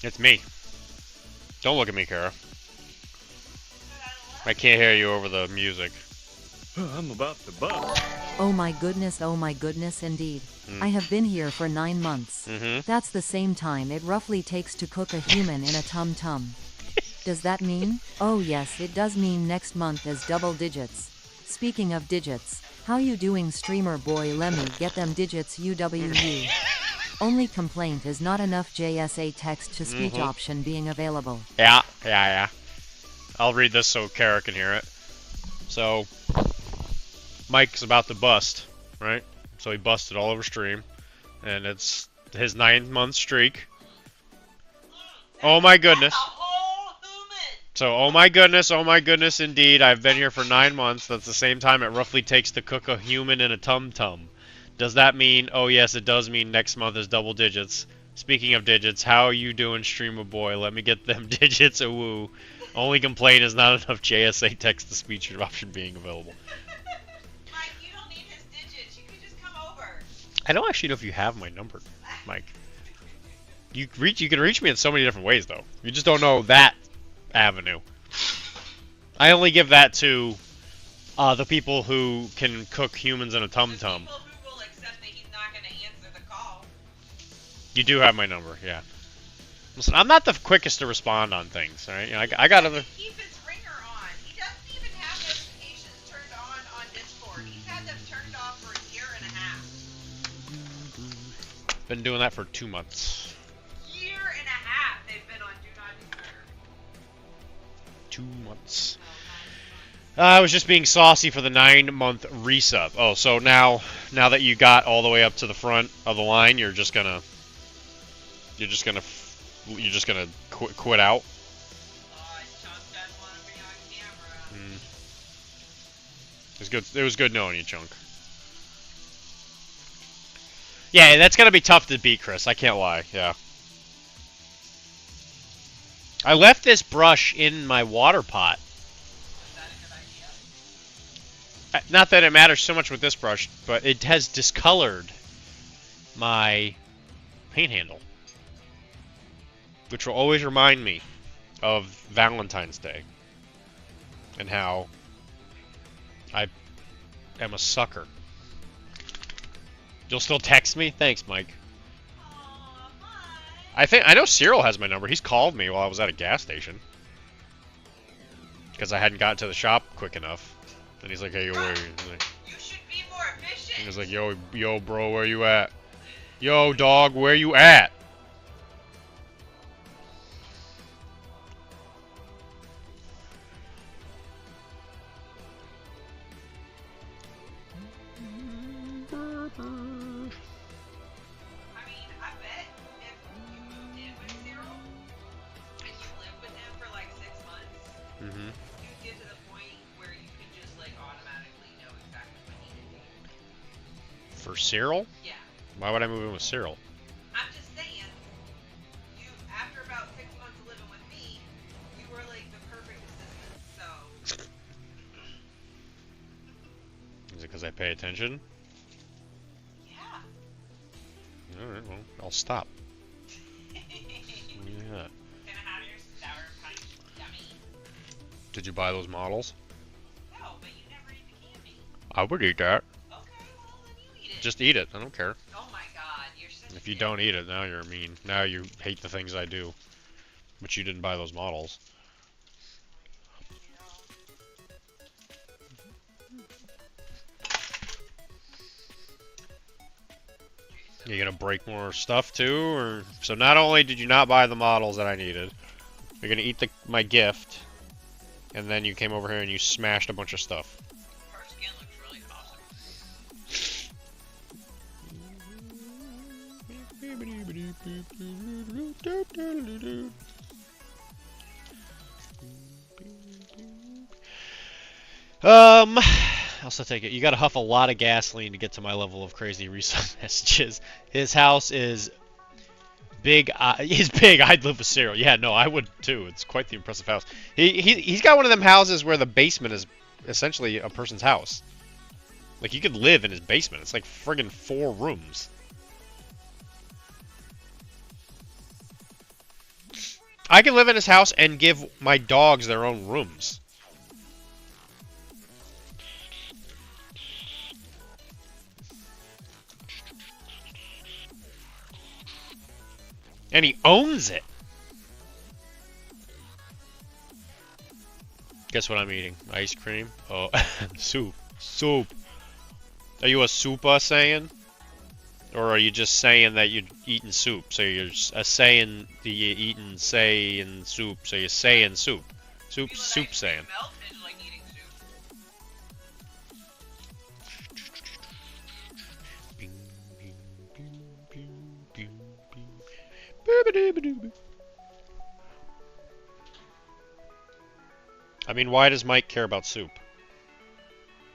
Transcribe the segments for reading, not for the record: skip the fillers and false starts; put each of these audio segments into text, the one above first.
It's me. Don't look at me, Kara. I can't hear you over the music. I'm about to bust. Oh my goodness, indeed. I have been here for 9 months. That's the same time it roughly takes to cook a human in a tum-tum. Does that mean? Oh yes, it does mean next month is double digits. Speaking of digits, how you doing, streamer boy? Let me get them digits UWU. Only complaint is not enough JSA text-to-speech option being available. Yeah. I'll read this so Kara can hear it. So, Mike's about to bust, right? So he busted all over stream, and it's his 9-month streak. Oh my goodness. So, oh my goodness, indeed, I've been here for 9 months. That's the same time it roughly takes to cook a human in a tum-tum. Does that mean, oh yes, it does mean next month is double digits. Speaking of digits, how are you doing, streamer boy? Let me get them digits, woo. Only complaint is not enough JSA text-to-speech option being available. Mike, you don't need his digits. You can just come over. I don't actually know if you have my number, Mike. You can reach me in so many different ways, though. You just don't know that avenue. I only give that to the people who can cook humans in a tum-tum. People who will accept that he's not going to answer the call. You do have my number, yeah. Listen, I'm not the quickest to respond on things, alright? You know, I got other... Keep his ringer on. He doesn't even have notifications turned on Discord. He's had them turned off for a year and a half. Been doing that for 2 months. Year and a half they've been on Do Not Disturb. 2 months. I was just being saucy for the 9-month resub. Oh, so now that you got all the way up to the front of the line, you're just gonna quit out. Chunk doesn't want to be on camera. It was good. It was good knowing you, Chunk. Yeah, that's gonna be tough to beat, Chris. I can't lie. Yeah. I left this brush in my water pot. Is that a good idea? Not that it matters so much with this brush, but it has discolored my paint handle, which will always remind me of Valentine's Day and how I am a sucker. You'll still text me? Thanks, Mike. Aw, Mike. I know Cyril has my number. He's called me while I was at a gas station because I hadn't gotten to the shop quick enough. And he's like, "Hey, where?" You should be more efficient. He was like, "Yo, bro, where you at? Yo, dog, where you at?" I mean, I bet if you moved in with Cyril and you lived with him for like 6 months, you'd get to the point where you could just like automatically know exactly what he needed. For Cyril? Yeah. Why would I move in with Cyril? I'm just saying, you after about 6 months of living with me, you were like the perfect assistant. So Is it because I pay attention? yeah. Alright, well, I'll stop. Yeah. Gonna have your sour punch, dummy. Did you buy those models? No, but you never eat the candy. I would eat that. Okay, well then you eat it. Just eat it. I don't care. Oh my god, you're such a If you dick. don't eat it, now you're mean. Now you hate the things I do. But you didn't buy those models. You gonna break more stuff too, or so? Not only did you not buy the models that I needed, you're gonna eat my gift, and then you came over here and you smashed a bunch of stuff. Her skin looks really awesome. I'll still take it. You gotta huff a lot of gasoline to get to my level of crazy resub messages. His house is big. He's big. I'd live with Cyril. Yeah, no, I would too. It's quite the impressive house. He's got one of them houses where the basement is essentially a person's house. Like, you could live in his basement. It's like friggin' 4 rooms. I can live in his house and give my dogs their own rooms. And he owns it. Guess what I'm eating? Ice cream? Oh, soup. Soup. Are you a soupa saying? Or are you just saying that you're eating soup? So you're saying that you're eating saying soup. So you're saying soup. Soup, People soup that saying. drink milk and like eating soup. I mean, why does Mike care about soup?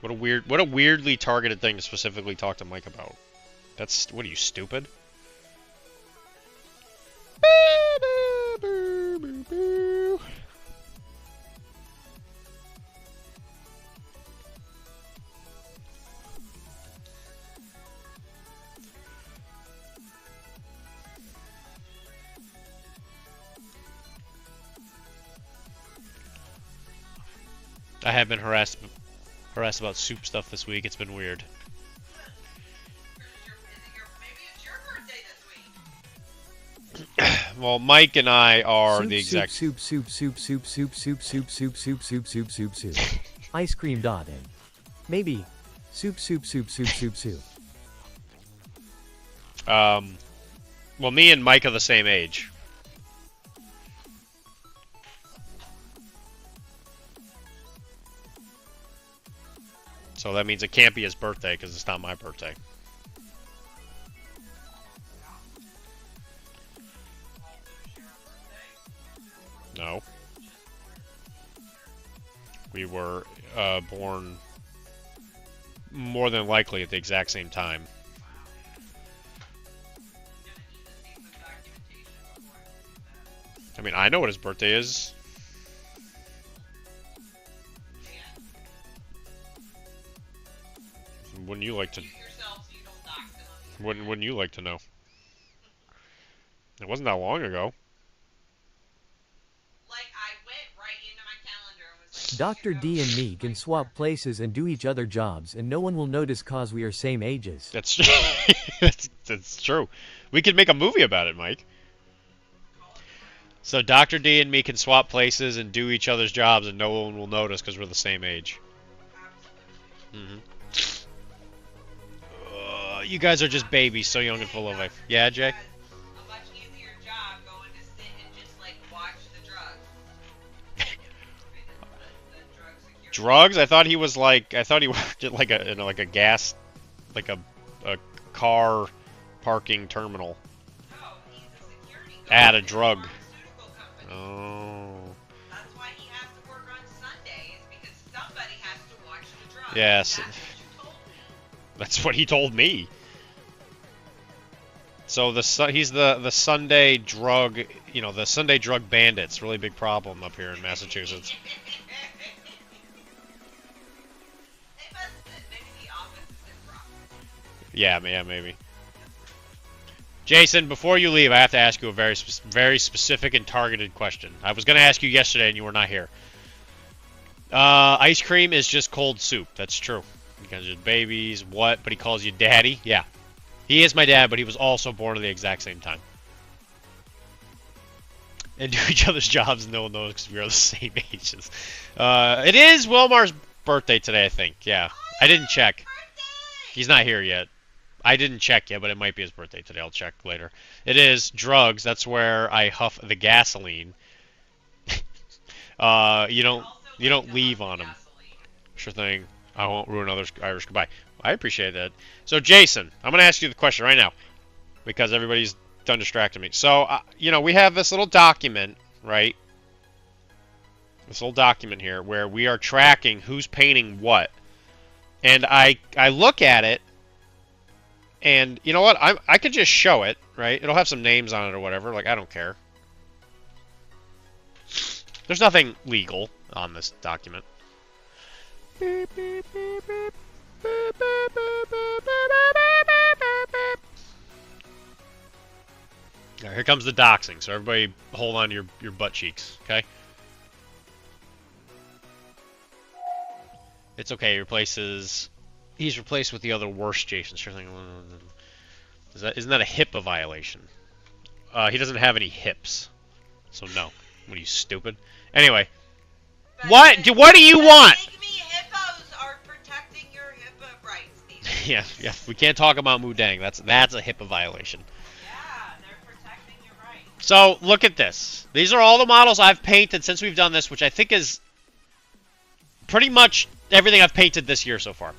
What a weirdly targeted thing to specifically talk to Mike about. That's, what are you, stupid? I have been harassed about soup stuff this week. It's been weird. Maybe it's your birthday this week. Well, Mike and I are soup, the exact. soup. Ice cream dot in. Maybe soup. Well, me and Mike are the same age. So that means it can't be his birthday because it's not my birthday. No. We were born more than likely at the exact same time. I mean, I know what his birthday is. Wouldn't you like to? Wouldn't you like to know? It wasn't that long ago. Like I went right into my calendar and was like, Dr. D and me can swap places and do each other jobs, and no one will notice cause we are same ages. That's that's true. We could make a movie about it, Mike. So Dr. D and me can swap places and do each other's jobs, and no one will notice because we're the same age. You guys are just babies, so young and full of life. Yeah, Jay? a much easier job going to sit and just like watch the drugs. The drug security. Drugs? I thought he was like, I thought he worked at like a, like a gas, like a car parking terminal. No, he's a security guard At a at drug. pharmaceutical company. Oh. That's why he has to work on Sundays because somebody has to watch the drugs. Yes. That's what you told me. That's what he told me. So he's the Sunday drug, you know, the Sunday drug bandits. Really big problem up here in Massachusetts. Maybe the office is improper. Yeah, maybe. Jason, before you leave, I have to ask you a very specific and targeted question. I was going to ask you yesterday, and you were not here. Ice cream is just cold soup. That's true. You guys are babies. What? But he calls you daddy? Yeah. He is my dad, but he was also born at the exact same time. And do each other's jobs, and no one knows because we are the same ages. It is Wilmar's birthday today, I think. Yeah. I didn't check. He's not here yet. I didn't check yet, but it might be his birthday today. I'll check later. It is drugs. That's where I huff the gasoline. You don't leave on him. Sure thing. I won't ruin others' Irish goodbye. I appreciate that. So, Jason, I'm going to ask you the question right now because everybody's done distracting me. So, we have this little document, right? This little document here where we are tracking who's painting what. And I look at it, and you know what? I could just show it, right? It'll have some names on it or whatever. Like, I don't care. There's nothing legal on this document. Alright, here comes the doxing. So everybody hold on to your butt cheeks, okay? It's okay, he's replaced with the other worst Jason. Sure thing. Isn't that a HIPAA violation? He doesn't have any hips. So no. What are you, stupid? Anyway. What do you want? Hippos are protecting your HIPAA rights these days. Yeah, we can't talk about Mudang. That's a HIPAA violation. Yeah, they're protecting your rights. So, look at this. These are all the models I've painted since we've done this, which I think is pretty much everything I've painted this year so far.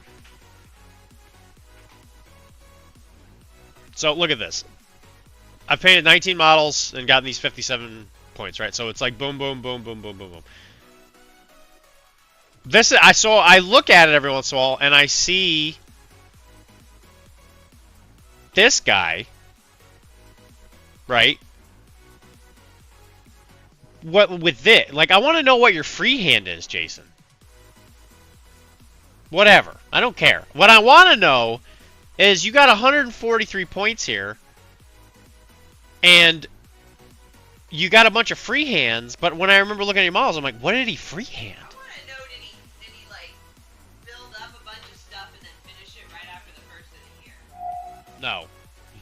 So, look at this. I've painted 19 models and gotten these 57 points, right? So it's like boom, boom, boom, boom, boom, boom, boom. I look at it every once in a while and I see this guy, right? What with this? Like, I want to know what your freehand is, Jason. Whatever. I don't care. What I want to know is you got 143 points here, and you got a bunch of freehands, but when I remember looking at your models, I'm like, what did he freehand? I want to know, did he like build up a bunch of stuff and then finish it right after the first of the year? No,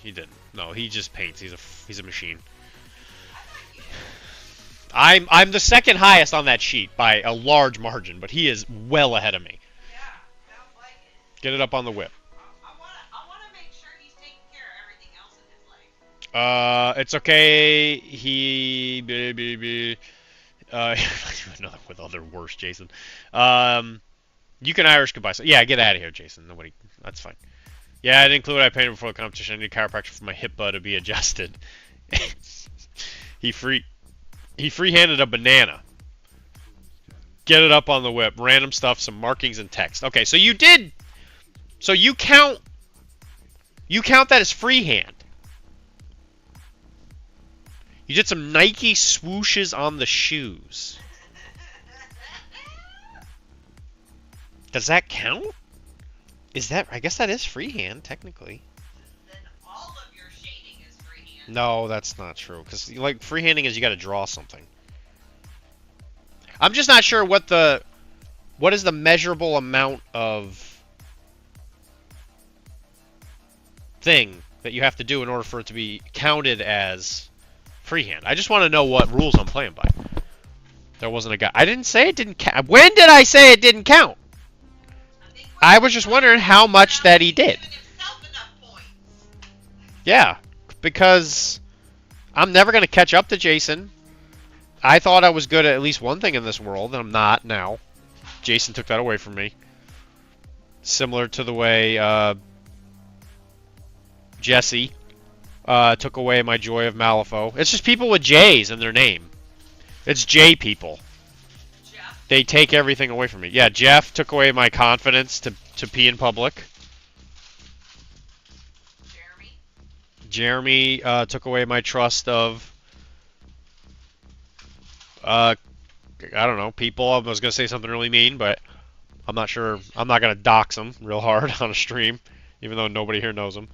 he didn't. No, he just paints. He's a machine. I'm the second highest on that sheet by a large margin, but he is well ahead of me. Yeah, sounds like it. Get it up on the whip. I want to make sure he's taking care of everything else in his life. It's okay. Another with other worse, Jason. You can Irish goodbye. So, yeah, get out of here, Jason. Nobody. That's fine. Yeah, I didn't include what I painted before the competition. I need a chiropractor for my HIPAA to be adjusted. He freehanded a banana. Get it up on the whip. Random stuff, some markings and text. Okay, so you did. So you count that as freehand. You did some Nike swooshes on the shoes. Does that count? I guess that is freehand, technically. Then all of your shading is freehand. No, that's not true. Because, like, freehanding is you got to draw something. I'm just not sure what is the measurable amount of thing that you have to do in order for it to be counted as freehand. I just want to know what rules I'm playing by. There wasn't a guy. I didn't say it didn't count. When did I say it didn't count? I was just wondering how much that he did. Yeah, because I'm never going to catch up to Jason. I thought I was good at least one thing in this world, and I'm not now. Jason took that away from me. Similar to the way Jesse took away my joy of Malifaux. It's just people with J's in their name. It's J people. Jeff? They take everything away from me. Yeah, Jeff took away my confidence to pee in public. Jeremy took away my trust of I don't know, people. I was going to say something really mean, but I'm not sure. I'm not going to dox them real hard on a stream, even though nobody here knows them.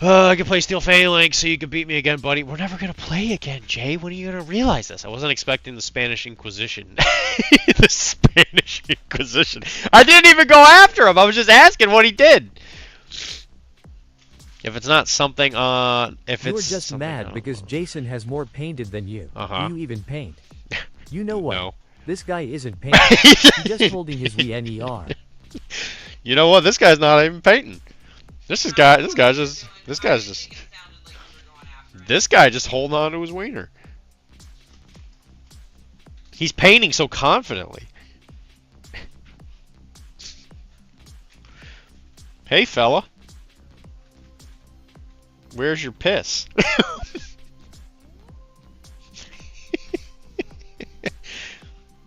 I can play Steel Phalanx so you can beat me again, buddy. We're never going to play again, Jay. When are you going to realize this? I wasn't expecting the Spanish Inquisition. The Spanish Inquisition. I didn't even go after him. I was just asking what he did. If it's not something on... You're just mad because Jason has more painted than you. Do you even paint? You know what? No. This guy isn't painting. He's just holding his NER. You know what? This guy's not even painting. This guy just holding on to his wiener. He's painting so confidently. Hey, fella. Where's your piss?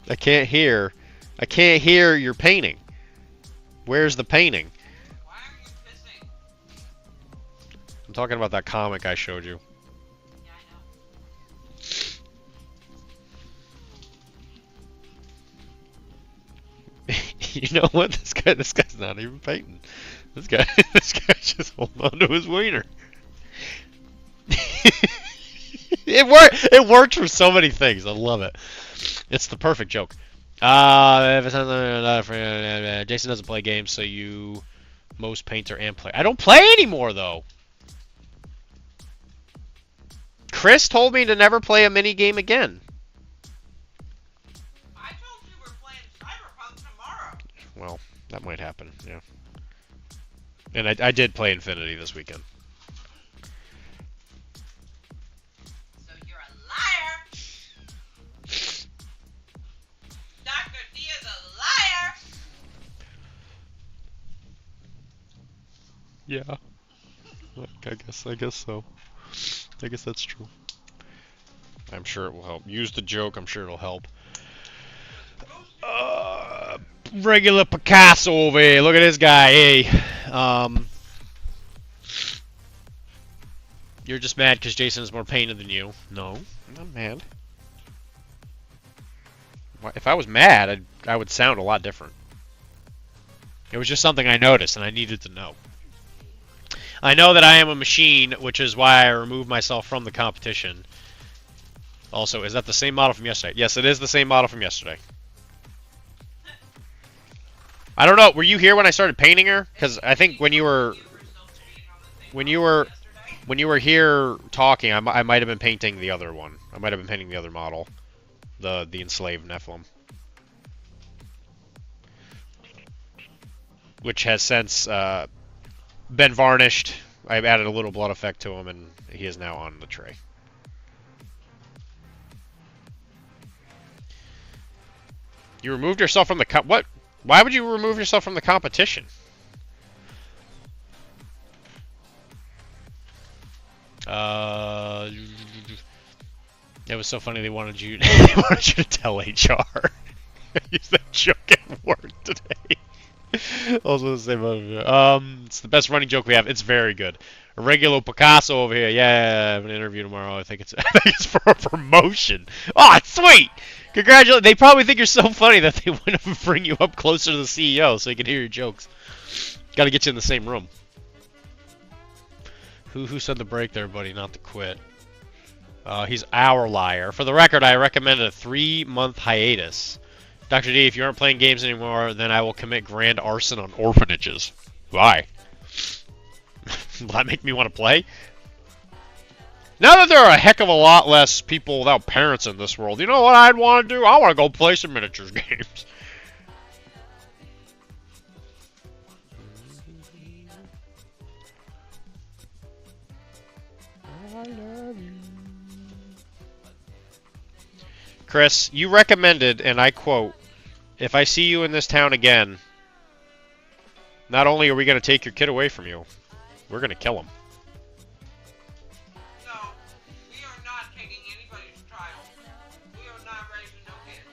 I can't hear your painting. Where's the painting? I'm talking about that comic I showed you. Yeah, I know. You know what? This guy's not even painting. This guy just holding on to his wiener. It works for so many things. I love it. It's the perfect joke. Jason doesn't play games, so you most painter and play. I don't play anymore though. Chris told me to never play a mini game again. I told you we're playing Cyberpunk tomorrow. Well, that might happen, yeah. And I did play Infinity this weekend. So you're a liar. Dr.D is a liar. Yeah. I guess so. I guess that's true. I'm sure it will help. Use the joke, I'm sure it'll help. Regular Picasso over here. Look at this guy. Hey. You're just mad because Jason is more painted than you. No, I'm not mad. If I was mad, I would sound a lot different. It was just something I noticed and I needed to know. I know that I am a machine, which is why I removed myself from the competition. Also, is that the same model from yesterday? Yes, it is the same model from yesterday. I don't know. Were you here when I started painting her? Because I think when you were here talking, I might have been painting the other one. I might have been painting the other model, the enslaved Nephilim, which has since been varnished. I've added a little blood effect to him, and he is now on the tray. You removed yourself from the what? Why would you remove yourself from the competition? It was so funny. They wanted you. They wanted you to tell HR. I used that joke at work today. Also the same it's the best running joke we have. It's very good. A regular Picasso over here. Yeah, I have an interview tomorrow. I think it's for a promotion. Oh, it's sweet. Congratulations. They probably think you're so funny that they want to bring you up closer to the CEO so he can hear your jokes. Got to get you in the same room. Who said the break there, buddy? Not to quit. He's our liar. For the record, I recommended a 3-month hiatus. Dr. D, if you aren't playing games anymore, then I will commit grand arson on orphanages. Why? Will that make me want to play? Now that there are a heck of a lot less people without parents in this world, you know what I'd want to do? I want to go play some miniatures games. I love you. Chris, you recommended, and I quote, "If I see you in this town again, not only are we going to take your kid away from you, we're going to kill him." No, we are not taking anybody's child. We are not raising no kids.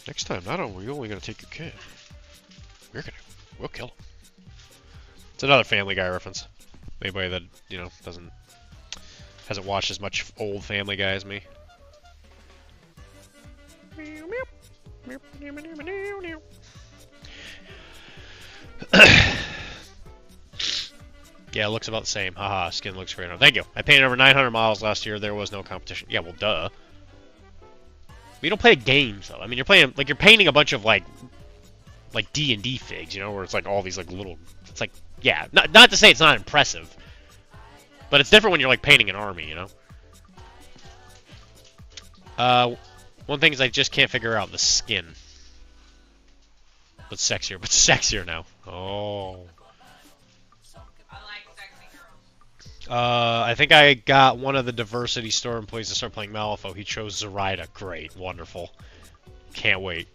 Next time, not only are we only going to take your kid, we'll kill him. It's another Family Guy reference. Anybody that, you know, hasn't watched as much old Family Guy as me. Yeah, it looks about the same. Haha, skin looks great. Thank you. I painted over 900 models last year. There was no competition. Yeah, well, duh. We don't play games though. I mean, you're painting a bunch of like D&D figs, you know, where it's like all these like little. It's like, yeah, not to say it's not impressive, but it's different when you're like painting an army, you know. One thing is I just can't figure out the skin. But sexier now. Oh. I like sexy girls. I think I got one of the diversity store employees to start playing Malifaux. He chose Zoraida. Great, wonderful. Can't wait.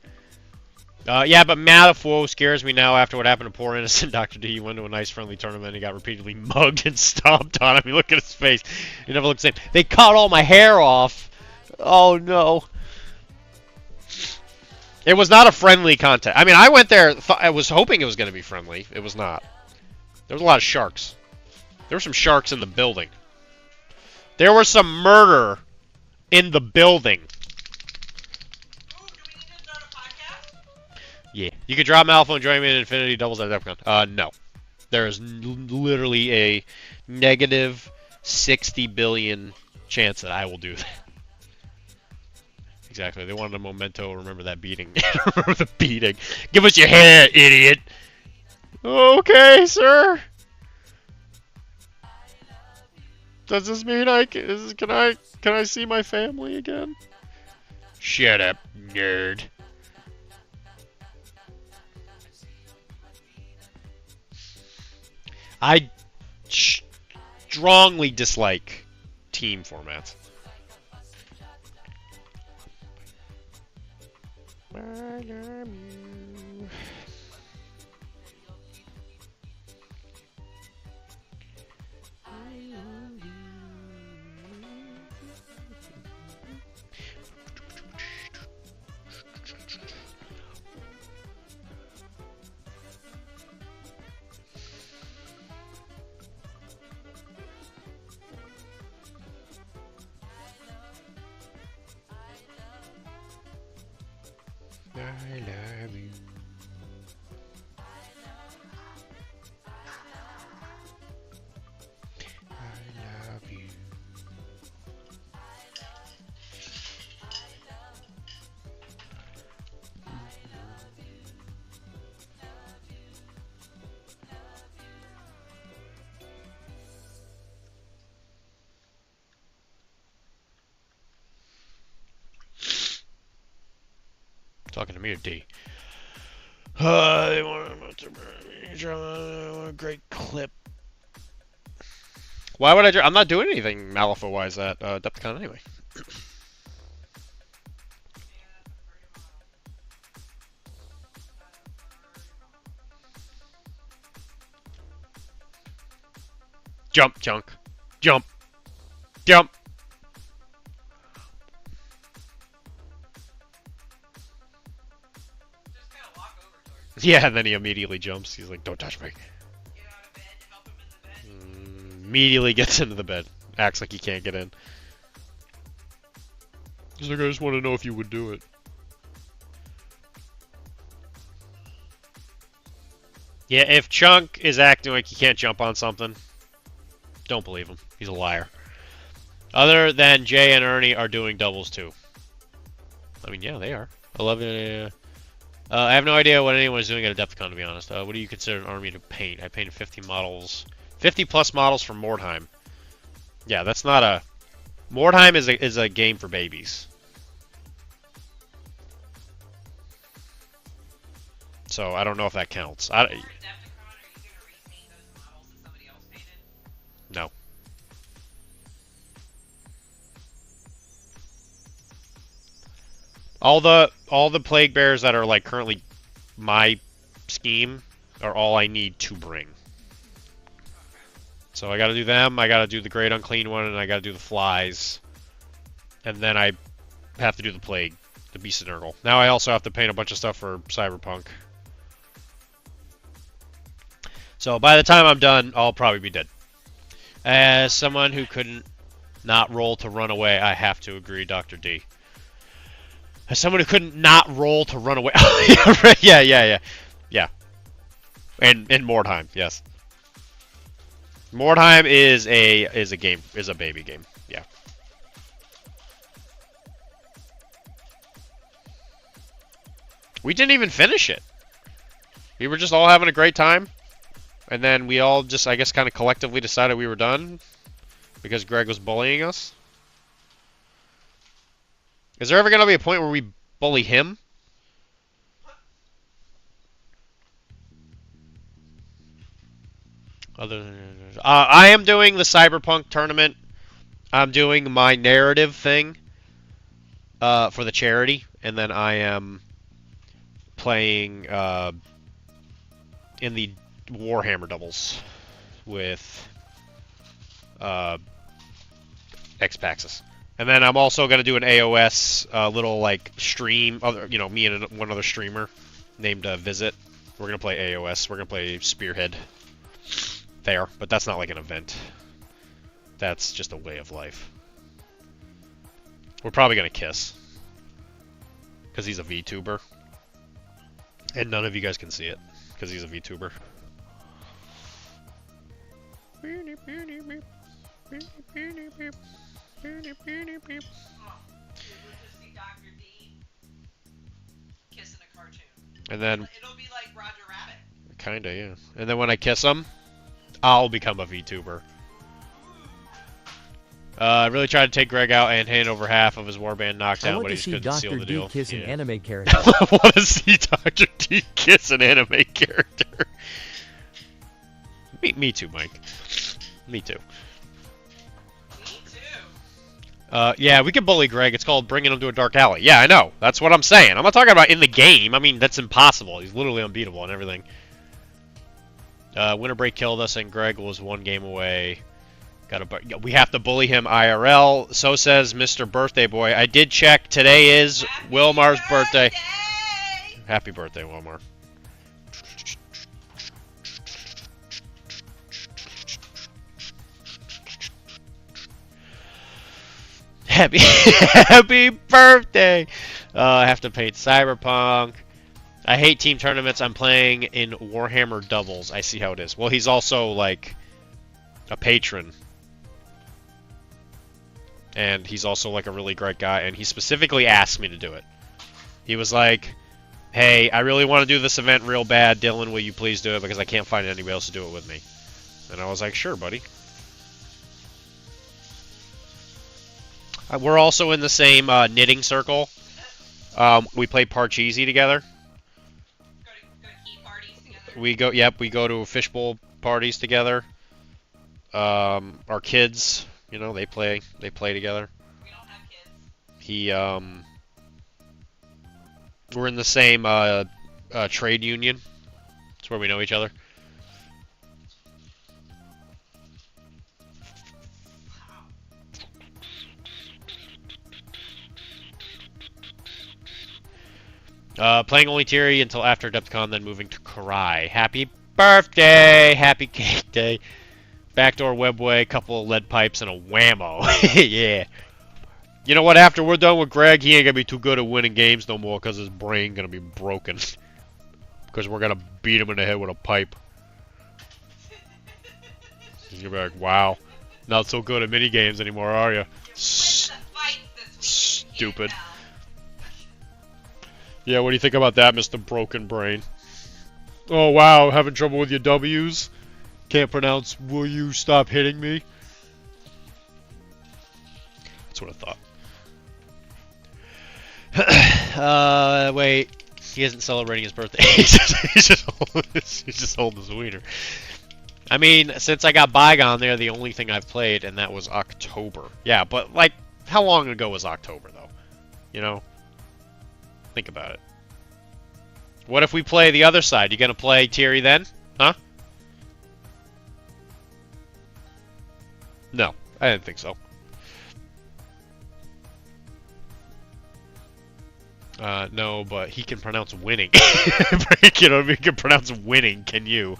Yeah, but Malifaux scares me now after what happened to poor innocent Dr. D. He went to a nice friendly tournament and he got repeatedly mugged and stomped on. I mean, look at his face. He never looked the same. They cut all my hair off. Oh, no. It was not a friendly contest. I mean, I went there, I was hoping it was going to be friendly. It was not. There was a lot of sharks. There were some sharks in the building. There was some murder in the building. Ooh, do we need to start a podcast? Yeah. You could drop Malifaux and join me in Infinity Doubles at Defcon. No. There is literally a negative 60 billion chance that I will do that. Exactly. They wanted a memento. Remember that beating. Remember the beating. Give us your hair, idiot. Okay, sir. Does this mean can I see my family again? Shut up, nerd. I strongly dislike team formats. I love you. I love you. Talking to me or D? They want a great clip. Why would I? I'm not doing anything Malifaux-wise at Depthcon anyway. Jump, junk. Jump. Jump. Just kind of walk over towards him. Yeah, and then he immediately jumps. He's like, don't touch me. Get out of bed, help him in the bed. Immediately gets into the bed. Acts like he can't get in. He's like, I just want to know if you would do it. Yeah, if Chunk is acting like he can't jump on something, don't believe him. He's a liar. Other than Jay and Ernie are doing doubles too. I mean, yeah, they are. 11. I have no idea what anyone is doing at a Depthcon, to be honest. What do you consider an army to paint? I painted 50 models. 50 plus models for Mordheim. Yeah, that's not a... Mordheim is a game for babies. So, I don't know if that counts. For Decepticon, are you going to repaint those models that somebody else painted? No. All the Plague Bears that are like currently my scheme are all I need to bring. So I gotta do them, I gotta do the Great Unclean one, and I gotta do the Flies. And then I have to do the Plague, the Beast of Nurgle. Now I also have to paint a bunch of stuff for Cyberpunk. So by the time I'm done, I'll probably be dead. As someone who couldn't not roll to run away, I have to agree, Dr.D. As someone who couldn't not roll to run away. Yeah. And Mordheim, yes. Mordheim is a baby game. Yeah. We didn't even finish it. We were just all having a great time. And then we all just, I guess, kind of collectively decided we were done. Because Greg was bullying us. Is there ever going to be a point where we bully him? I am doing the Cyberpunk tournament. I'm doing my narrative thing for the charity. And then I am playing in the Warhammer doubles with X-Paxis. And then I'm also going to do an AOS little like stream, me and one other streamer named Visit. We're going to play AOS. We're going to play Spearhead there, but that's not like an event. That's just a way of life. We're probably gonna kiss. Because he's a VTuber. And none of you guys can see it. Because he's a VTuber. Oh, dude, we'll just see Dr.D kissing a cartoon. And then... It'll be like Roger Rabbit. Kinda, yeah. And then when I kiss him, I'll become a VTuber. I really tried to take Greg out and hand over half of his warband knockdown, I want but he to just see couldn't seal the Dr.D deal. kiss an Yeah. anime character. I want to see Dr.D kiss an anime character. Me too, Mike. Me too. Me too. Yeah, we can bully Greg. It's called bringing him to a dark alley. Yeah, I know. That's what I'm saying. I'm not talking about in the game. I mean, that's impossible. He's literally unbeatable and everything. Winter break killed us, and Greg was 1 game away. We have to bully him IRL. So says Mr. Birthday Boy. I did check. Today is Wilmar's birthday. Happy birthday, Wilmar. Happy birthday! I have to paint Cyberpunk. I hate team tournaments. I'm playing in Warhammer doubles. I see how it is. Well, he's also like a patron. And he's also like a really great guy, and he specifically asked me to do it. He was like, hey, I really want to do this event real bad. Dylan, will you please do it? Because I can't find anybody else to do it with me. And I was like, sure, buddy. We're also in the same knitting circle. We play Parcheesi together. Go to key parties together. We go to fishbowl parties together. Our kids, you know, they play together. We don't have kids. We're in the same trade union. That's where we know each other. Playing only Tiri until after Adepticon, then moving to Karai. Happy birthday! Happy cake day. Backdoor webway, couple of lead pipes, and a whammo. Yeah. You know what? After we're done with Greg, he ain't gonna be too good at winning games no more because his brain gonna be broken. Because we're gonna beat him in the head with a pipe. He's gonna be like, wow, not so good at mini games anymore, are you? Stupid. Yeah, what do you think about that, Mr. Broken Brain? Oh, wow, having trouble with your W's? Can't pronounce, will you stop hitting me? That's what I thought. Wait. He isn't celebrating his birthday. he's just holding his wiener. I mean, since I got Bygone there, the only thing I've played, and that was October. Yeah, but, like, how long ago was October, though? You know? Think about it. What if we play the other side? You gonna play Tiri then? Huh? No, I didn't think so. No, but he can pronounce winning. You know, he can pronounce winning, can you?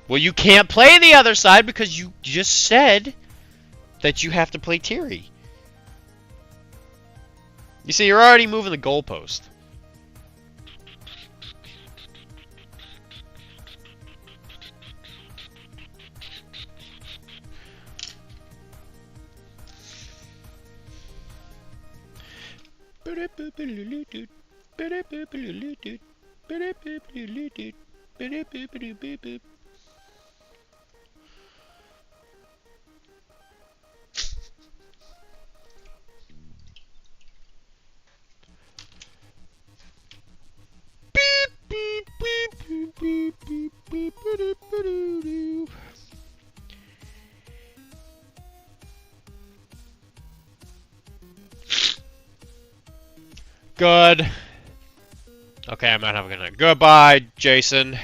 Well, you can't play the other side because you just said that you have to play Tiri. You see, you're already moving the goalpost. Good. Okay, I'm not having a good night. Goodbye, Jason.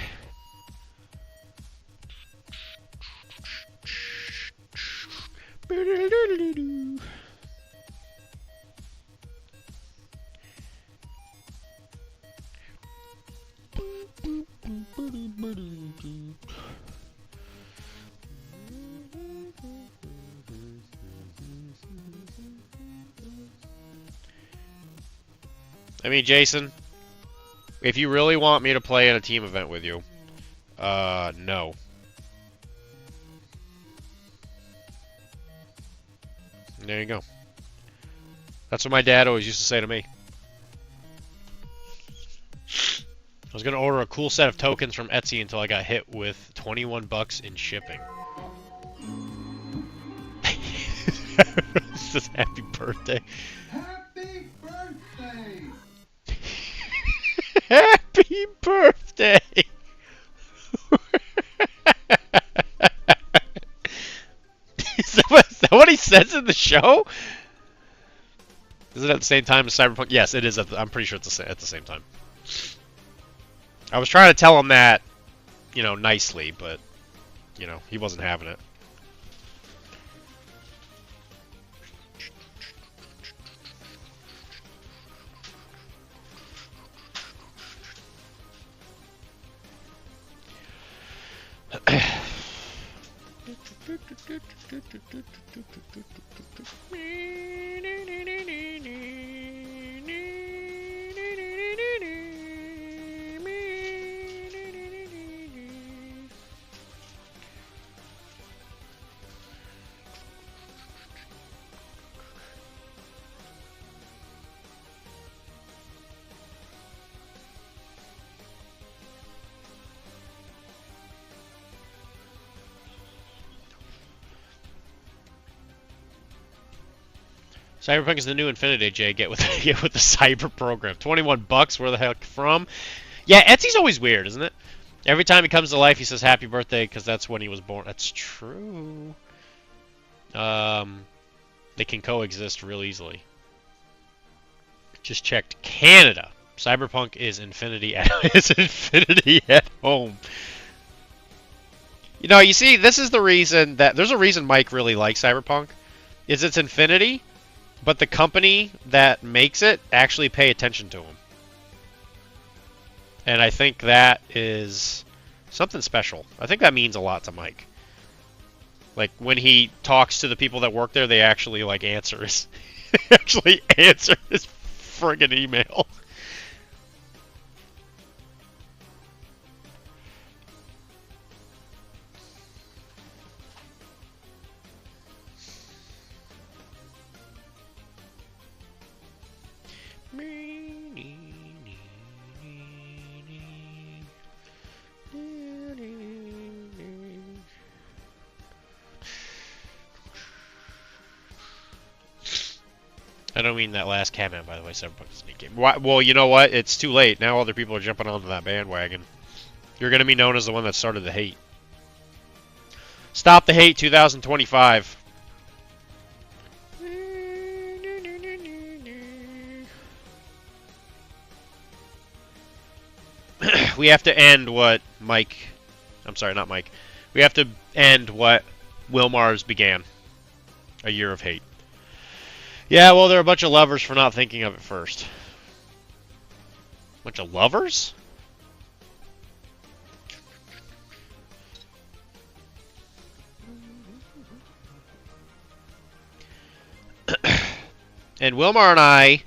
I mean, Jason, if you really want me to play in a team event with you, no. There you go. That's what my dad always used to say to me. I was going to order a cool set of tokens from Etsy until I got hit with 21 bucks in shipping. It says happy birthday. Happy birthday! Happy birthday! Is that what he says in the show? Is it at the same time as Cyberpunk? Yes, it is. I'm pretty sure it's at the same time. I was trying to tell him that, you know, nicely, but, you know, he wasn't having it. Cyberpunk is the new Infinity, Jay. Get with the cyber program. 21 bucks. Where the heck from? Yeah, Etsy's always weird, isn't it? Every time he comes to life, he says happy birthday because that's when he was born. That's true. They can coexist real easily. Just checked Canada. Cyberpunk is Infinity at home. You know, you see, this is the reason that there's a reason Mike really likes Cyberpunk. Is it's Infinity, but the company that makes it actually pay attention to him. And I think that is something special. I think that means a lot to Mike. Like when he talks to the people that work there, they actually like answer his friggin' email. I don't mean that last comment, by the way. Cyberpunk is a neat game. Well, you know what? It's too late. Now other people are jumping onto that bandwagon. You're going to be known as the one that started the hate. Stop the hate 2025. We have to end what Mike... I'm sorry, not Mike. We have to end what Wilmar's began. A year of hate. Yeah, well, they're a bunch of lovers for not thinking of it first. Bunch of lovers? And Wilmar and I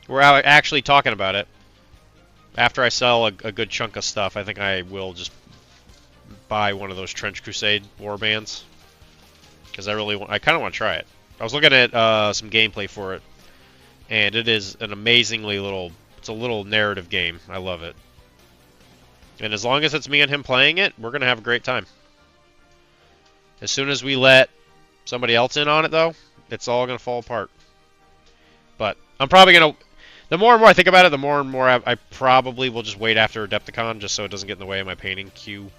were out actually talking about it. After I sell a good chunk of stuff, I think I will just buy one of those Trench Crusade warbands. Because I kind of want to try it. I was looking at some gameplay for it, and it is an amazingly it's a little narrative game. I love it. And as long as it's me and him playing it, we're going to have a great time. As soon as we let somebody else in on it, though, it's all going to fall apart. But I'm probably going to... The more and more I think about it, the more and more I probably will just wait after Adepticon, just so it doesn't get in the way of my painting queue.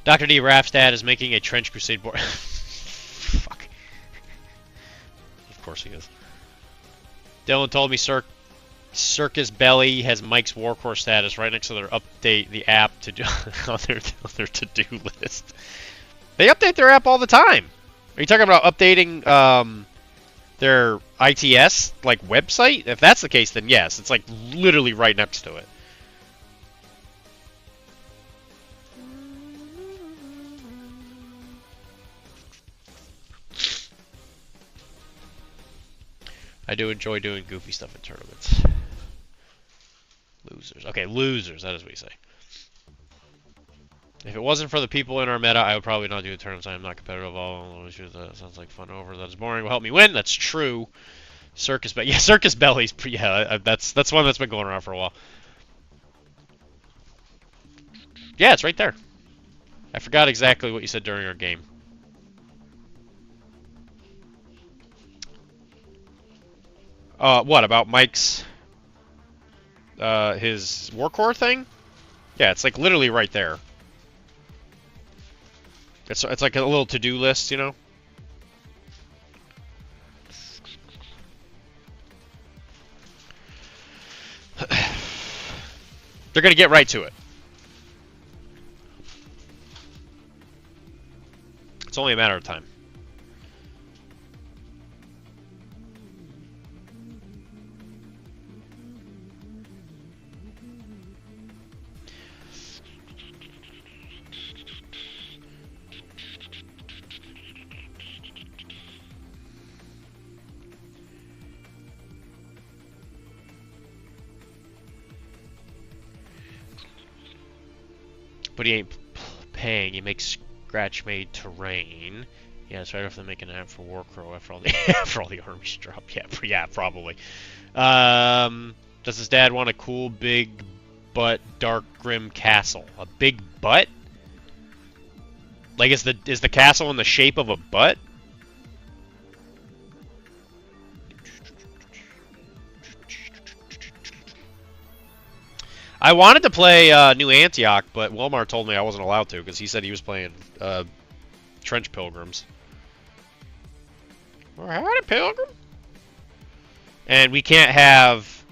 Dr.D. Rafstad is making a Trench Crusade board. Fuck. Of course he is. Dylan told me Circus Belly has Mike's Warcore status right next to their update the app to do on their to-do list. They update their app all the time. Are you talking about updating their ITS like website? If that's the case, then yes, it's like literally right next to it. I do enjoy doing goofy stuff in tournaments. Losers. Okay, losers. That is what you say. If it wasn't for the people in our meta, I would probably not do the tournaments. I am not competitive at all. That sounds like fun over. That is boring. Will help me win. That's true. Circus Belly. Yeah, Circus Belly's. Yeah, that's one that's been going around for a while. Yeah, it's right there. I forgot exactly what you said during our game. What about Mike's his Warcore thing? Yeah, it's like literally right there. It's like a little to-do list, you know? They're gonna get right to it. It's only a matter of time. But he ain't paying. He makes scratch-made terrain. Yeah, it's right after they make an app for Warcrow after all the after all the armies drop. Yeah, probably. Does his dad want a cool big butt dark grim castle? A big butt? Like is the castle in the shape of a butt? I wanted to play New Antioch, but Wilmar told me I wasn't allowed to because he said he was playing Trench Pilgrims. Well, howdy, Pilgrim. And we can't have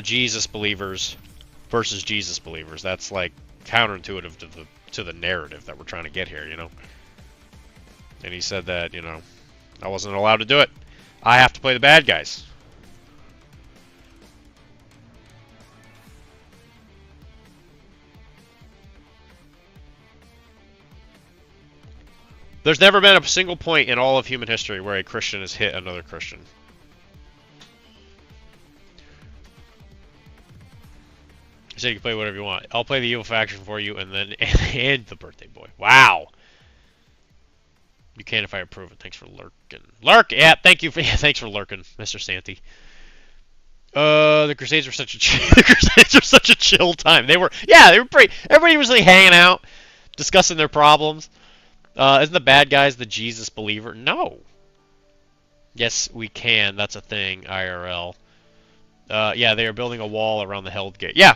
Jesus believers versus Jesus believers. That's like counterintuitive to the narrative that we're trying to get here, you know. And he said that, you know, I wasn't allowed to do it. I have to play the bad guys. There's never been a single point in all of human history where a Christian has hit another Christian. I said you can play whatever you want. I'll play the evil faction for you and then and the birthday boy. Wow. You can if I approve it. Thanks for lurking. Lurk! Yeah, thank you for thanks for lurking, Mr. Santy. The Crusades were such a the Crusades were such a chill time. They were pretty everybody was like hanging out, discussing their problems. Isn't the bad guys the Jesus believer? No. Yes, we can. That's a thing, IRL. Yeah, they are building a wall around the Held Gate. Yeah,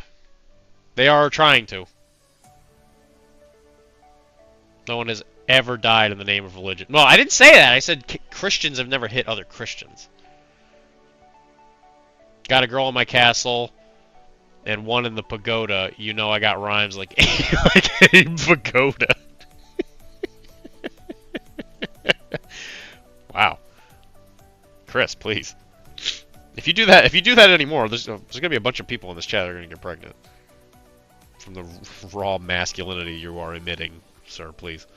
they are trying to. No one has ever died in the name of religion. Well, I didn't say that. I said Christians have never hit other Christians. Got a girl in my castle and one in the pagoda. You know I got rhymes like, like a pagoda. Wow, Chris, please. If you do that anymore, there's gonna be a bunch of people in this chat that are gonna get pregnant from the raw masculinity you are emitting, sir. Please.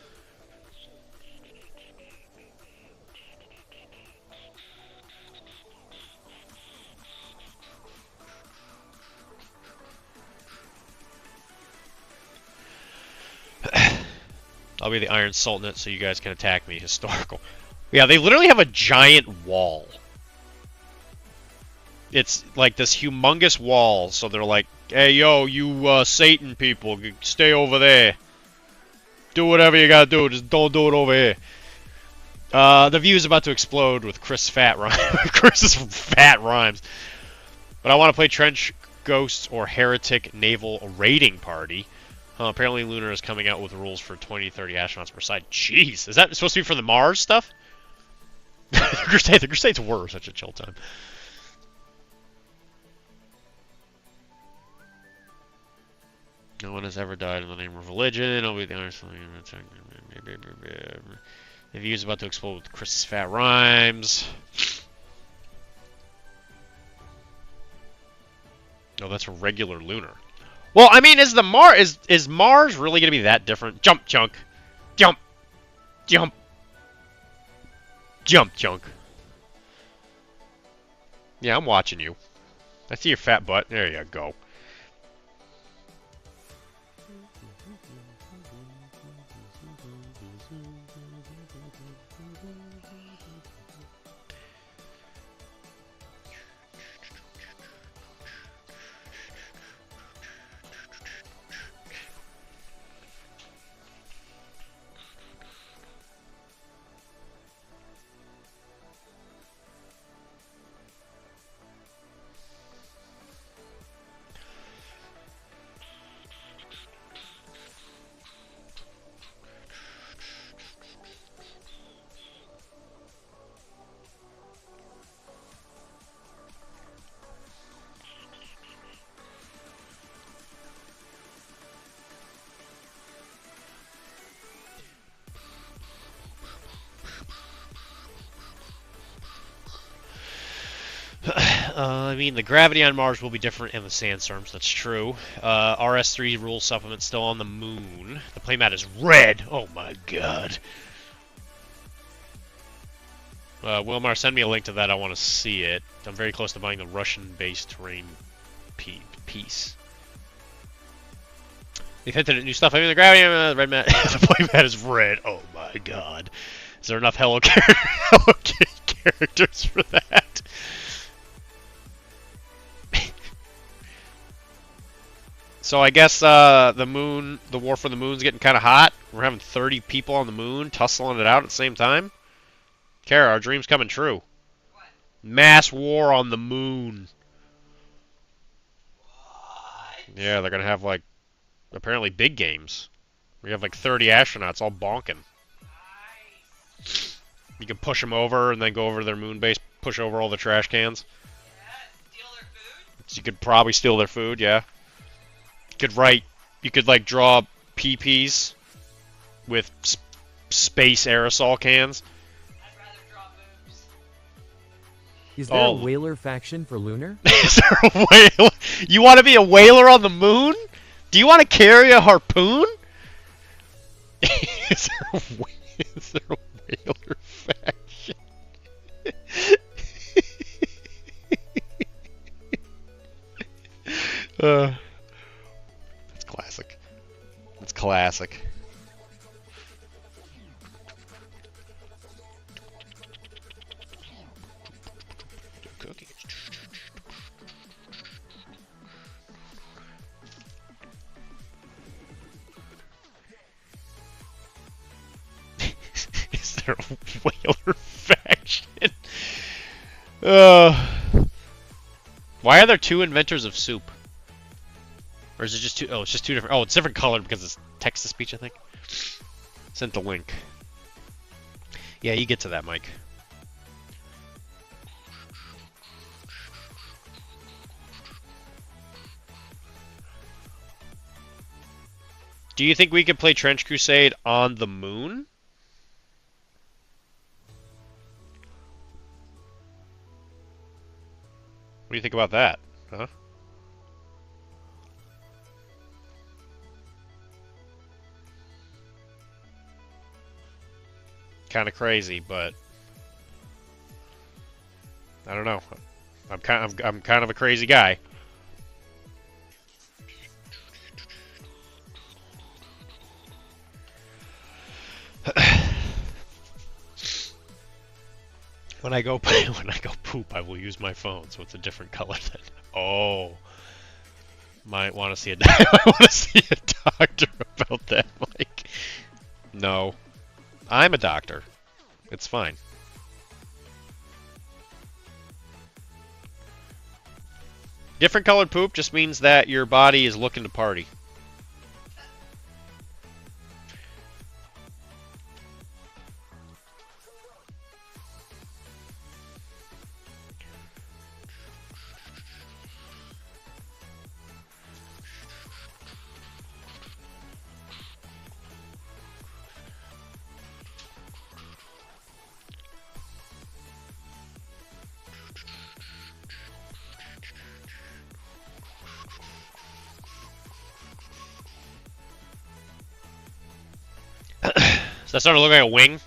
I'll be the Iron Sultanate so you guys can attack me. Historical. Yeah, they literally have a giant wall. It's like this humongous wall, so they're like, hey, yo, you Satan people, stay over there. Do whatever you gotta do, just don't do it over here. The view is about to explode with Chris's fat rhymes. But I want to play Trench Ghosts or Heretic Naval Raiding Party. Apparently Lunar is coming out with rules for 20-30 astronauts per side. Jeez, is that supposed to be for the Mars stuff? The Crusades were such a chill time. No one has ever died in the name of religion. I'll be the honest. The view is about to explode with Chris's fat rhymes. No, that's a regular Lunar. Well, I mean, is Mars really gonna be that different? Jump, chunk, jump, jump, jump, chunk. Yeah, I'm watching you. I see your fat butt. There you go. I mean, the gravity on Mars will be different in the sandstorms, that's true. RS3 rule supplement still on the moon. The playmat is red! Oh my god. Wilmar, send me a link to that, I want to see it. I'm very close to buying the Russian-based terrain piece. They've hinted at new stuff. I mean, the gravity on the red mat, the playmat is red. Oh my god. Is there enough Hello Kitty characters for that? So I guess the moon, the war for the moon's getting kind of hot. We're having 30 people on the moon tussling it out at the same time. Kara, our dream's coming true. What? Mass war on the moon. What? Yeah, they're gonna have like apparently big games. We have like 30 astronauts all bonking. Nice. You can push them over and then go over to their moon base, push over all the trash cans. Yeah, steal their food? So you could probably steal their food, yeah. You could like draw PPs with space aerosol cans. I'd rather draw boobs. Is there a whaler faction for lunar? Is there a whaler? You want to be a whaler on the moon? Do you want to carry a harpoon? Is there a whaler faction? That's classic. That's classic. Cookies. Is there a whaler faction? Why are there two inventors of soup? Or is it just two? Oh, it's just two different. Oh, it's different colored because it's text to speech, I think. Sent the link. Yeah, you get to that, Mike. Do you think we could play Trench Crusade on the moon? What do you think about that? Huh? Kind of crazy, but I don't know. I'm kind of a crazy guy. When I go poop, I will use my phone, so it's a different color then. Oh, might want to see I want to see a doctor about that, Mike. No, I'm a doctor. It's fine. Different colored poop just means that your body is looking to party. Does that start to look like a wing?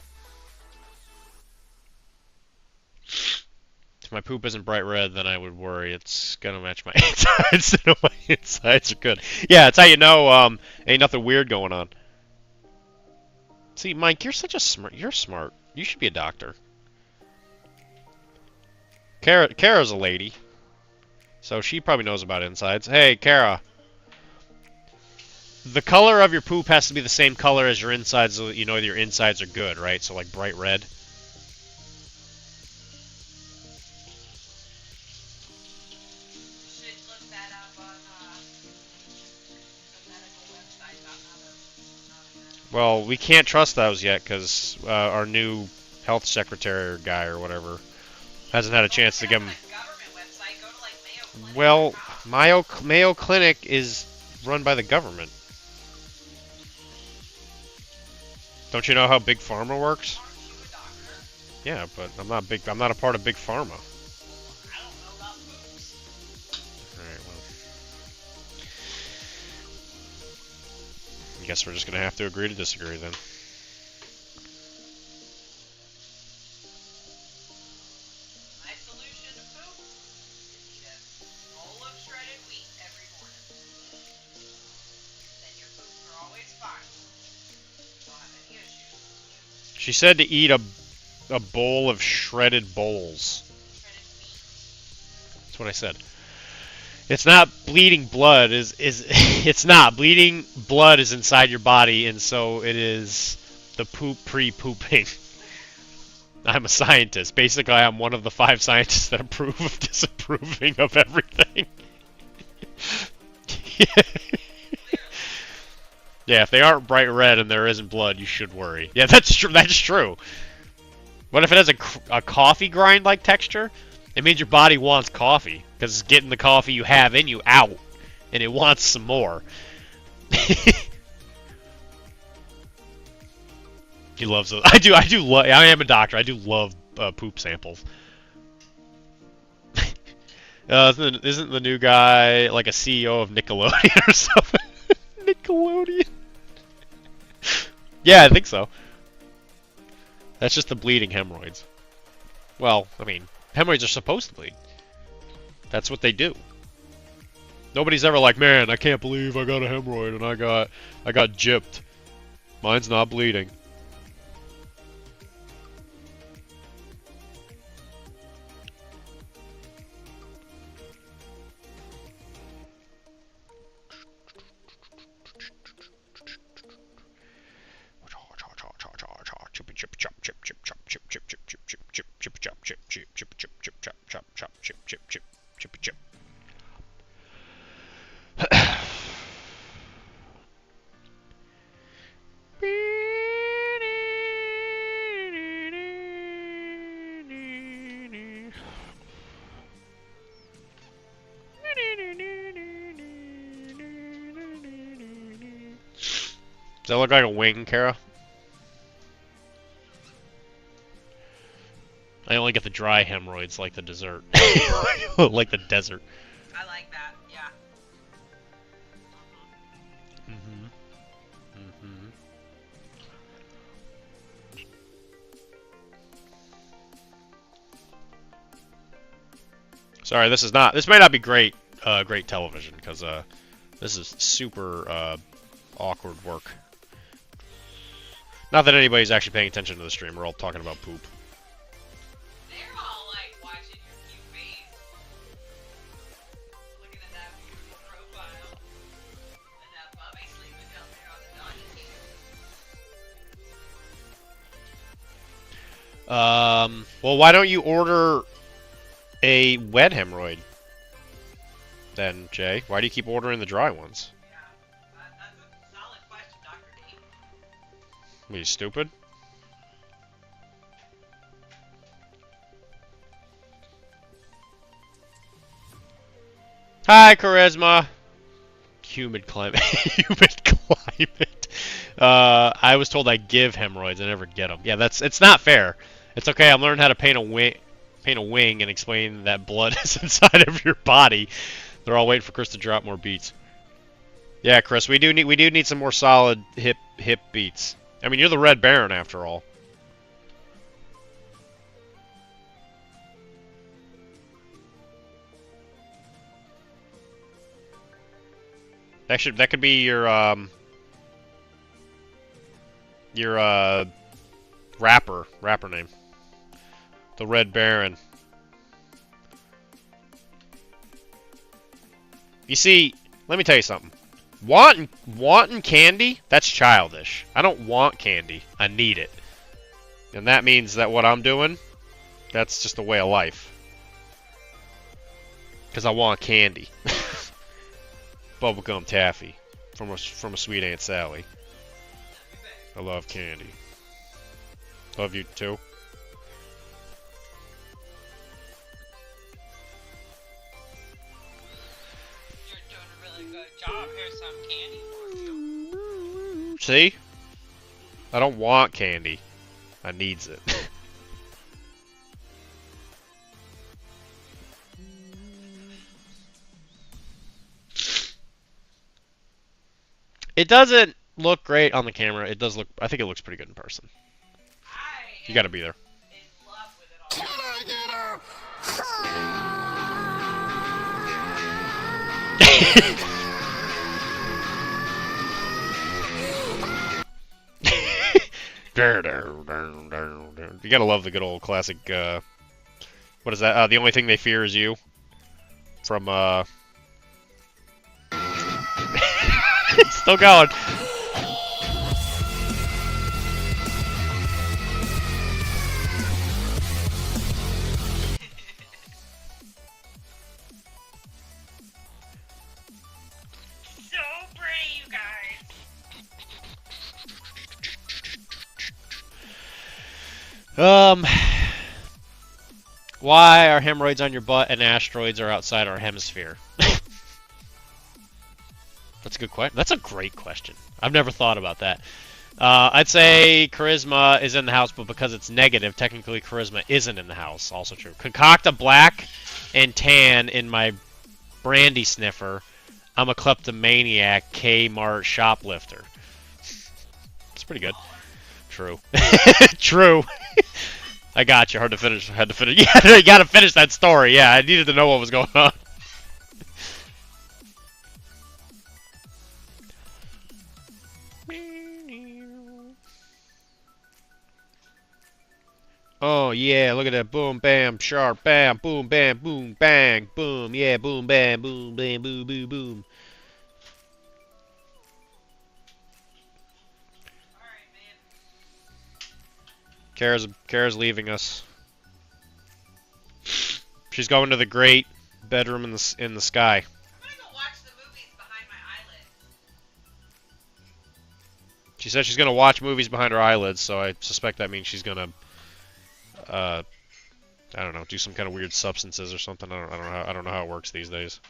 my poop isn't bright red, then I would worry. It's gonna match my insides. No, my insides are good. Yeah, that's how you know ain't nothing weird going on. See, Mike, you're such a smart. You're smart. You should be a doctor. Kara's a lady, so she probably knows about insides. Hey, Kara. The color of your poop has to be the same color as your insides, so that you know your insides are good, right? So like bright red. Should look that up on the medical website. Not Well, we can't trust those yet because our new health secretary guy or whatever hasn't had a chance to give them. Government website. Go to like Mayo Clinic. Well, Mayo Clinic is run by the government. Don't you know how Big Pharma works? Aren't you a doctor? Yeah, but I'm not big. I'm not a part of Big Pharma. I don't know about poops. All right, well, I guess we're just gonna have to agree to disagree then. My solution to poop is eat a bowl of shredded wheat every morning. Then your poops are always fine. Don't have any issues. She said to eat a bowl of shredded bowls. Shredded wheat. That's what I said. It's not bleeding blood. It's not bleeding blood is inside your body, and so it is the poop pre-pooping. I'm a scientist. Basically, I'm one of the 5 scientists that approve of disapproving of everything. Yeah, if they aren't bright red and there isn't blood, you should worry. Yeah, that's true. That's true. What if it has a coffee grind-like texture? It means your body wants coffee because it's getting the coffee you have in you out, and it wants some more. He loves those. I do love. I am a doctor. I do love poop samples. Isn't the new guy like a CEO of Nickelodeon or something? Nickelodeon. Yeah, I think so. That's just the bleeding hemorrhoids. Well, I mean, hemorrhoids are supposed to bleed. That's what they do. Nobody's ever like, man, I can't believe I got a hemorrhoid and I got gypped. Mine's not bleeding. Does that look like a wing, Kara? I only get the dry hemorrhoids like the dessert. Like the desert. I like that, yeah. Sorry, this may not be great television, because this is super awkward work. Not that anybody's actually paying attention to the stream, we're all talking about poop. They're all like watching your cute face. Looking at that beautiful profile. And that puppy sleeping down there on the doggy chair. Well, why don't you order a wet hemorrhoid then, Jay? Why do you keep ordering the dry ones? Yeah, that's a solid question, Dr.D. Are you stupid? Hi, Charisma. Humid climate. Humid climate. I was told I give hemorrhoids. I never get them. Yeah, it's not fair. It's okay. I'm learning how to paint a wing and explain that blood is inside of your body. They're all waiting for Chris to drop more beats. Yeah, Chris, we do need some more solid hip beats. I mean, you're the Red Baron after all. That could be your rapper name. The Red Baron. You see, let me tell you something. Wanting candy, that's childish. I don't want candy. I need it. And that means that what I'm doing, that's just a way of life. Because I want candy. Bubblegum taffy from a sweet Aunt Sally. I love candy. Love you too. You're doing a really good job. Here's some candy for you. See? I don't want candy. I needs it. It doesn't look great on the camera. It does look. I think it looks pretty good in person. You gotta be there. In love with it all. You gotta love the good old classic. What is that? The only thing they fear is you. From Still going. So pretty, you guys. Why are hemorrhoids on your butt and asteroids are outside our hemisphere? That's a good question. That's a great question. I've never thought about that. I'd say charisma is in the house, but because it's negative, technically charisma isn't in the house. Also true. Concoct a black and tan in my brandy sniffer. I'm a kleptomaniac, Kmart shoplifter. It's pretty good. True. True. I got you. Hard to finish. Had to finish. Yeah, you gotta finish that story. Yeah, I needed to know what was going on. Oh yeah, look at that. Boom, bam, sharp, bam, boom, bam, boom, bang, boom. Yeah, boom, bam, boom, bam, boom, boom, boom. Kara's leaving us. She's going to the great bedroom in the sky. I'm gonna go watch the movies behind my eyelids. She said she's gonna watch movies behind her eyelids, so I suspect that means she's gonna, I don't know, do some kind of weird substances or something. I don't know how it works these days.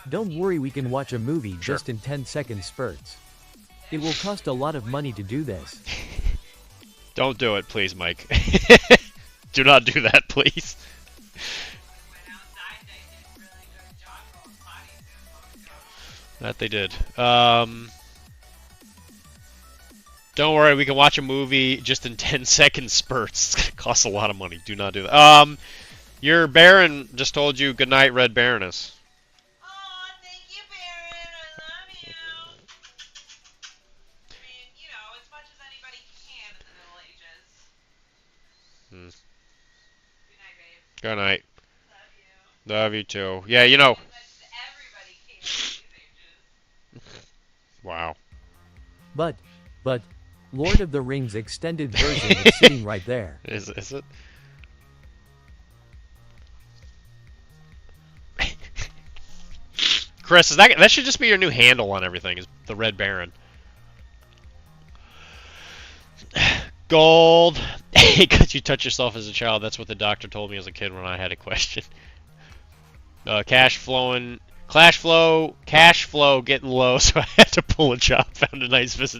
Don't worry, we can watch a movie Sure. just in 10-second spurts. It will cost a lot of money to do this. Don't do it, please, Mike. Do not do that, please. That they did. Don't worry, we can watch a movie just in 10-second spurts. It's gonna cost a lot of money. Do not do that. Your Baron just told you good night, Red Baroness. Oh, thank you, Baron. I love you. I mean, you know, as much as anybody can in the Middle Ages. Good night, babe. Good night. Love you. Love you too. Yeah, you know. As much as everybody can in these ages. Wow. But, Lord of the Rings extended version is sitting right there. Is it? Chris, that should just be your new handle on everything, is the Red Baron. Gold. Because you touch yourself as a child. That's what the doctor told me as a kid when I had a question. Cash flowing Cash flow getting low, so I had to pull a job. Found a nice place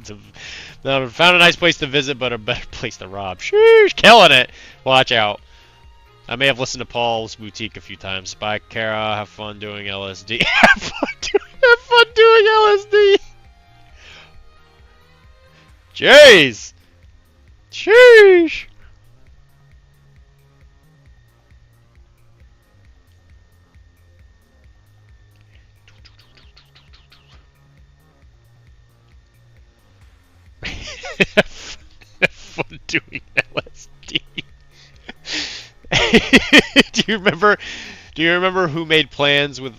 to visit, but a better place to rob. Sheesh, killing it. Watch out. I may have listened to Paul's Boutique a few times. Bye, Kara. Have fun doing LSD. Have fun doing LSD. Jeez. Sheesh. Have fun doing LSD. Do you remember? Do you remember who made plans with?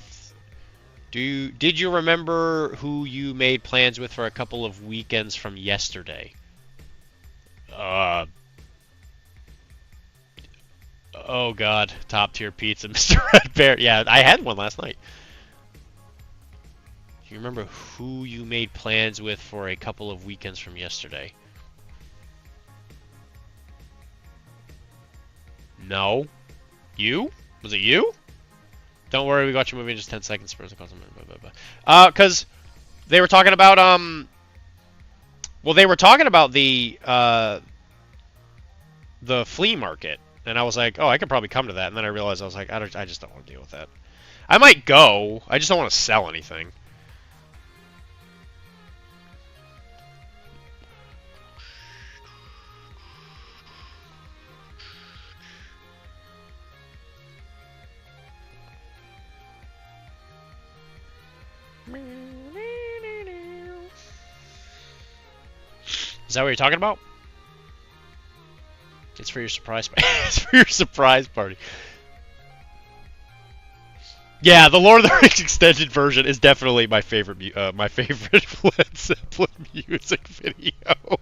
Did you remember who you made plans with for a couple of weekends from yesterday? Oh God, top tier pizza, Mr. Red Bear. Yeah, I had one last night. Do you remember who you made plans with for a couple of weekends from yesterday? No. You? Was it you? Don't worry, we got your movie in just 10 seconds. Because they were talking about, well, they were talking about the flea market. And I was like, oh, I could probably come to that. And then I realized, I was like, I just don't want to deal with that. I might go. I just don't want to sell anything. Is that what you're talking about? It's for your surprise. It's for your surprise party. Yeah, the Lord of the Rings extended version is definitely my favorite. My favorite Led Zeppelin music video.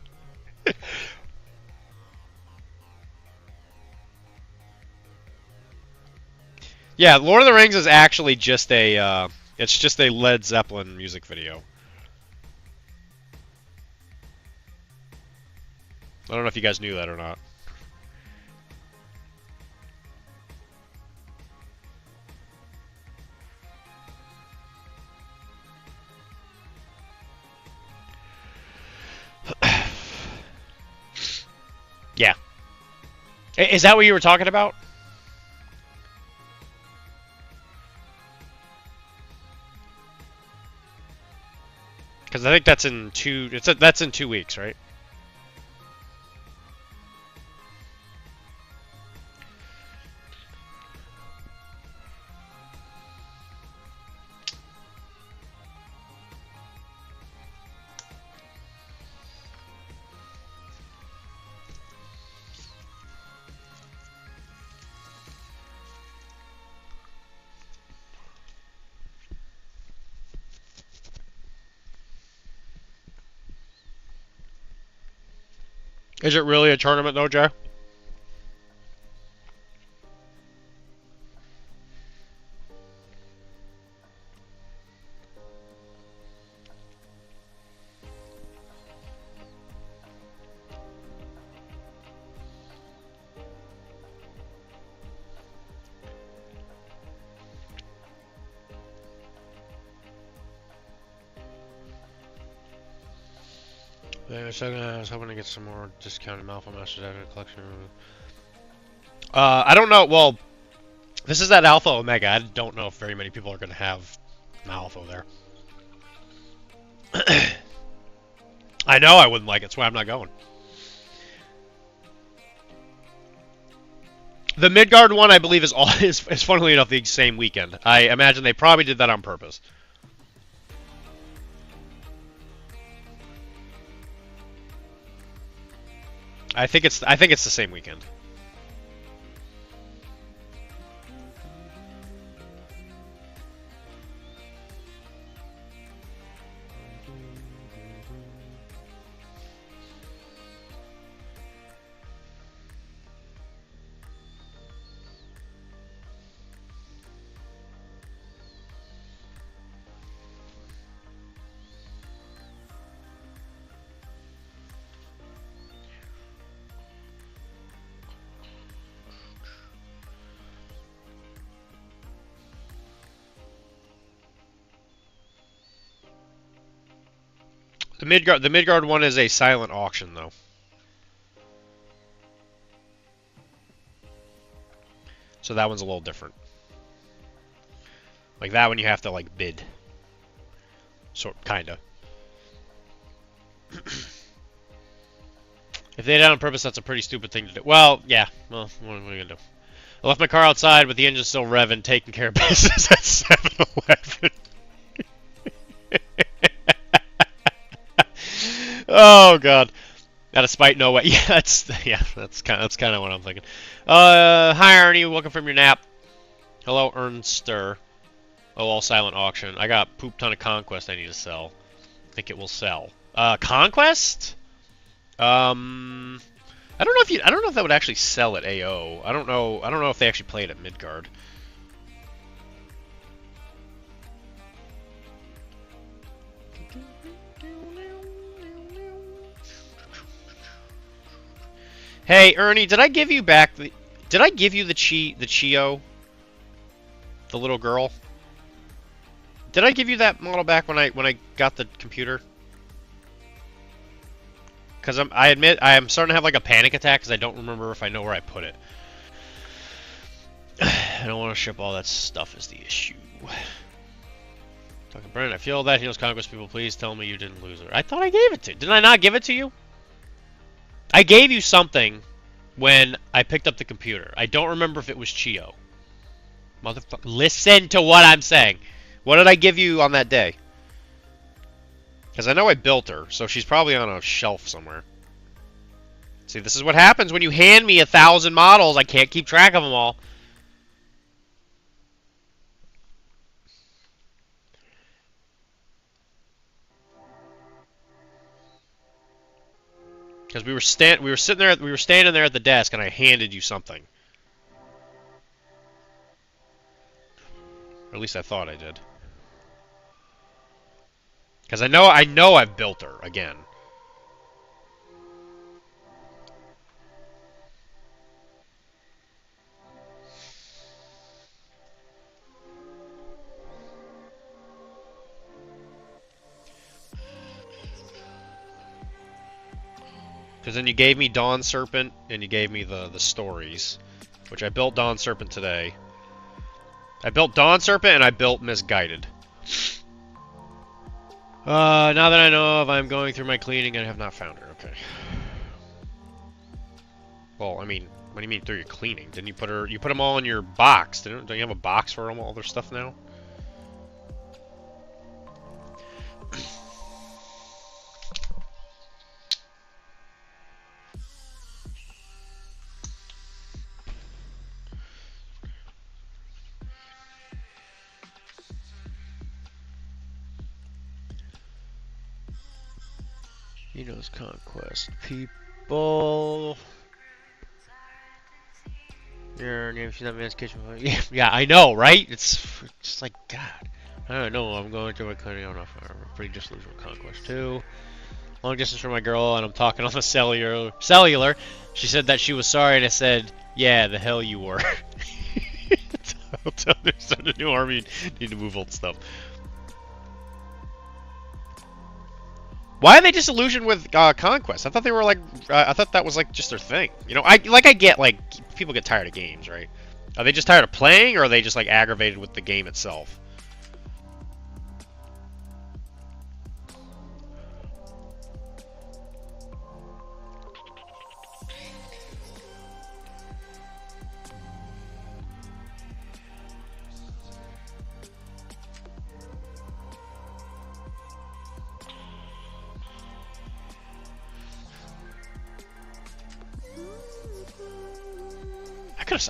Yeah, Lord of the Rings is actually just a. It's just a Led Zeppelin music video. I don't know if you guys knew that or not. Yeah. Is that what you were talking about? Because I think that's in that's in 2 weeks, right? Is it really a tournament though, Joe? I was hoping to get some more discounted Malfa Masters out of the collection. I don't know. Well, this is that Alpha Omega. I don't know if very many people are going to have Malfa there. I know I wouldn't like it. That's why I'm not going. The Midgard one, I believe, is funnily enough the same weekend. I imagine they probably did that on purpose. I think it's the same weekend. The Midgard one is a silent auction, though. So that one's a little different. Like that one, you have to like bid. Kinda. If they did it on purpose, that's a pretty stupid thing to do. Well, yeah. Well, what are you gonna do? I left my car outside with the engine still revving, taking care of business at 7-Eleven. Oh god. Out of spite, no way. Yeah, that's kind of what I'm thinking. Hi Ernie, welcome from your nap. Hello Ernster. Oh, all silent auction. I got poop ton of conquest I need to sell. I think it will sell. Conquest? I don't know if that would actually sell at AO. I don't know if they actually play it at Midgard. Hey Ernie, did I give you back the Chio? The little girl? Did I give you that model back when I got the computer? Because I admit I am starting to have like a panic attack because I don't remember if I know where I put it. I don't want to ship all that stuff is the issue. Talking Brennan, I feel that he knows Conquest people. Please tell me you didn't lose her. I thought I gave it to you. Didn't I not give it to you? I gave you something when I picked up the computer. I don't remember if it was Chio. Motherfucker, listen to what I'm saying. What did I give you on that day? Because I know I built her, so she's probably on a shelf somewhere. See, this is what happens when you hand me 1,000 models. I can't keep track of them all. Because we were standing there at the desk, and I handed you something. Or at least I thought I did. Because I know I've built her again. Because then you gave me Dawn Serpent, and you gave me the stories. Which I built Dawn Serpent today. I built Dawn Serpent, and I built Misguided. Now that I know if I'm going through my cleaning, I have not found her. Okay. Well, I mean, what do you mean through your cleaning? Didn't you put her? You put them all in your box. Don't you have a box for all their stuff now? He knows Conquest people. Your name, she's not man's kitchen. Yeah, I know, right? It's just like God. I don't know. I'm going to my cleaning. I don't know if I'm pretty disillusioned with Conquest 2. Long distance from my girl, and I'm talking on the cellular. She said that she was sorry, and I said, "Yeah, the hell you were." I'll tell her start a new army. Need to move old stuff. Why are they disillusioned with Conquest? I thought they were like, I thought that was like just their thing. You know, I get like people get tired of games, right? Are they just tired of playing, or are they just like aggravated with the game itself?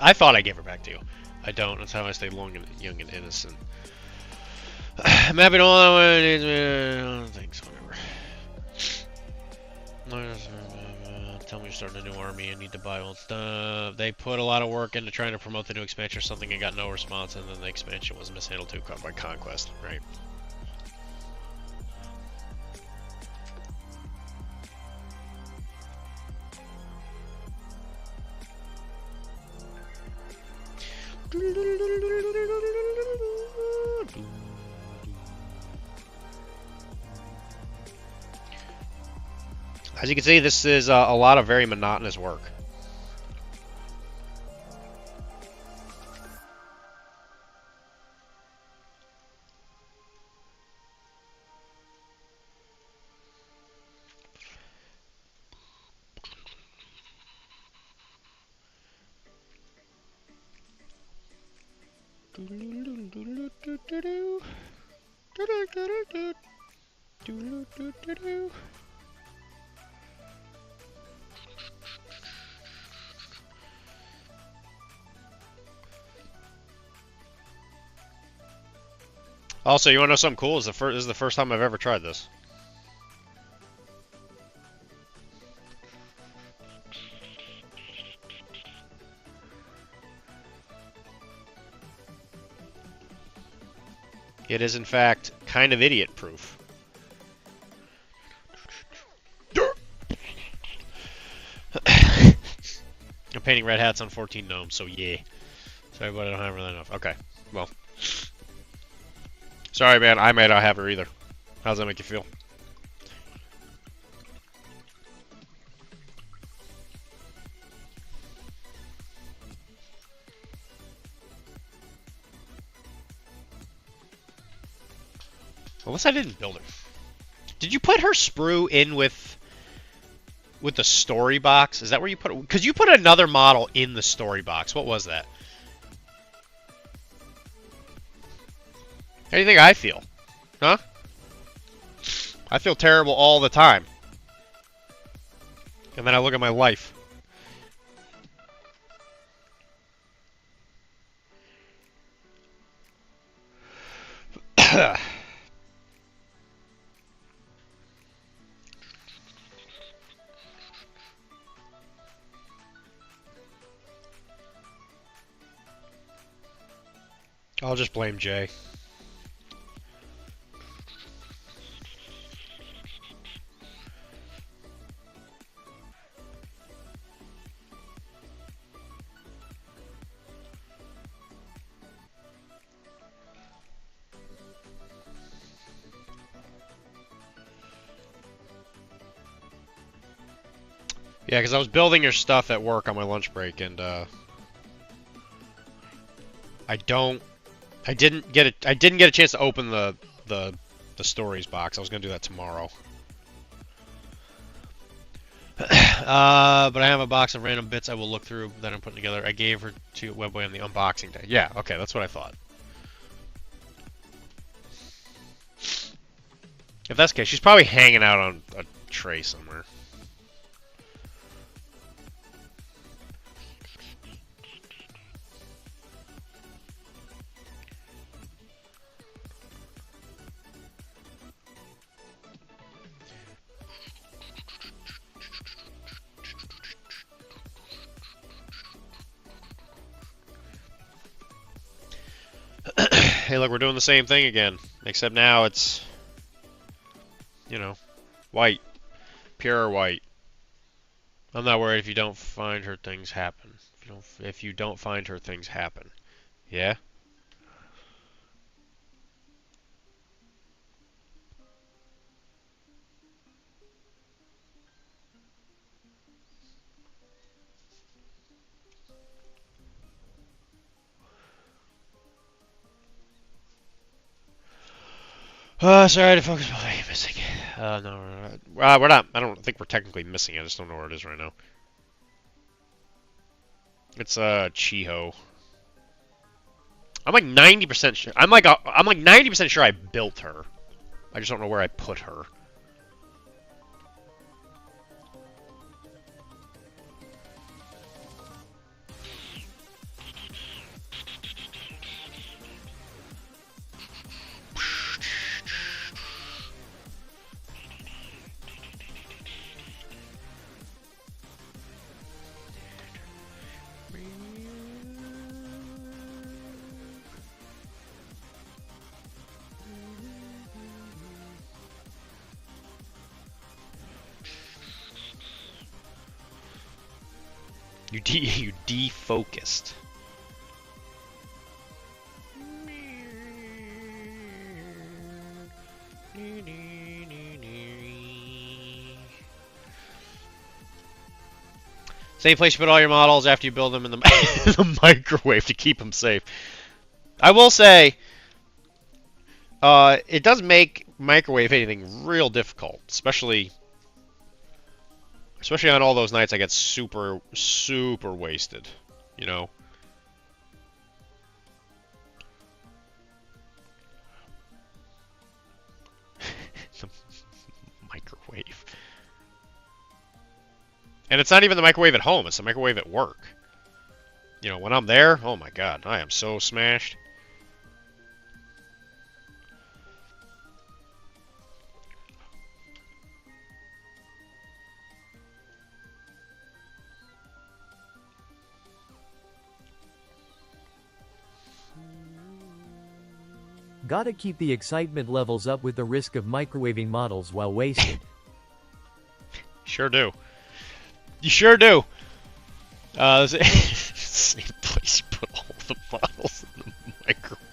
I thought I gave her back to you. I don't. That's how I stay young and innocent. I'm happy to all that. Thanks, whatever. Tell me you're starting a new army and need to buy old stuff. They put a lot of work into trying to promote the new expansion or something and got no response, and then the expansion was mishandled too by Conquest, right? As you can see, this is a lot of very monotonous work. Also, you want to know something cool? This is the first time I've ever tried this. It is, in fact, kind of idiot-proof. I'm painting red hats on 14 gnomes, so yeah. Sorry, but I don't have really enough. Okay, well. Sorry, man, I may not have her either. How does that make you feel? Unless I didn't build it. Did you put her sprue in with the story box? Is that where you put it? Because you put another model in the story box. What was that? How do you think I feel? Huh? I feel terrible all the time. And then I look at my life. I'll just blame Jay. Yeah, because I was building your stuff at work on my lunch break, and I didn't get a chance to open the stories box. I was gonna do that tomorrow. But I have a box of random bits I will look through that I'm putting together. I gave her to Webway on the unboxing day. Yeah, okay, that's what I thought. If that's the case, she's probably hanging out on a tray somewhere. Hey, look, we're doing the same thing again, except now it's, you know, white, pure white. I'm not worried if you don't find her, things happen. If you don't find her, things happen. Yeah? Sorry to focus on what missing. No, we're not. I don't think we're technically missing it. I just don't know where it is right now. It's Chiho. I'm like 90% sure. I'm like 90% sure I built her. I just don't know where I put her. You defocused. Same place you put all your models after you build them in the, in the microwave to keep them safe. I will say, it does make microwave anything real difficult, especially on all those nights I get super, super wasted, you know? The microwave. And it's not even the microwave at home, it's the microwave at work. You know, when I'm there, oh my god, I am so smashed. Gotta keep the excitement levels up with the risk of microwaving models while wasted. Sure do. You sure do. Same place you put all the bottles in the microwave.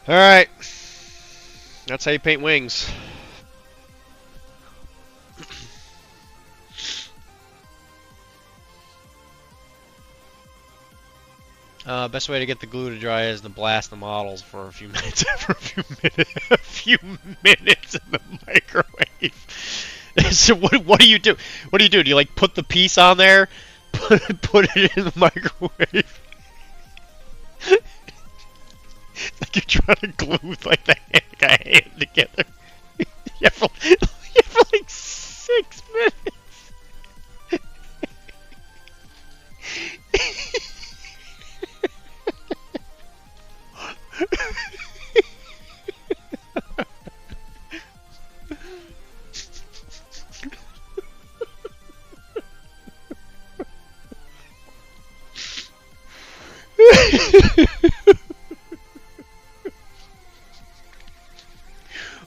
Alright. That's how you paint wings. Best way to get the glue to dry is to blast the models for a few minutes. A few minutes in the microwave. So what do you do? What do you do? Do you like put the piece on there, put it in the microwave? Like you're trying to glue like a hand together. Yeah, for like 6 minutes.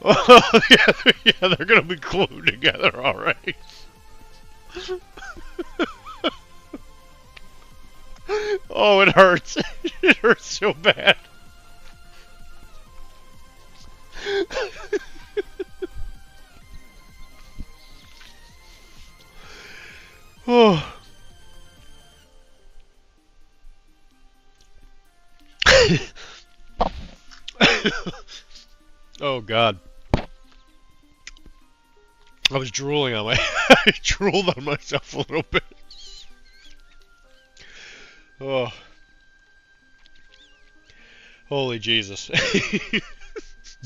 Oh, yeah, they're gonna be glued together, alright. Oh, it hurts. It hurts so bad. Oh. Oh, God. I was drooling on my... I drooled on myself a little bit. Oh. Holy Jesus.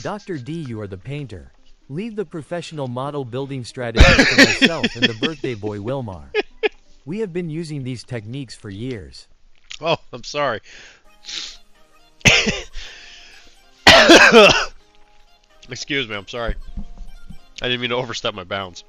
Dr. D, you are the painter. Leave the professional model building strategies to myself and the birthday boy Wilmar. We have been using these techniques for years. Oh, I'm sorry. Excuse me, I'm sorry. I didn't mean to overstep my bounds.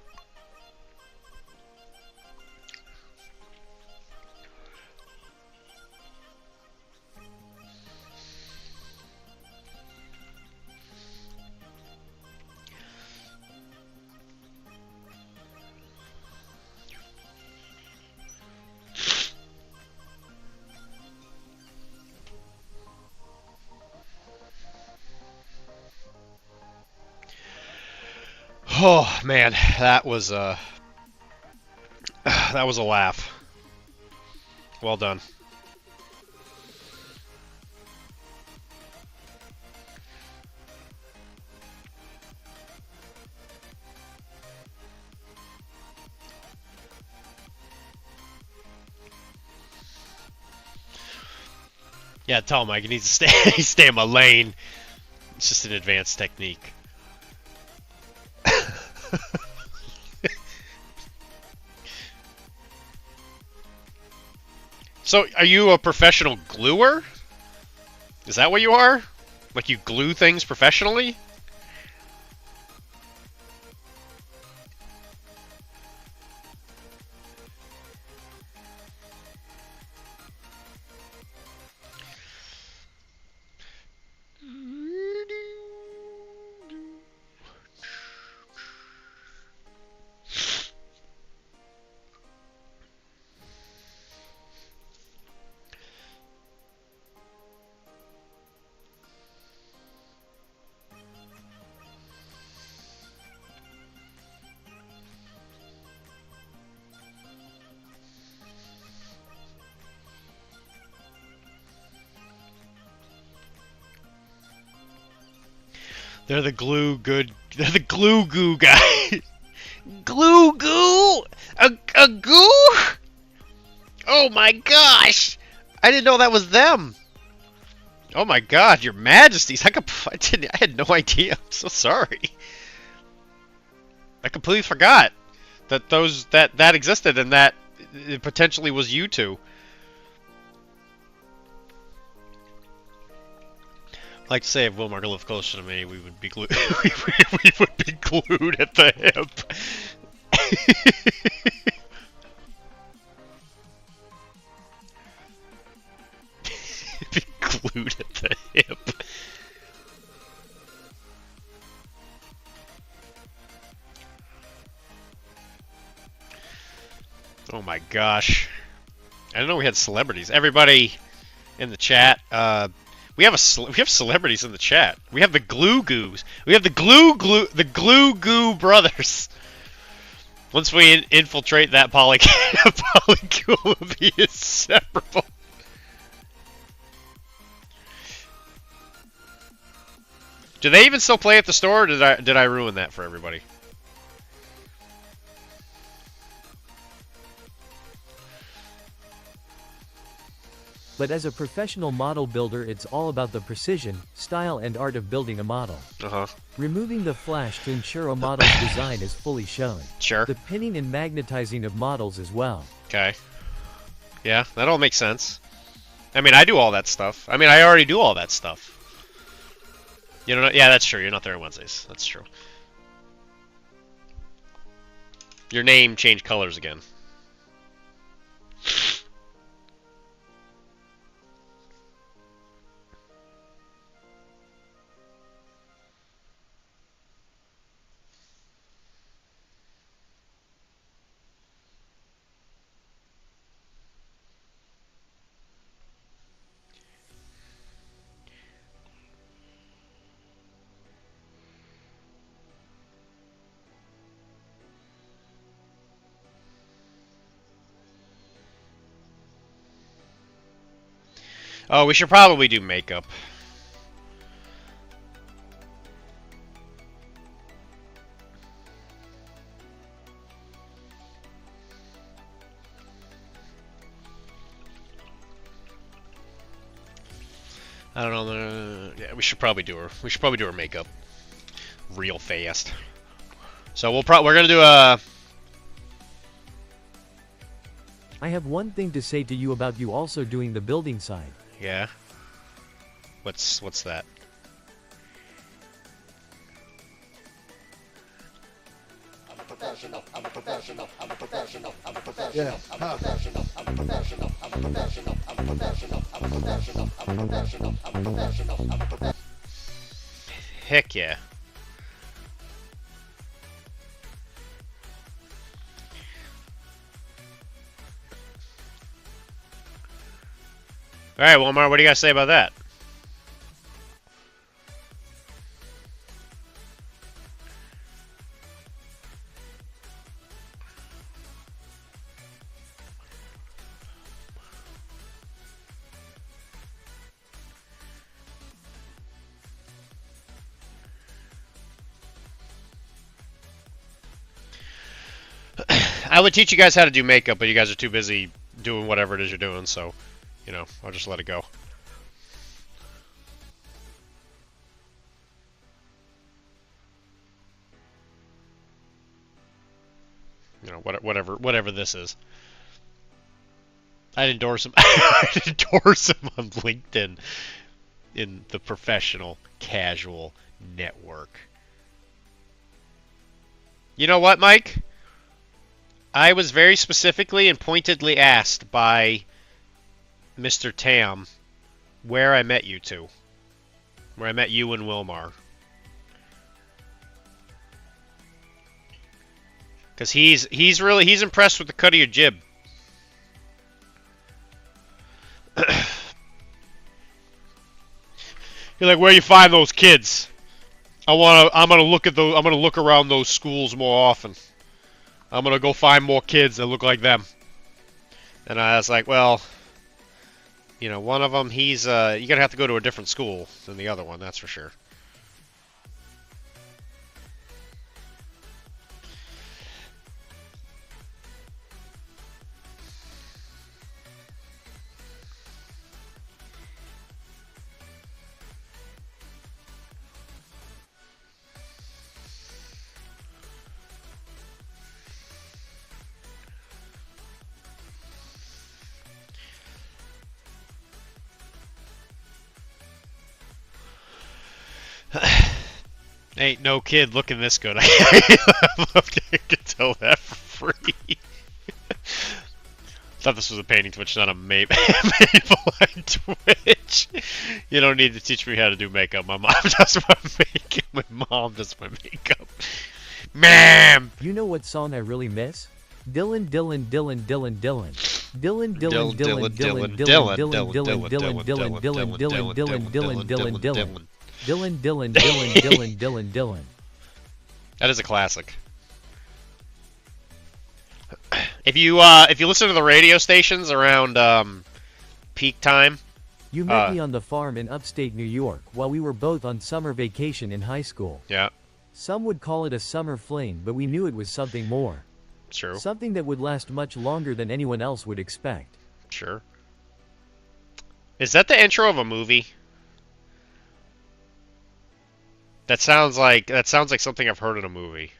Oh man, that was a laugh. Well done. Yeah, tell him Mike, he needs to stay in my lane. It's just an advanced technique. So, are you a professional gluer? Is that what you are? Like you glue things professionally? They're the glue good. They're the glue goo guy. Glue goo? A goo? Oh my gosh! I didn't know that was them. Oh my god, your majesties. I had no idea. I'm so sorry. I completely forgot that that existed and that it potentially was you two. I'd like to say if Wilmar lived closer to me, we would be glued. we would be glued at the hip. Be glued at the hip. Oh my gosh! I didn't know we had celebrities. Everybody in the chat, we have celebrities in the chat. We have the Glue Goos. We have the Glue Goo brothers. Once we infiltrate that polycule will be inseparable. Do they even still play at the store, or did I ruin that for everybody? But as a professional model builder, it's all about the precision, style and art of building a model. Removing the flash to ensure a model's design is fully shown. Sure. The pinning and magnetizing of models as well. Okay. Yeah, that all makes sense. I mean, I do all that stuff. I mean, I already do all that stuff. You know, yeah, that's true. You're not there on Wednesdays. That's true. Your name changed colors again. Oh, we should probably do makeup. I don't know. Yeah, we should probably do her makeup real fast. So we're gonna do a. I have one thing to say to you about you also doing the building side. Yeah. What's that? I'm a professional. I'm a professional. I'm a professional. I'm a professional. Yeah. I'm a professional. I'm a professional. I'm a professional. I'm a professional. I'm a professional. I'm a professional. I'm a professional. I'm a professional. Heck yeah. All right, Wilmar, what do you guys say about that? I would teach you guys how to do makeup, but you guys are too busy doing whatever it is you're doing, so, you know, I'll just let it go. You know, whatever this is. I'd endorse him. I'd endorse him on LinkedIn in the professional casual network. You know what, Mike? I was very specifically and pointedly asked by Mr. Tam where I met you two. Where I met you and Wilmar. Because he's impressed with the cut of your jib. You're like, where you find those kids? I'm gonna look around those schools more often. I'm gonna go find more kids that look like them. And I was like, well, you know, one of them, you're gonna have to go to a different school than the other one, that's for sure. Ain't no kid looking this good. I love to get tell that for free. Thought this was a painting Twitch, not a Maple Twitch. You don't need to teach me how to do makeup. My mom does my makeup. My mom does my makeup. Ma'am! You know what song I really miss? Dylan, Dylan, Dylan, Dylan, Dylan. Dylan, Dylan, Dylan, Dylan, Dylan, Dylan, Dylan, Dylan, Dylan, Dylan, Dylan, Dylan, Dylan, Dylan, Dylan, Dylan. Dylan, Dylan, Dylan, Dylan, Dylan, Dylan. That is a classic. If you listen to the radio stations around peak time, You met me on the farm in upstate New York while we were both on summer vacation in high school. yeah, Some would call it a summer fling, but we knew it was something more. true, Something that would last much longer than anyone else would expect. sure. Is that the intro of a movie? That sounds like something I've heard in a movie.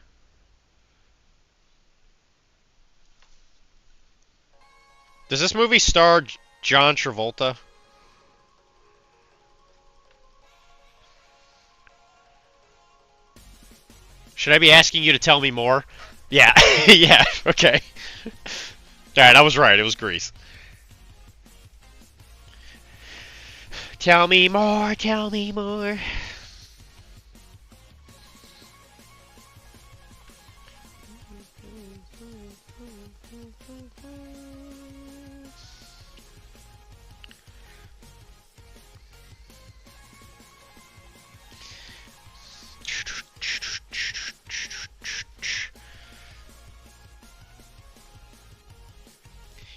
Does this movie star John Travolta? Should I be asking you to tell me more? Yeah, yeah, okay. Alright, I was right, it was Grease. Tell me more, tell me more.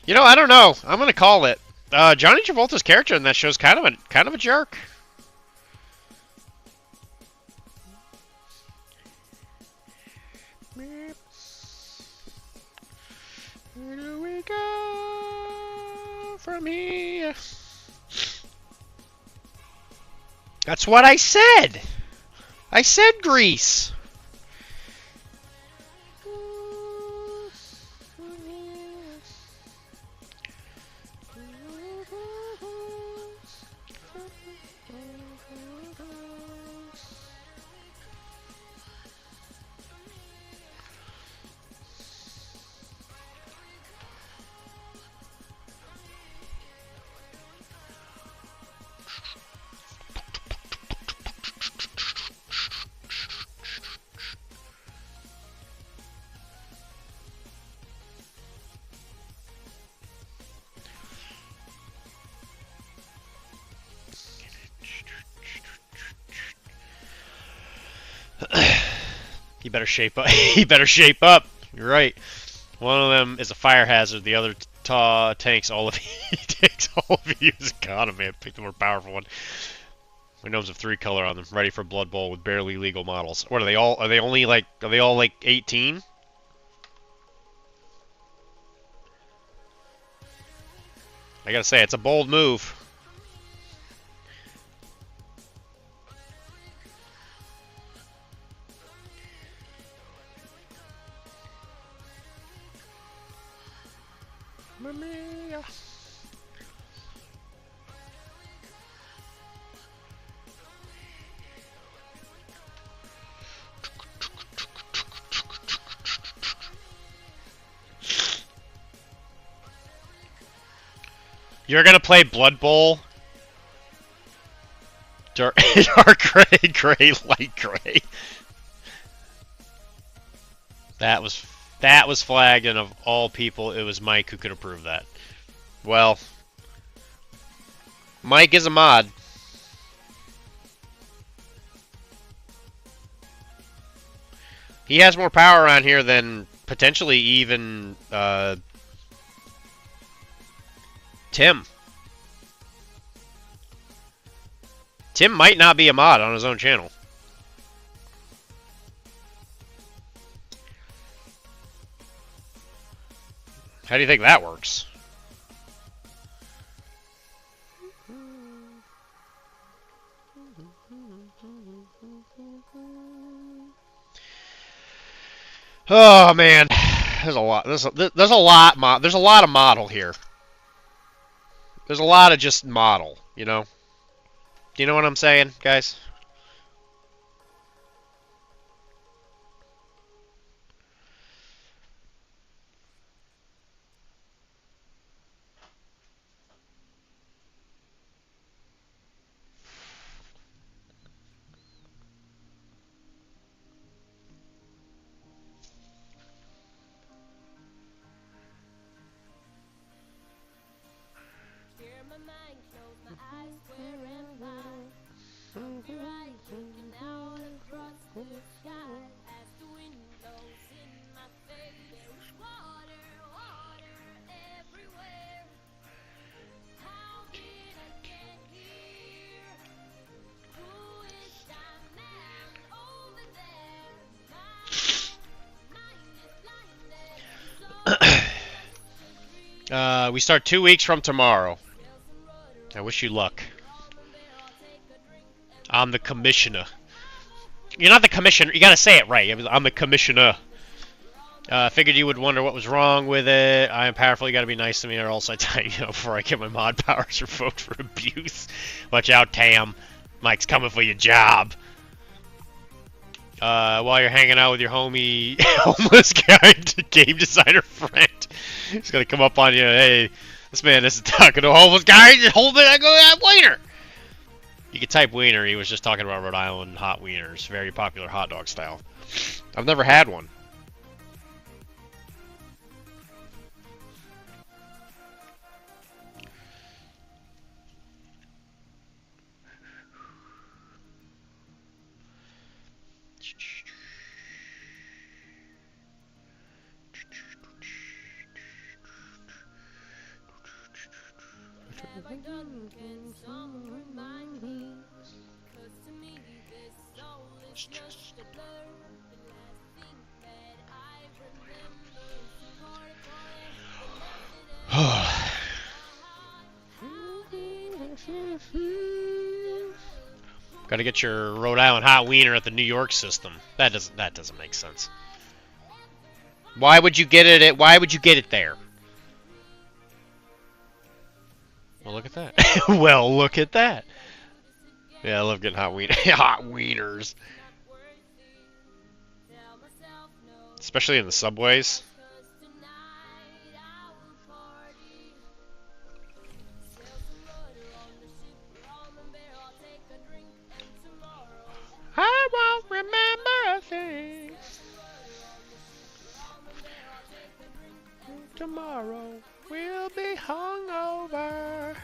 You know, I don't know. I'm gonna call it. Johnny Travolta's character in that show is kind of a jerk. Where do we go from here? That's what I said. I said Grease. He better shape up. He better shape up. You're right. One of them is a fire hazard. The other tanks all of he takes all of you's economy. I picked the more powerful one. My gnomes have 3 color on them, ready for Blood Bowl with barely legal models. What are they all? Are they only like? Are they all like 18? I gotta say, it's a bold move. Mamma. You're gonna play Blood Bowl? Dark gray, gray, light gray. That was flagged, and of all people, it was Mike who could approve that. Well, Mike is a mod. He has more power around here than potentially even Tim. Tim might not be a mod on his own channel. How do you think that works? Oh man, there's a lot. There's a lot. There's a lot of model here. There's a lot of just model. You know. Do you know what I'm saying, guys? We start 2 weeks from tomorrow. I wish you luck. I'm the commissioner. You're not the commissioner. You gotta say it right. I'm the commissioner. Figured you would wonder what was wrong with it. I am powerful. You gotta be nice to me, or else I tell you before I get my mod powers revoked for abuse. Watch out, Tam. Mike's coming for your job. While you're hanging out with your homie, homeless guy, game designer friend, he's gonna come up on you. Hey, this man isn't talking to a homeless guy. He's holding. I go, wiener. You can type wiener. He was just talking about Rhode Island hot wieners, very popular hot dog style. I've never had one. Gotta get your Rhode Island hot wiener at the New York system. That doesn't make sense. Why would you get it why would you get it there? Well, look at that. Well, look at that. Yeah, I love getting hot wieners. Especially in the subways. I won't remember a thing. Tomorrow we'll be hungover.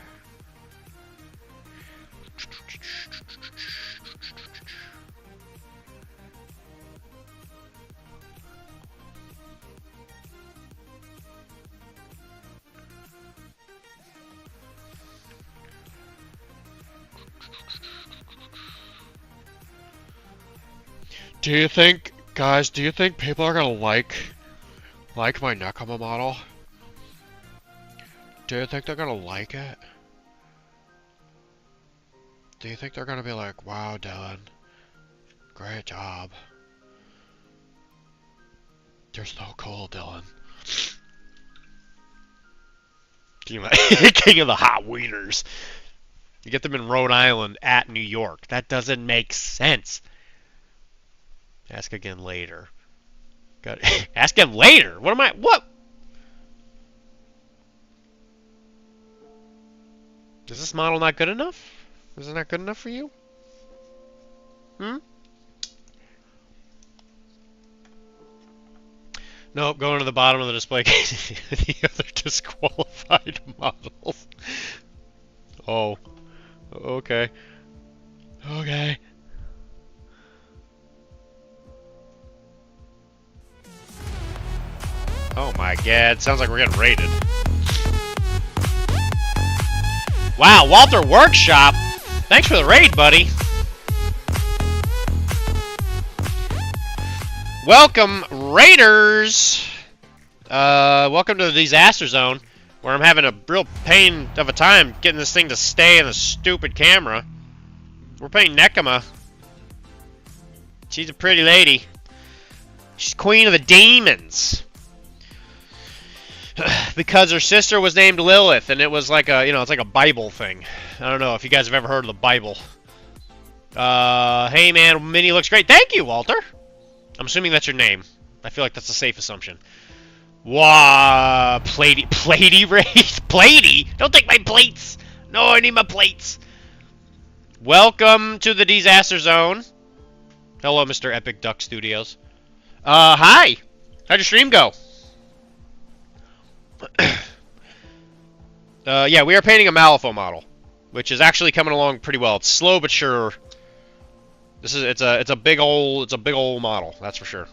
Do you think, guys, do you think people are gonna like my Nekama model? Do you think they're gonna like it? Do you think they're gonna be like, wow, Dylan, great job. You're so cool, Dylan. King of the hot wieners. You get them in Rhode Island at New York. That doesn't make sense. Ask again later. Got ask him later. What? Is this model not good enough? Is it not good enough for you? Nope, going to the bottom of the display case. The other disqualified models. Oh. Okay. Okay. Oh my god, sounds like we're getting raided. Wow, Walter Workshop! Thanks for the raid, buddy! Welcome, Raiders! Welcome to the Deezaster Zone, where I'm having a real pain of a time getting this thing to stay in the stupid camera. We're playing Nekama. She's a pretty lady. She's queen of the demons. Because her sister was named Lilith, and it was like a, it's like a Bible thing. I don't know if you guys have ever heard of the Bible. Hey man, Minnie looks great. Thank you, Walter. I'm assuming that's your name. I feel like that's a safe assumption. Wah, platey raid, platey. Don't take my plates. No, I need my plates. Welcome to the Deezaster Zone. Hello, Mr. Epic Duck Studios. Hi. How'd your stream go? Yeah, we are painting a Malifaux model, which is actually coming along pretty well. It's slow but sure. It's a big old model, that's for sure.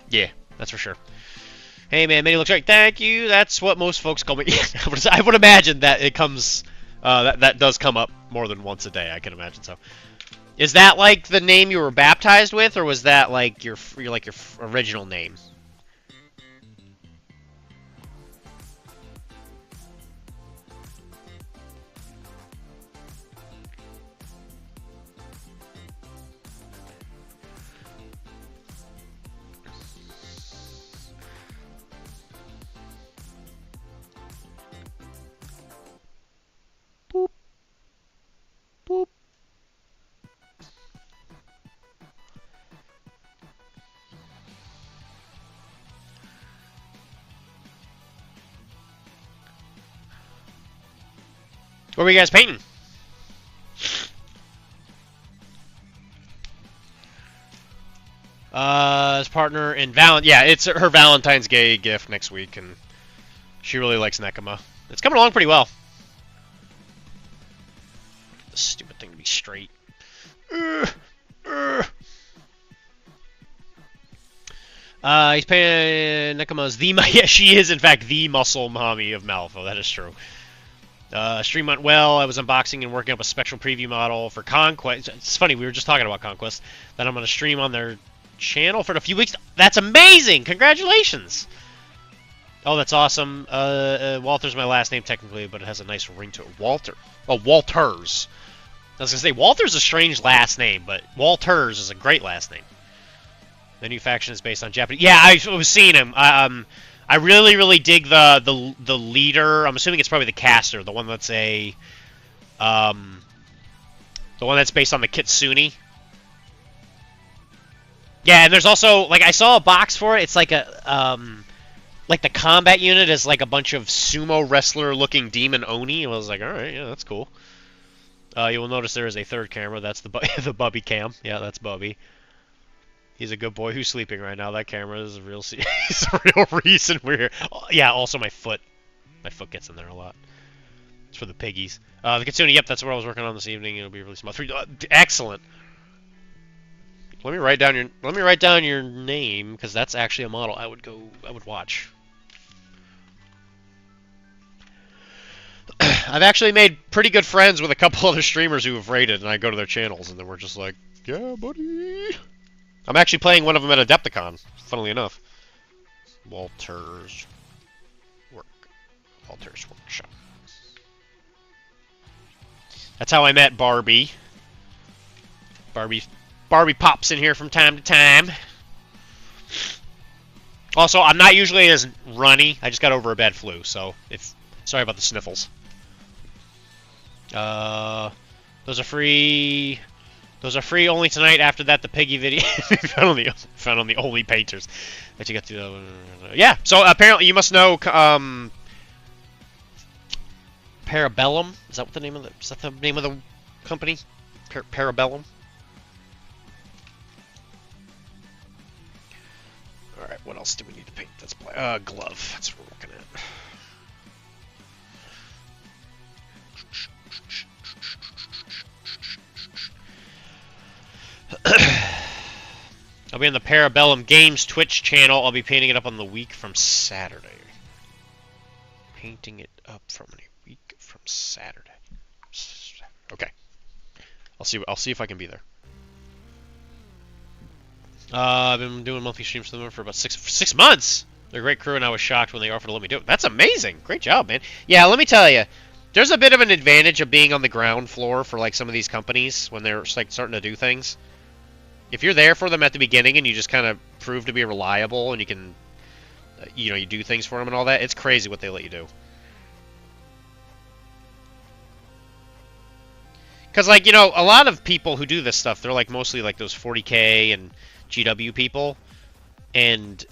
Yeah, that's for sure. Hey man, Minnie looks great. Thank you. That's what most folks call me. I would imagine that it comes that does come up more than once a day. I can imagine so. Is that like the name you were baptized with, or was that like your original name? What were you guys painting? His partner in yeah, it's her Valentine's Day gift next week, and she really likes Nekoma. It's coming along pretty well. This stupid thing to be straight. He's paying Nekoma's the yeah, she is in fact the muscle mommy of Malifaux. That is true. Stream went well. I was unboxing and working up a spectral preview model for Conquest. It's funny, we were just talking about Conquest. That I'm going to stream on their channel for a few weeks. That's amazing! Congratulations! Oh, that's awesome. Walter's my last name technically, but it has a nice ring to it. Walter. Oh, Walters. I was going to say, Walter's a strange last name, but Walters is a great last name. The new faction is based on Japanese. Yeah, I was seeing him. I really dig the leader. I'm assuming it's probably the caster, the one that's the one that's based on the Kitsune. Yeah, and there's also like I saw a box for it. It's like a like the combat unit is like a bunch of sumo wrestler looking demon oni. I was like, all right, yeah, that's cool. You will notice there is a third camera. That's the the Bubby cam. Yeah, that's Bubby. He's a good boy who's sleeping right now. That camera is a real he's a real reason we're here. Yeah, also my foot. My foot gets in there a lot. It's for the piggies. The Kitsune, yep, that's what I was working on this evening. It'll be really small. Excellent. Let me write down your name, because that's actually a model I would watch. I've actually made pretty good friends with a couple other streamers who have raided, and I go to their channels, and then we're just like, yeah, buddy. I'm actually playing one of them at Adepticon, funnily enough. Walter's Workshop. That's how I met Barbie. Barbie pops in here from time to time. Also, I'm not usually as runny. I just got over a bad flu, so sorry about the sniffles. Those are free. Those are free only tonight. After that, the piggy video found on the only painters that you got to. Yeah. So apparently, you must know Parabellum. Is that what the name of the? Is that the name of the company? Parabellum. All right. What else do we need to paint? That's glove. That's what we're looking at. I'll be on the Parabellum Games Twitch channel. I'll be painting it up on the week from Saturday. Painting it up from a week from Saturday. Okay. I'll see if I can be there. I've been doing monthly streams for them for about 6 months. They're a great crew, and I was shocked when they offered to let me do it. That's amazing. Great job, man. Yeah, let me tell you. There's a bit of an advantage of being on the ground floor for like some of these companies when they're like starting to do things. If you're there for them at the beginning and you just kind of prove to be reliable and you can, you do things for them and all that, it's crazy what they let you do. Because, like, a lot of people who do this stuff, they're like mostly like those 40K and GW people. And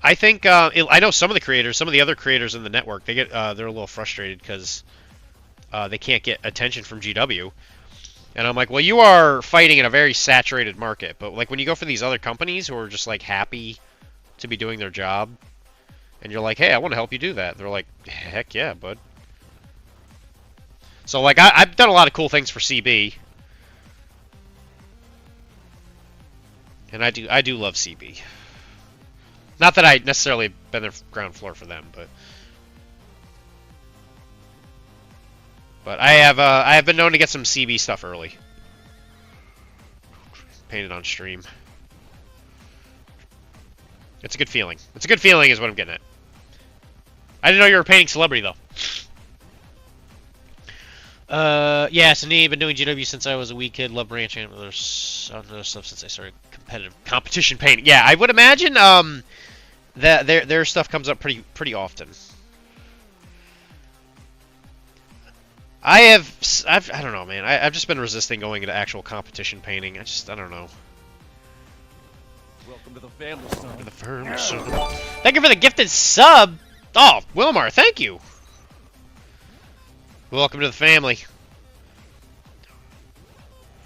I think, I know some of the other creators in the network, they're a little frustrated because they can't get attention from GW. And I'm like, well, you are fighting in a very saturated market. But, like, when you go for these other companies who are just, like, happy to be doing their job, and you're like, hey, I want to help you do that. They're like, heck yeah, bud. So, like, I've done a lot of cool things for CB. And I do love CB. Not that I necessarily been the ground floor for them, but I have been known to get some CB stuff early. Painted on stream. It's a good feeling. It's a good feeling is what I'm getting at. I didn't know you were painting celebrity though. Yeah, so I've been doing GW since I was a wee kid. Love branching out other stuff since I started competition painting. Yeah, I would imagine that their stuff comes up pretty often. I don't know, man. I've just been resisting going into actual competition painting. I don't know. Welcome to the family, son. Thank you for the gifted sub. Oh, Wilmar, thank you. Welcome to the family.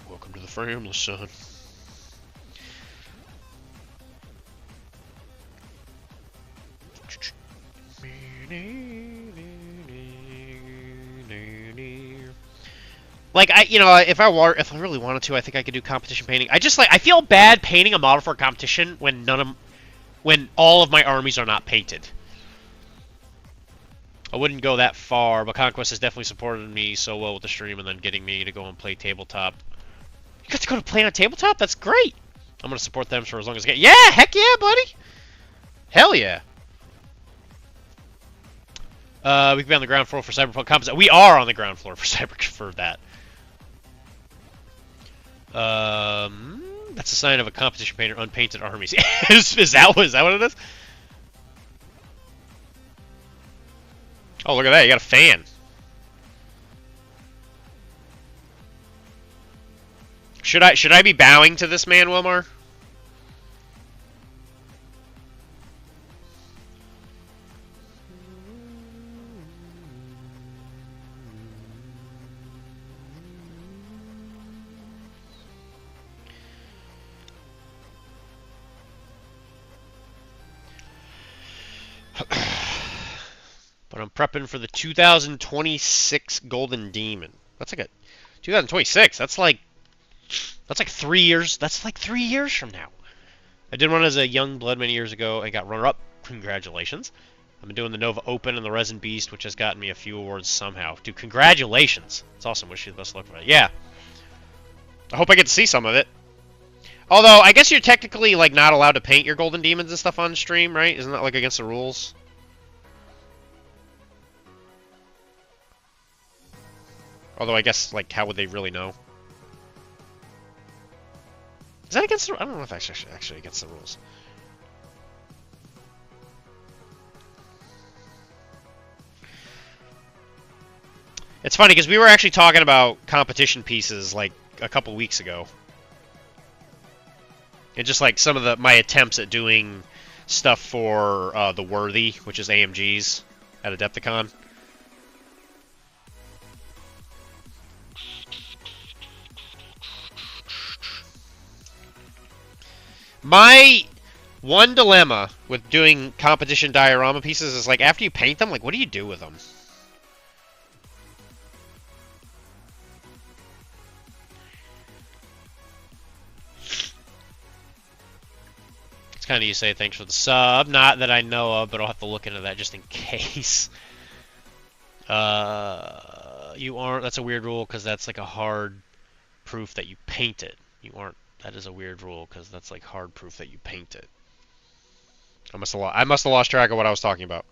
Welcome to the family, son. Like if I really wanted to, I think I could do competition painting. I feel bad painting a model for a competition when when all of my armies are not painted. I wouldn't go that far, but Conquest has definitely supported me so well with the stream and then getting me to go and play tabletop. You got to go to play on tabletop? That's great! I'm going to support them for as long as I can. Yeah, heck yeah, buddy! Hell yeah! We can be on the ground floor for Cyberpunk Competition. We are on the ground floor for that. That's a sign of a competition painter, unpainted armies. is that what it is? Oh, look at that! You got a fan. Should I be bowing to this man, Wilmar? But I'm prepping for the 2026 Golden Demon. That's like a 2026. That's like 3 years. That's like 3 years from now. I did one as a young blood many years ago and got runner-up. Congratulations. I've been doing the Nova Open and the Resin Beast, which has gotten me a few awards somehow. Dude, congratulations. It's awesome. Wish you the best luck for it. Yeah. I hope I get to see some of it. Although, I guess you're technically like not allowed to paint your Golden Demons and stuff on stream, right? Isn't that like against the rules? Although I guess, like, how would they really know? Is that against the... I don't know if that's actually against the rules. It's funny, because we were actually talking about competition pieces, like, a couple weeks ago. And just, like, some of my attempts at doing stuff for the Worthy, which is AMGs, at Adepticon. My one dilemma with doing competition diorama pieces is, like, after you paint them, like, what do you do with them? It's kind of you say thanks for the sub. Not that I know of, but I'll have to look into that just in case. You aren't... That's a weird rule, because that's, like, a hard proof that you paint it. You aren't... That is a weird rule, because that's like hard proof that you paint it. I must have lost track of what I was talking about.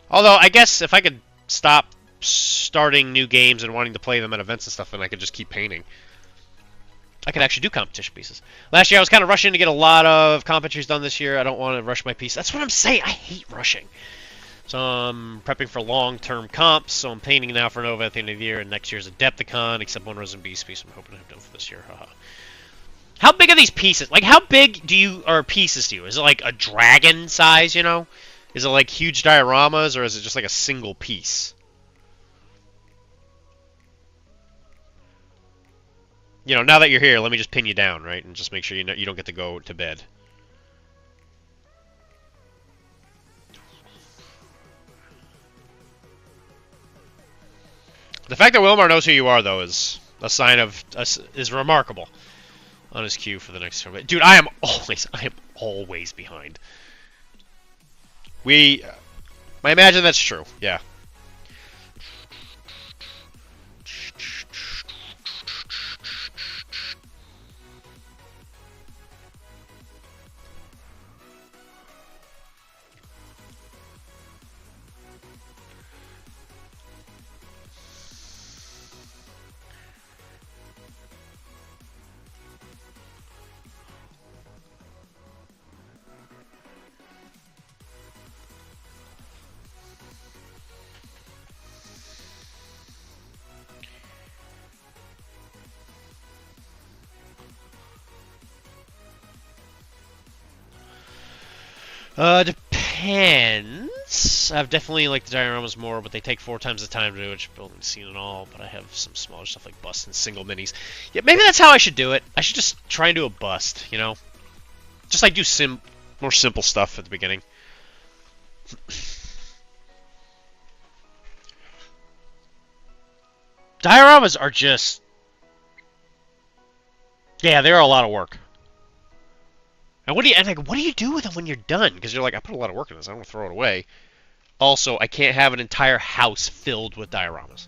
Although, I guess if I could stop starting new games and wanting to play them at events and stuff, then I could just keep painting. I could actually do competition pieces. Last year I was kind of rushing to get a lot of competitions done this year. I don't want to rush my piece. That's what I'm saying. I hate rushing. So I'm prepping for long-term comps. So I'm painting now for Nova at the end of the year, and next year's Adepticon, except one Resin Beast piece I'm hoping to have done for this year. Haha. How big are these pieces? Like, how big are pieces to you? Is it like a dragon size, you know? Is it like huge dioramas, or is it just like a single piece? You know, now that you're here, let me just pin you down, right? And just make sure you don't get to go to bed. The fact that Wilmar knows who you are, though, is a sign of... is remarkable. On his queue for the next tournament. Dude, I am always behind. I imagine that's true, yeah. Depends. I've definitely liked the dioramas more, but they take 4 times the time to do, which building scene and all. But I have some smaller stuff like busts and single minis. Yeah, maybe that's how I should do it. I should just try and do a bust, you know? Just like do more simple stuff at the beginning. Dioramas are just... Yeah, they're a lot of work. And what do you do with them when you're done? Because you're like, I put a lot of work in this. I don't want to throw it away. Also, I can't have an entire house filled with dioramas.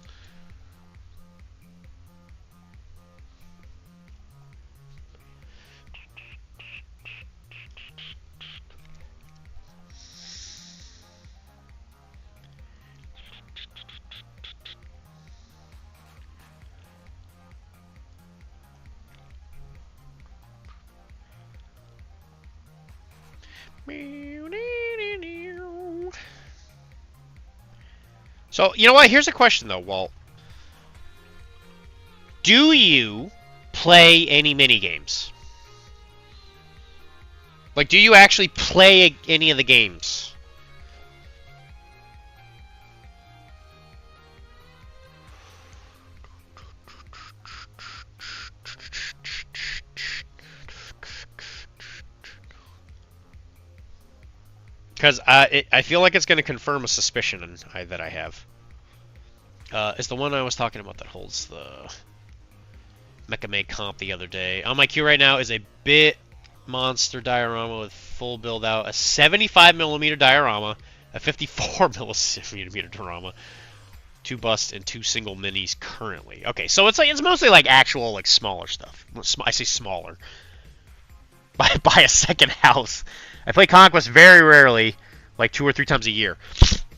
So, you know what? Here's a question, though, Walt. Do you play any minigames? Like, do you actually play any of the games? Because I feel like it's going to confirm a suspicion that I have. It's the one I was talking about that holds the Mecha May comp the other day. On my queue right now is a Bit Monster diorama with full build out, a 75mm diorama, a 54mm diorama, 2 busts, and 2 single minis currently. Okay, so it's mostly like actual like smaller stuff. I say smaller. Buy a second house. I play Conquest very rarely, like 2 or 3 times a year.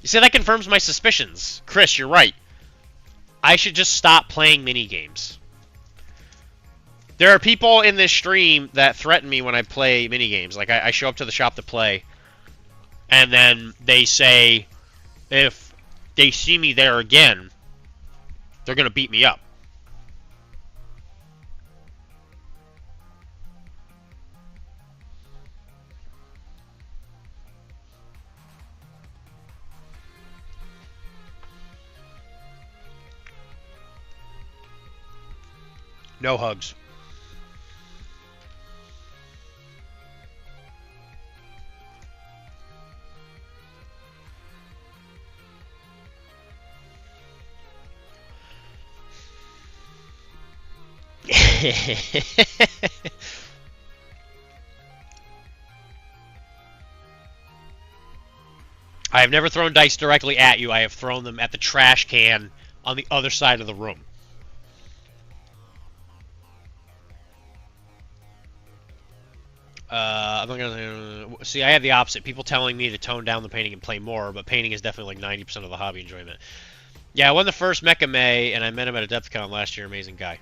You see, that confirms my suspicions. Chris, you're right. I should just stop playing minigames. There are people in this stream that threaten me when I play minigames. Like, I show up to the shop to play, and then they say if they see me there again, they're going to beat me up. No hugs. I have never thrown dice directly at you. I have thrown them at the trash can on the other side of the room. I'm not gonna see. I have the opposite. People telling me to tone down the painting and play more, but painting is definitely like 90% of the hobby enjoyment. Yeah, I won the first Mecha May, and I met him at a DepthCon last year. Amazing guy.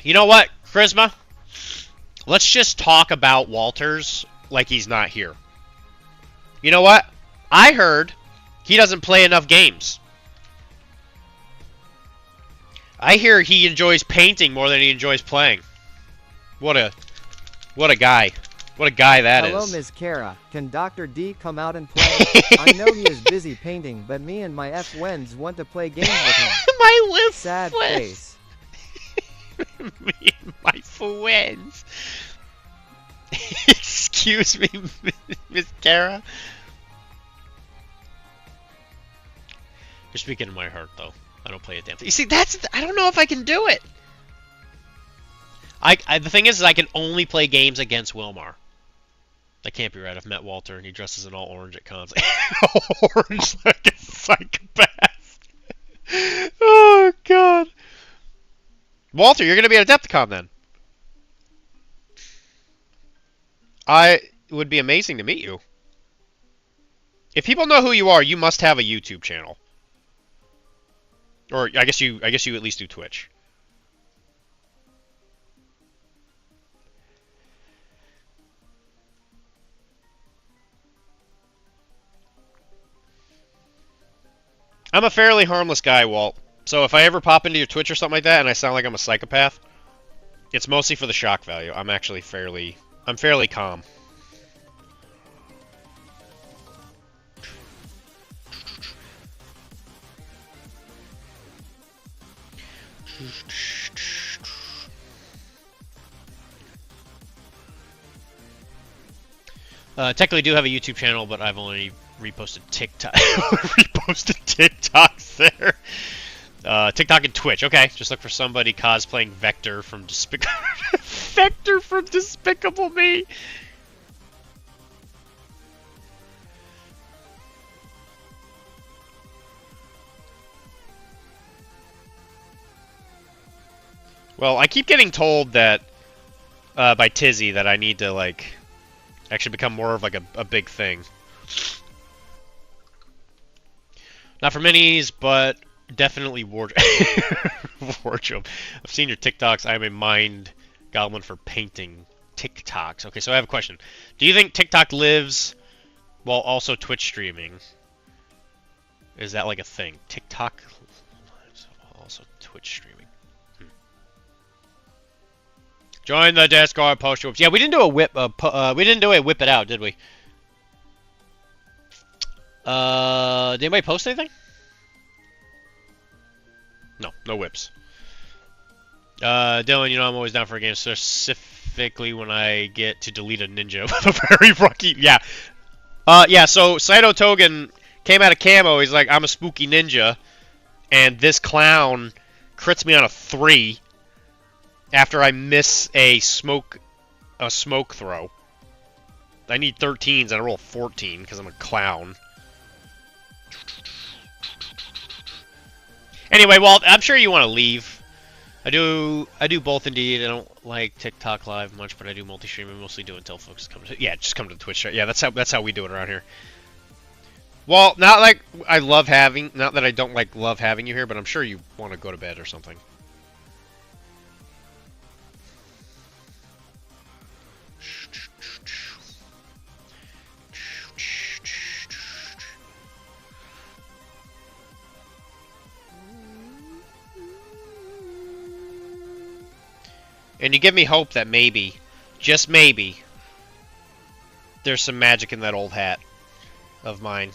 You know what, Charisma? Let's just talk about Walters like he's not here. You know what? I heard he doesn't play enough games. I hear he enjoys painting more than he enjoys playing. What a guy. What a guy that Hello, is. Ms. Kara. Can Dr. D come out and play? I know he is busy painting, but me and my F-Wens want to play games with him. My lips. Sad face. Me and my friends. Excuse me, Miss Kara. You're speaking in my heart, though. I don't play a damn thing. You see, I don't know if I can do it. The thing is I can only play games against Wilmar. That can't be right. I've met Walter, and he dresses in all orange at cons. Orange like a psychopath. Oh, God. Walter, you're going to be at a DepthCon then. It would be amazing to meet you. If people know who you are, you must have a YouTube channel. Or I guess you at least do Twitch. I'm a fairly harmless guy, Walt. So if I ever pop into your Twitch or something like that and I sound like I'm a psychopath, it's mostly for the shock value. I'm fairly calm. Technically do have a YouTube channel, but I've only reposted TikTok. Reposted TikToks there. TikTok and Twitch. Okay, just look for somebody cosplaying Vector from Vector from Despicable Me. Well, I keep getting told that by Tizzy that I need to like actually become more of like a big thing. Not for minis, but definitely wardrobe. Wardrobe. I've seen your TikToks. I am a mind goblin for painting TikToks. Okay, so I have a question. Do you think TikTok lives while also Twitch streaming? Is that like a thing? TikTok lives while also Twitch streaming. Join the Discord post whips. Yeah, we didn't do a whip. We didn't do a whip it out, did we? Did anybody post anything? No, no whips. Dylan, you know I'm always down for a game, specifically when I get to delete a ninja with a very rocky. Yeah. Yeah. So Saito Togen came out of camo. He's like, I'm a spooky ninja, and this clown crits me on a 3. After I miss a smoke throw. I need 13s and I roll 14 because I'm a clown. Anyway, well, I'm sure you want to leave. I do both indeed. I don't like TikTok live much, but I do multi-stream and mostly do until folks come to just come to the Twitch chat. Yeah, that's how we do it around here. Well, not like I love having, not that I don't like love having you here, but I'm sure you want to go to bed or something. And you give me hope that maybe, just maybe, there's some magic in that old hat of mine.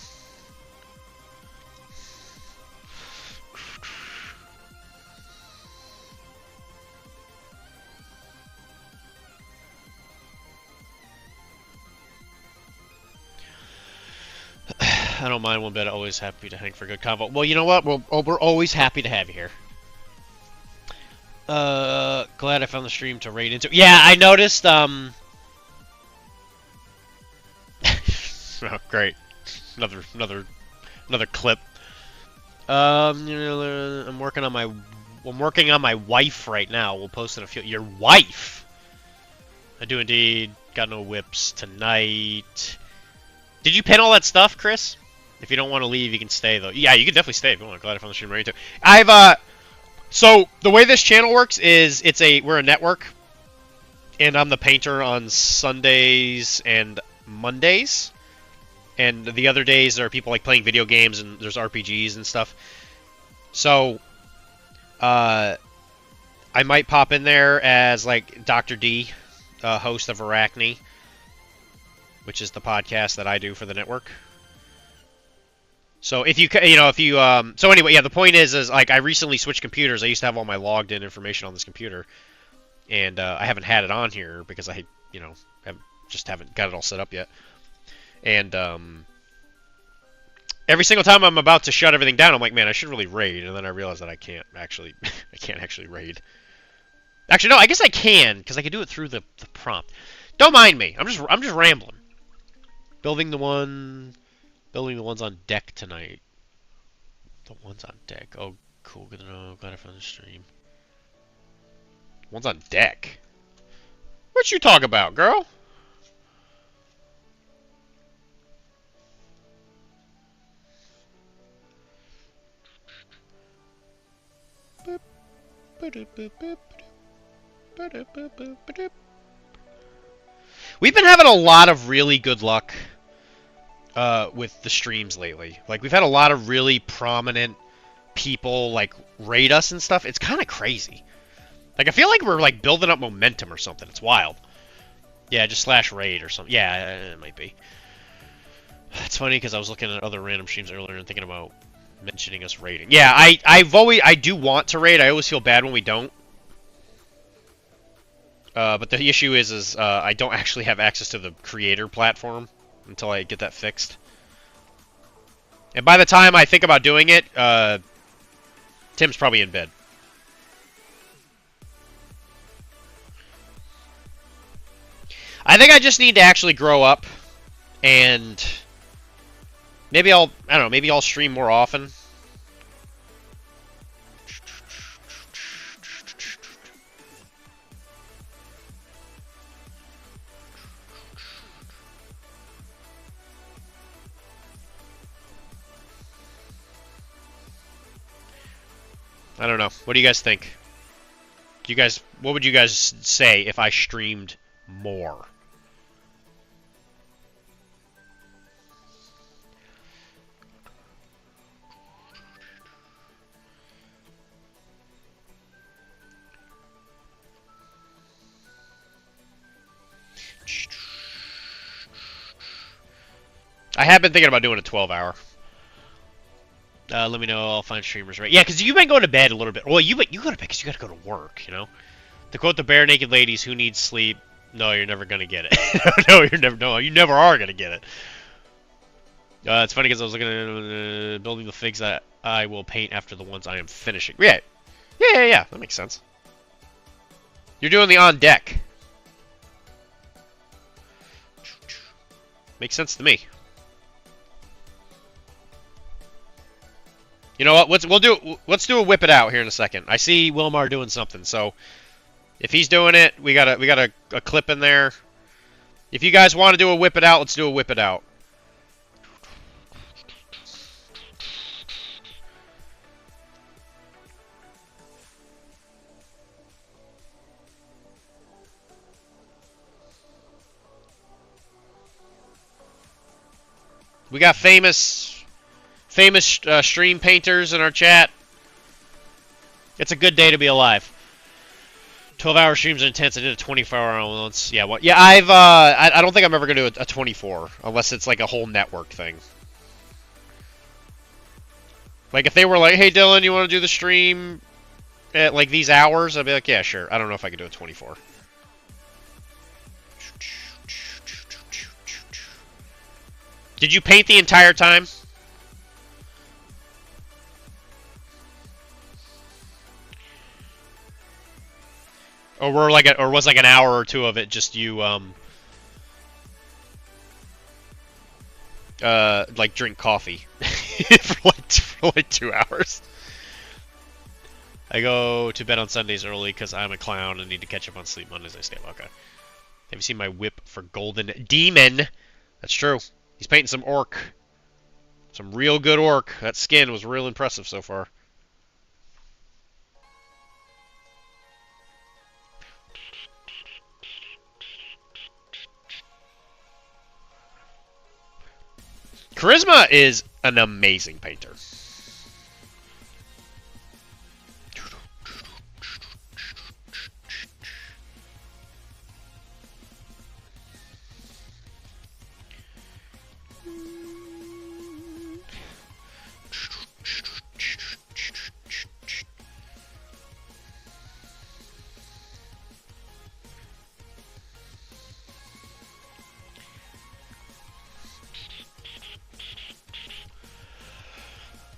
I don't mind one bit. Always happy to hang for a good convo. Well, you know what? We're always happy to have you here. Glad I found the stream to raid into. Yeah, I noticed, oh, great. Another clip. I'm working on my wife right now. We'll post it in a few. Your wife? I do indeed. Got no whips tonight. Did you pin all that stuff, Chris? If you don't want to leave, you can stay, though. Yeah, you can definitely stay if you want. Glad I found the stream raid into. So, the way this channel works is, we're a network, and I'm the painter on Sundays and Mondays, and the other days there are people like playing video games, and there's RPGs and stuff. So, I might pop in there as, like, Dr.D, host of Arachne, which is the podcast that I do for the network. So so anyway, yeah, the point is like I recently switched computers. I used to have all my logged in information on this computer, and I haven't had it on here because I, haven't got it all set up yet. And every single time I'm about to shut everything down, I'm like, man, I should really raid, and then I realize that I can't actually raid. Actually, no, I guess I can because I can do it through the prompt. Don't mind me. I'm just rambling. Building the ones on deck tonight. The ones on deck. Oh, cool. Good to know. Glad I found the stream. Ones on deck? What you talk about, girl? We've been having a lot of really good luck with the streams lately. Like, we've had a lot of really prominent people, like, raid us and stuff. It's kind of crazy. Like, I feel like we're, like, building up momentum or something. It's wild. Yeah, just /raid or something. Yeah, it might be. It's funny because I was looking at other random streams earlier and thinking about mentioning us raiding. Yeah, I do want to raid. I always feel bad when we don't. But the issue is I don't actually have access to the creator platform until I get that fixed. And by the time I think about doing it, Tim's probably in bed. I think I just need to actually grow up, and maybe I don't know, maybe I'll stream more often. I don't know. What do you guys think? What would you guys say if I streamed more? I have been thinking about doing a 12-hour. Let me know. I'll find streamers right. Yeah, because you've been going to bed a little bit. Well, you go to bed because you got to go to work. You know. To quote the bare naked ladies, "Who needs sleep? No, you're never gonna get it. No, you're never. No, you never are gonna get it." It's funny because I was looking at building the figs that I will paint after the ones I am finishing. Yeah, yeah. That makes sense. You're doing the on deck. Makes sense to me. You know what? Let's do a whip it out here in a second. I see Wilmar doing something, so if he's doing it, we got a clip in there. If you guys want to do a whip it out, let's do a whip it out. We got famous stream painters in our chat. It's a good day to be alive. 12-hour streams are intense. I did a 24-hour once. Yeah, what? Yeah, I don't think I'm ever gonna do a 24 unless it's like a whole network thing. Like if they were like, "Hey Dylan, you want to do the stream at like these hours?" I'd be like, "Yeah, sure." I don't know if I could do a 24. Did you paint the entire time? Or was like an hour or two of it just you like drink coffee for like 2 hours. I go to bed on Sundays early because I'm a clown and need to catch up on sleep. Mondays I stay up. Okay. Have you seen my whip for Golden Demon? That's true. He's painting some orc. Some real good orc. That skin was real impressive so far. Charisma is an amazing painter.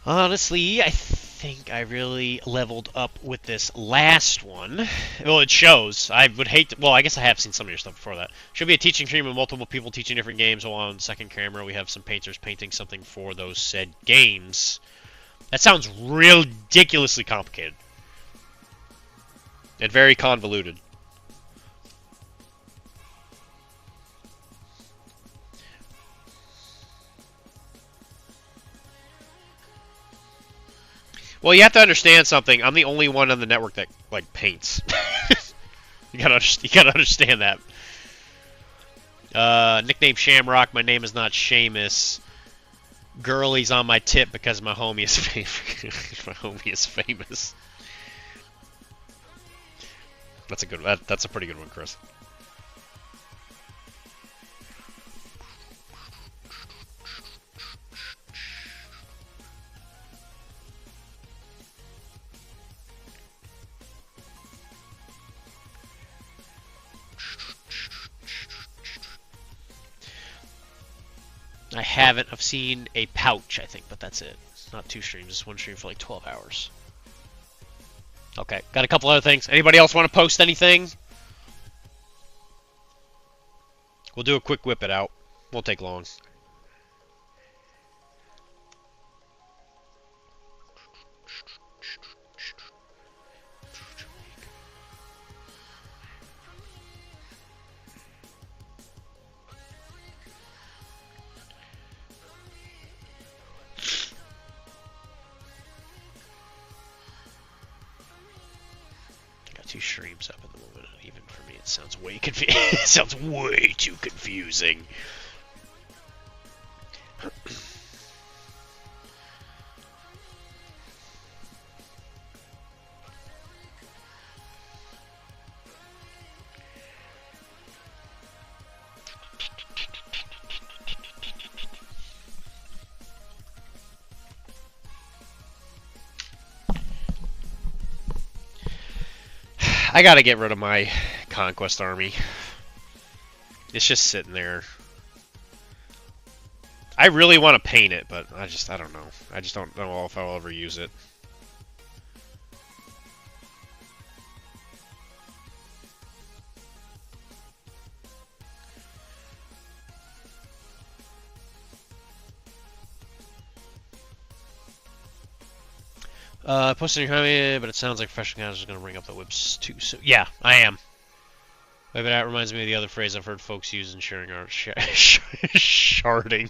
Honestly, I think I really leveled up with this last one. Well, it shows. I would hate to... Well, I guess I have seen some of your stuff before that. Should be a teaching stream with multiple people teaching different games, while on second camera we have some painters painting something for those said games. That sounds ridiculously complicated. And very convoluted. Well, you have to understand something. I'm the only one on the network that like paints. you gotta understand that. Nickname Shamrock. My name is not Seamus. Girlie's on my tip because my homie is famous. My homie is famous. That's a good. That's a pretty good one, Chris. I haven't. I've seen a pouch, I think, but that's it. Not 2 streams. Just 1 stream for like 12 hours. Okay, got a couple other things. Anybody else want to post anything? We'll do a quick whip it out. Won't take long. Got 2 streams up at the moment. Even for me, it sounds way it sounds way too confusing. I gotta get rid of my conquest army. It's just sitting there. I really want to paint it, but I don't know. I just don't know if I'll ever use it. Posting your comment, but it sounds like professional guys are going to bring up the whips too soon. Yeah, I am. But that reminds me of the other phrase I've heard folks use in sharing art. Sharding.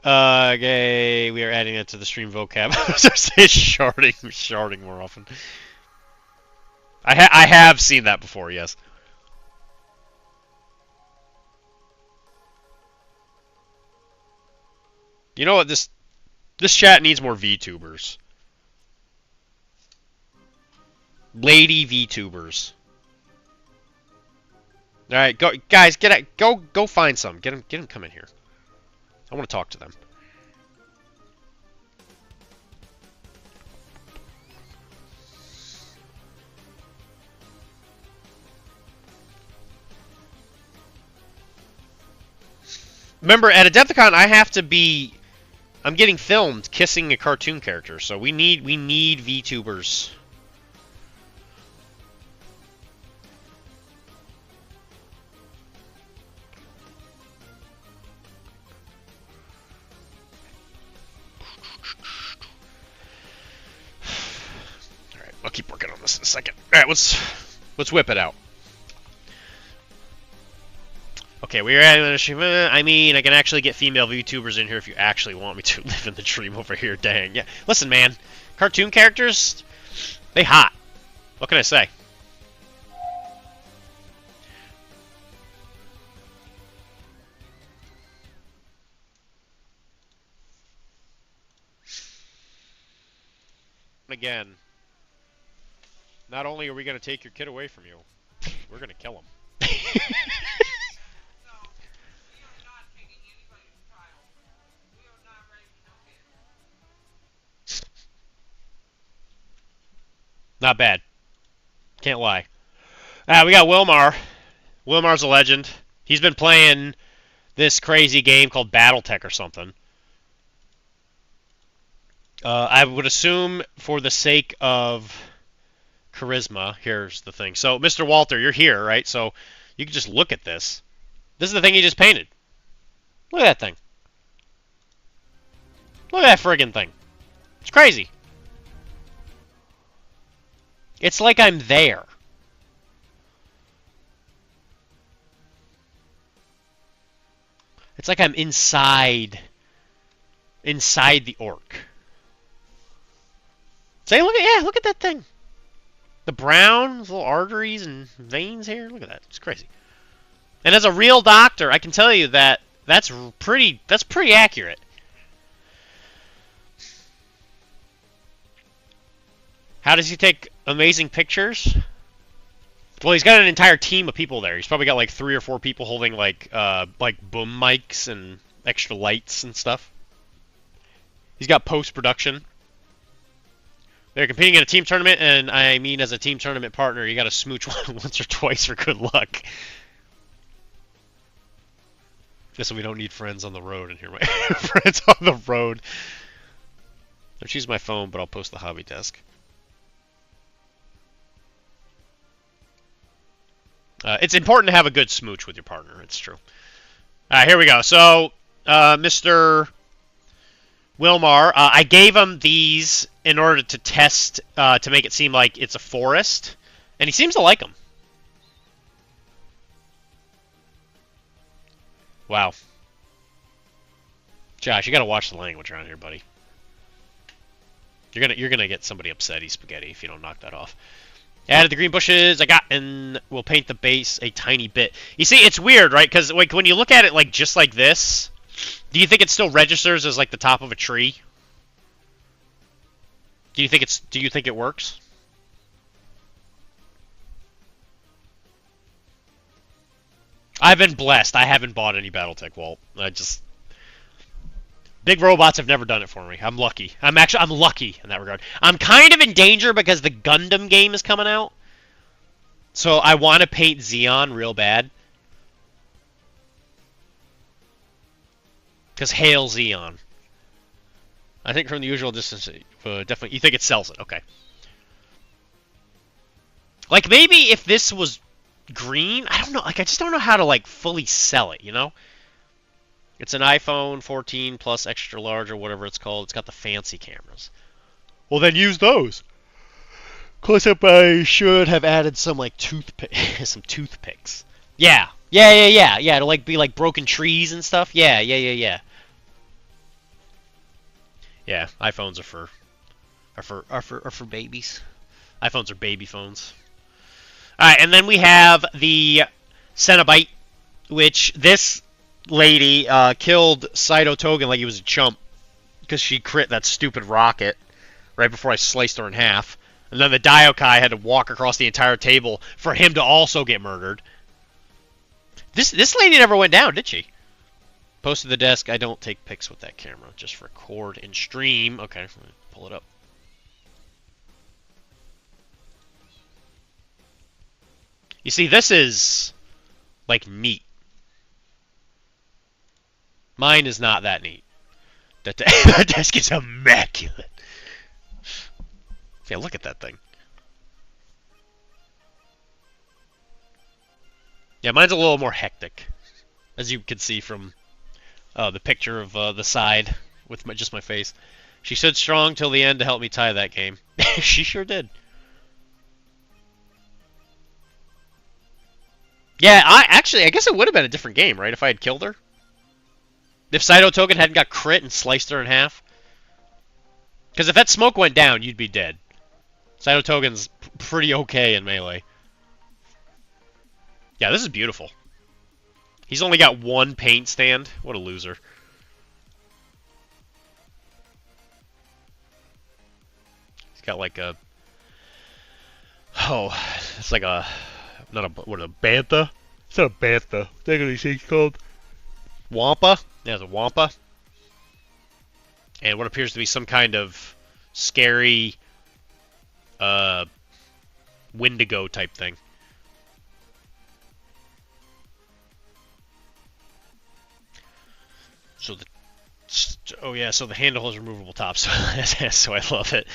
Okay, we are adding that to the stream vocab. So say sharding more often. I have seen that before, yes. You know what, this chat needs more VTubers. Lady VTubers. All right, go guys, go find some. Get them come in here. I want to talk to them. Remember, at Adepticon, I have to be. I'm getting filmed kissing a cartoon character, so we need VTubers. All right, I'll keep working on this in a second. All right, let's whip it out. Okay, we're adding the stream. I mean, I can actually get female VTubers in here if you actually want me to live in the dream over here. Dang. Yeah. Listen, man. Cartoon characters, they hot. What can I say? Again, not only are we going to take your kid away from you, we're going to kill him. Not bad. Can't lie. We got Wilmar. Wilmar's a legend. He's been playing this crazy game called Battletech or something. I would assume for the sake of charisma, here's the thing. So, Mr. Walter, you're here, right? So, you can just look at this. This is the thing he just painted. Look at that thing. Look at that friggin' thing. It's crazy. It's like I'm there. It's like I'm inside the orc. Say, look at that thing. The brown little arteries and veins here. Look at that. It's crazy. And as a real doctor, I can tell you that that's pretty accurate. How does he take amazing pictures? Well, he's got an entire team of people there. He's probably got like 3 or 4 people holding like boom mics and extra lights and stuff. He's got post-production. They're competing in a team tournament, and I mean, as a team tournament partner, you got to smooch once or twice for good luck. Just so we don't need friends on the road in here. My friends on the road. Don't use my phone, but I'll post the hobby desk. It's important to have a good smooch with your partner. It's true. All right, here we go. So, Mr. Wilmar, I gave him these in order to test, to make it seem like it's a forest, and he seems to like them. Wow. Josh, you gotta watch the language around here, buddy. You're gonna get somebody upsetty spaghetti if you don't knock that off. Added the green bushes I got, and we'll paint the base a tiny bit. You see, it's weird, right? Because like when you look at it like just like this, do you think it still registers as like the top of a tree? Do you think it works? I've been blessed. I haven't bought any BattleTech Walt. Big robots have never done it for me. I'm lucky. I'm lucky in that regard. I'm kind of in danger because the Gundam game is coming out. So I want to paint Xeon real bad. Because hail Xeon. I think from the usual distance, definitely. You think it sells it? Okay. Like maybe if this was green, I don't know. Like I just don't know how to like fully sell it. You know. It's an iPhone 14 plus extra large or whatever it's called. It's got the fancy cameras. Well, then use those. Close up, I should have added some like some toothpicks. Yeah, to like be like broken trees and stuff. Yeah. Yeah, iPhones are for babies. iPhones are baby phones. All right, and then we have the Cenobite, which this lady killed Saito Togen like he was a chump because she crit that stupid rocket right before I sliced her in half. And then the Diokai had to walk across the entire table for him to also get murdered. This lady never went down, did she? Posted the desk. I don't take pics with that camera. Just record and stream. Okay, pull it up. You see, this is like neat. Mine is not that neat. That desk is immaculate. Yeah, look at that thing. Yeah, mine's a little more hectic, as you can see from the picture of the side with just my face. She stood strong till the end to help me tie that game. She sure did. Yeah, I guess it would have been a different game, right, if I had killed her? If Saito Togen hadn't got crit and sliced her in half? Because if that smoke went down, you'd be dead. Saito Togen's pretty okay in melee. Yeah, this is beautiful. He's only got one paint stand. What a loser. He's got like a... Oh, it's like a... Not a... What, a bantha? It's not a bantha. What are these things called? Wampa? Yeah, it's a Wampa. And what appears to be some kind of scary Wendigo type thing. So so the handle has removable top, so I love it.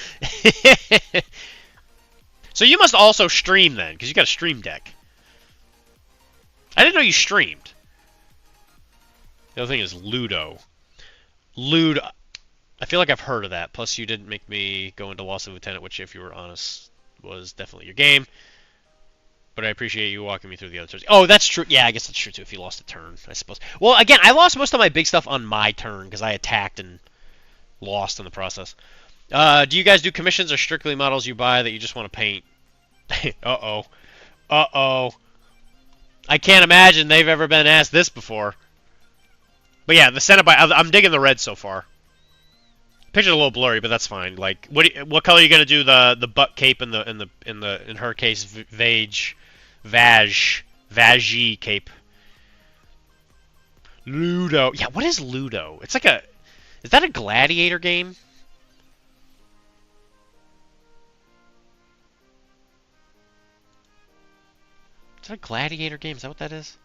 So you must also stream then, because you got a stream deck. I didn't know you streamed. The other thing is Ludo. Ludo. I feel like I've heard of that. Plus, you didn't make me go into Lost Lieutenant, which, if you were honest, was definitely your game. But I appreciate you walking me through the other turns. Oh, that's true. Yeah, I guess that's true, too, if you lost a turn, I suppose. Well, again, I lost most of my big stuff on my turn, because I attacked and lost in the process. Do you guys do commissions or strictly models you buy that you just want to paint? Uh-oh. Uh-oh. I can't imagine they've ever been asked this before. But yeah, the Cenobite, I'm digging the red so far. Picture's a little blurry, but that's fine. Like, what color are you gonna do the butt cape in her case Vagi cape? Ludo. Yeah, what is Ludo? It's like is that a gladiator game? Is that a gladiator game? Is that what that is?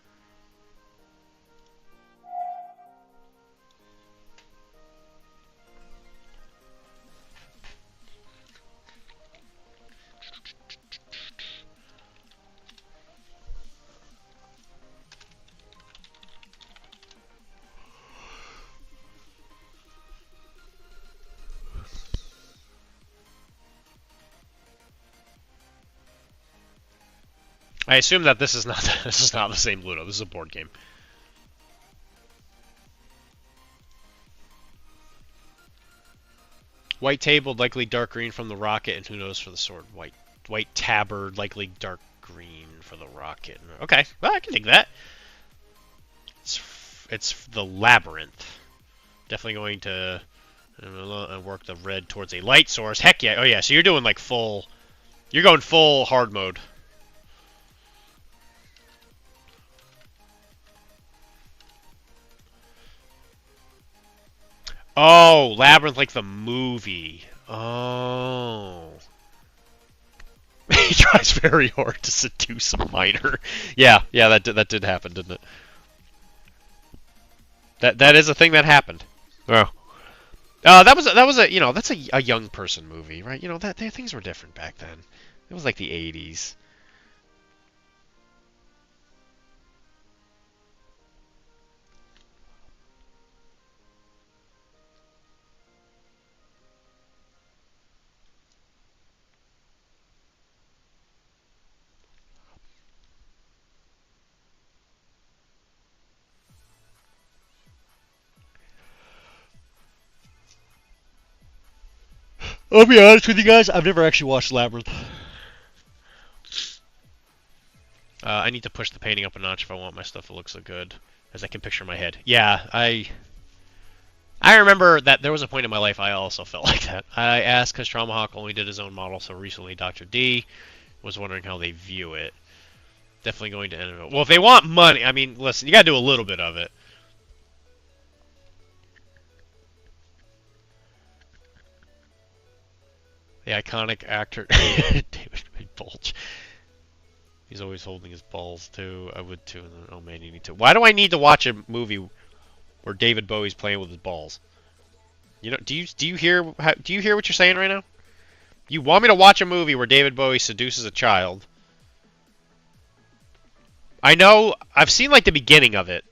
I assume that this is not this is not the same Ludo. This is a board game. White table, likely dark green from the rocket, and who knows for the sword. White tabard, likely dark green for the rocket. Okay, well, I can dig that. It's the labyrinth. Definitely going to work the red towards a light source. Heck yeah! Oh yeah, so you're doing like full. You're going full hard mode. Oh, Labyrinth like the movie. Oh. He tries very hard to seduce a minor. Yeah, that did happen, didn't it? That is a thing that happened. Oh. That was a that's a young person movie, right? That things were different back then. It was like the 80s. I'll be honest with you guys, I've never actually watched Labyrinth. I need to push the painting up a notch if I want my stuff to look so good as I can picture in my head. Yeah, I remember that there was a point in my life I also felt like that. I asked because Traumahawk only did his own model so recently. Dr.D was wondering how they view it. Definitely going to end it. Well, if they want money, I mean, listen, you got to do a little bit of it. The iconic actor David Bulge. He's always holding his balls too. I would too. Oh man, you need to. Why do I need to watch a movie where David Bowie's playing with his balls? Do you hear what you're saying right now? You want me to watch a movie where David Bowie seduces a child? I know. I've seen like the beginning of it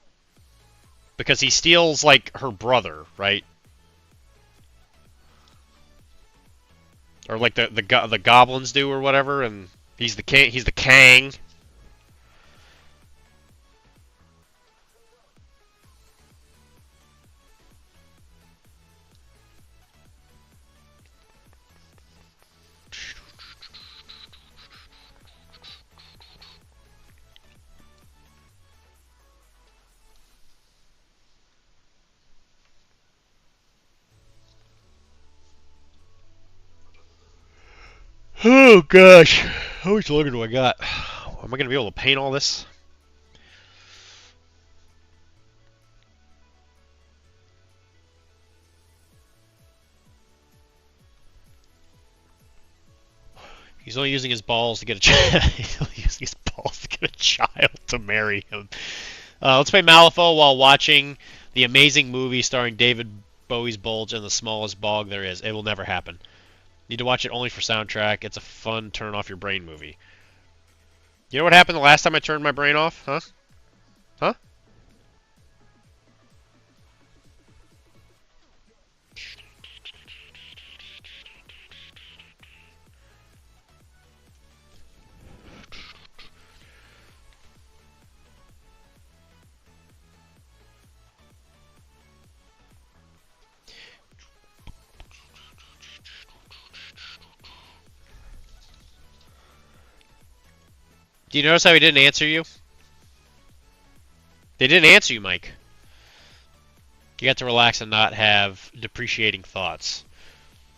because he steals like her brother, right? Or like the goblins do or whatever, and he's the king. He's the Kang. Oh gosh, how much longer do I got? Am I gonna be able to paint all this? He's only using his balls to get a He's only using his balls to get a child to marry him. Let's play Malifaux while watching the amazing movie starring David Bowie's Bulge and the smallest bog there is. It will never happen. Need to watch it only for soundtrack. It's a fun turn off your brain movie. You know what happened the last time I turned my brain off? Huh? Huh? Do you notice how he didn't answer you? They didn't answer you, Mike. You got to relax and not have depreciating thoughts.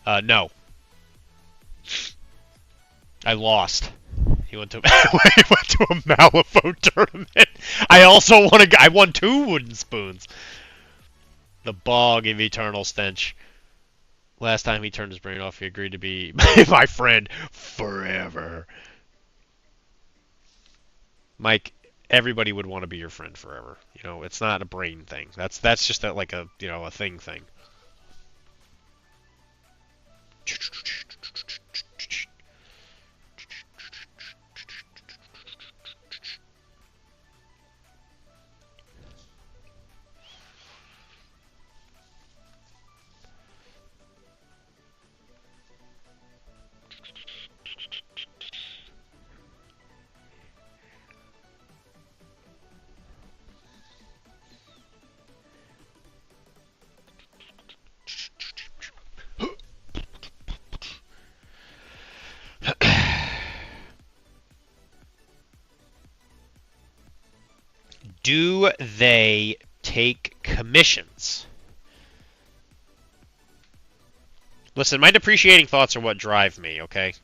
No. I lost. He went to he went to a Malifaux tournament. I won 2 wooden spoons. The bog of eternal stench. Last time he turned his brain off, he agreed to be my friend forever. Mike, everybody would want to be your friend forever. It's not a brain thing. That's just like a a thing. Do they take commissions? Listen, my depreciating thoughts are what drive me, okay?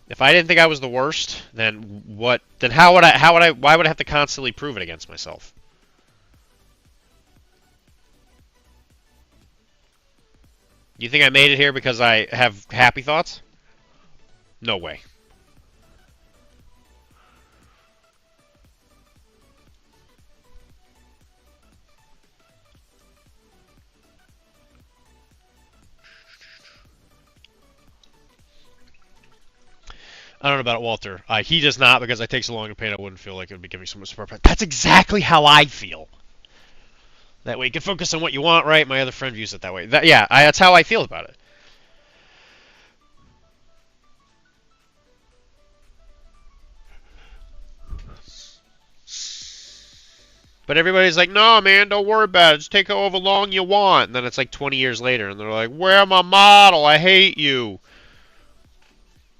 If I didn't think I was the worst, then what? Then why would I have to constantly prove it against myself? You think I made it here because I have happy thoughts? No way. I don't know about it, Walter. He does not, because it takes so long to paint. I wouldn't feel like it would be giving so much support. But that's exactly how I feel. That way you can focus on what you want, right? My other friend views it that way. That's how I feel about it. But everybody's like, no, man, don't worry about it. Just take however long you want. And then it's like 20 years later, and they're like, where my model? I hate you.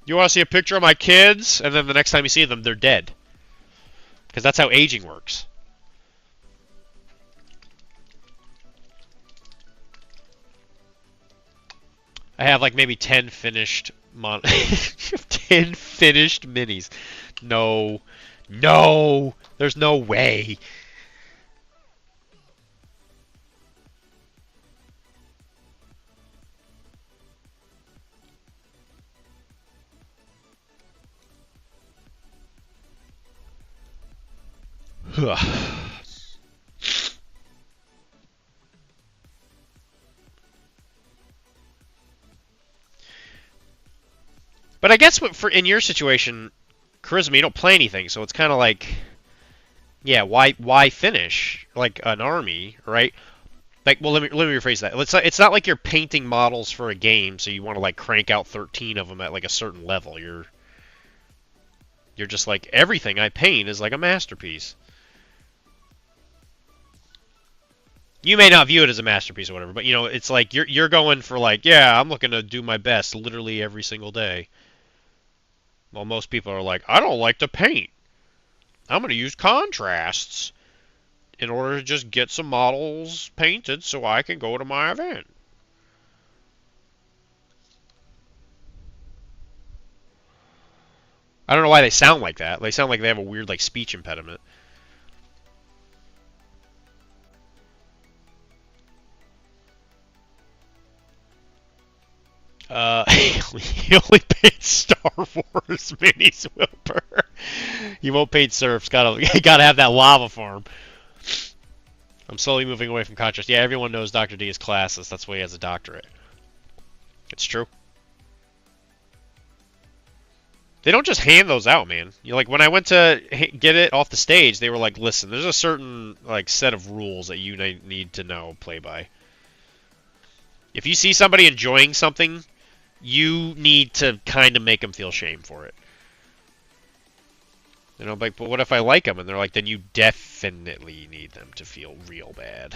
You want to see a picture of my kids? And then the next time you see them, they're dead. Because that's how aging works. I have like maybe 10 finished 10 finished minis. No. No. There's no way. But I guess for in your situation, charisma, you don't play anything, so it's kind of like, yeah, why finish like an army, right? Like, well, let me rephrase that. It's not like you're painting models for a game, so you want to like crank out 13 of them at like a certain level. You're just like, everything I paint is like a masterpiece. You may not view it as a masterpiece or whatever, but you know, it's like you're going for like, yeah, I'm looking to do my best literally every single day. Well, most people are like, I don't like to paint. I'm going to use contrasts in order to just get some models painted so I can go to my event. I don't know why they sound like that. They sound like they have a weird like speech impediment. He only paid Star Wars minis, Wilbur. He won't paint surfs. Gotta have that lava farm. I'm slowly moving away from contrast. Yeah, everyone knows Dr. D is classist. That's why he has a doctorate. It's true. They don't just hand those out, man. You know, like when I went to get it off the stage, they were like, "Listen, there's a certain like set of rules that you need to know, play by. If you see somebody enjoying something, you need to kind of make them feel shame for it." You know, like, but what if I like them? And they're like, then you definitely need them to feel real bad.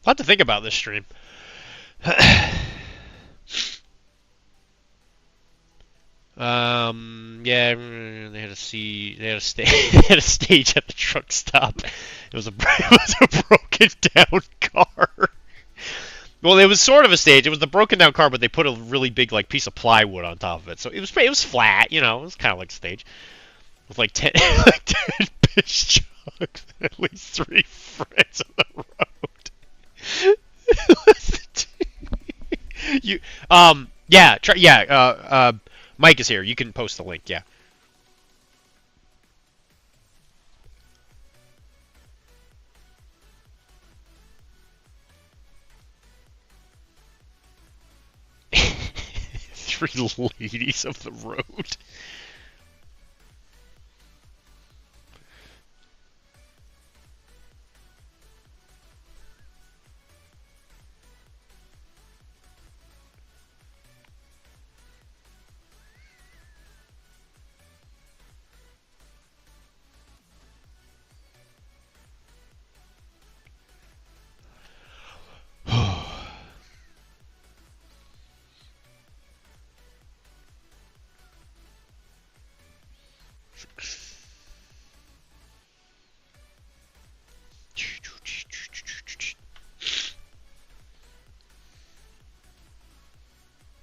I'll have to think about this stream. Yeah, they had a stage at the truck stop. It was a broken down car. Well, it was sort of a stage. It was the broken down car, but they put a really big like piece of plywood on top of it, so it was flat. You know, it was kind of like a stage. with like 10, like 10 piss jugs and at least 3 friends on the road. You, yeah, Mike is here. You can post the link, yeah. Three ladies of the road.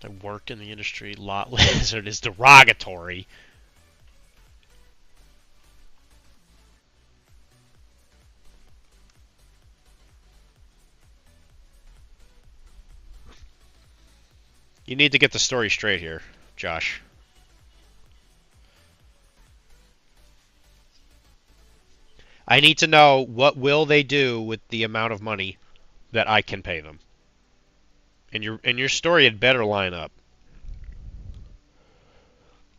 I work in the industry. Lot lizard is derogatory. You need to get the story straight here, Josh. I need to know what will they do with the amount of money that I can pay them. And your story had better line up.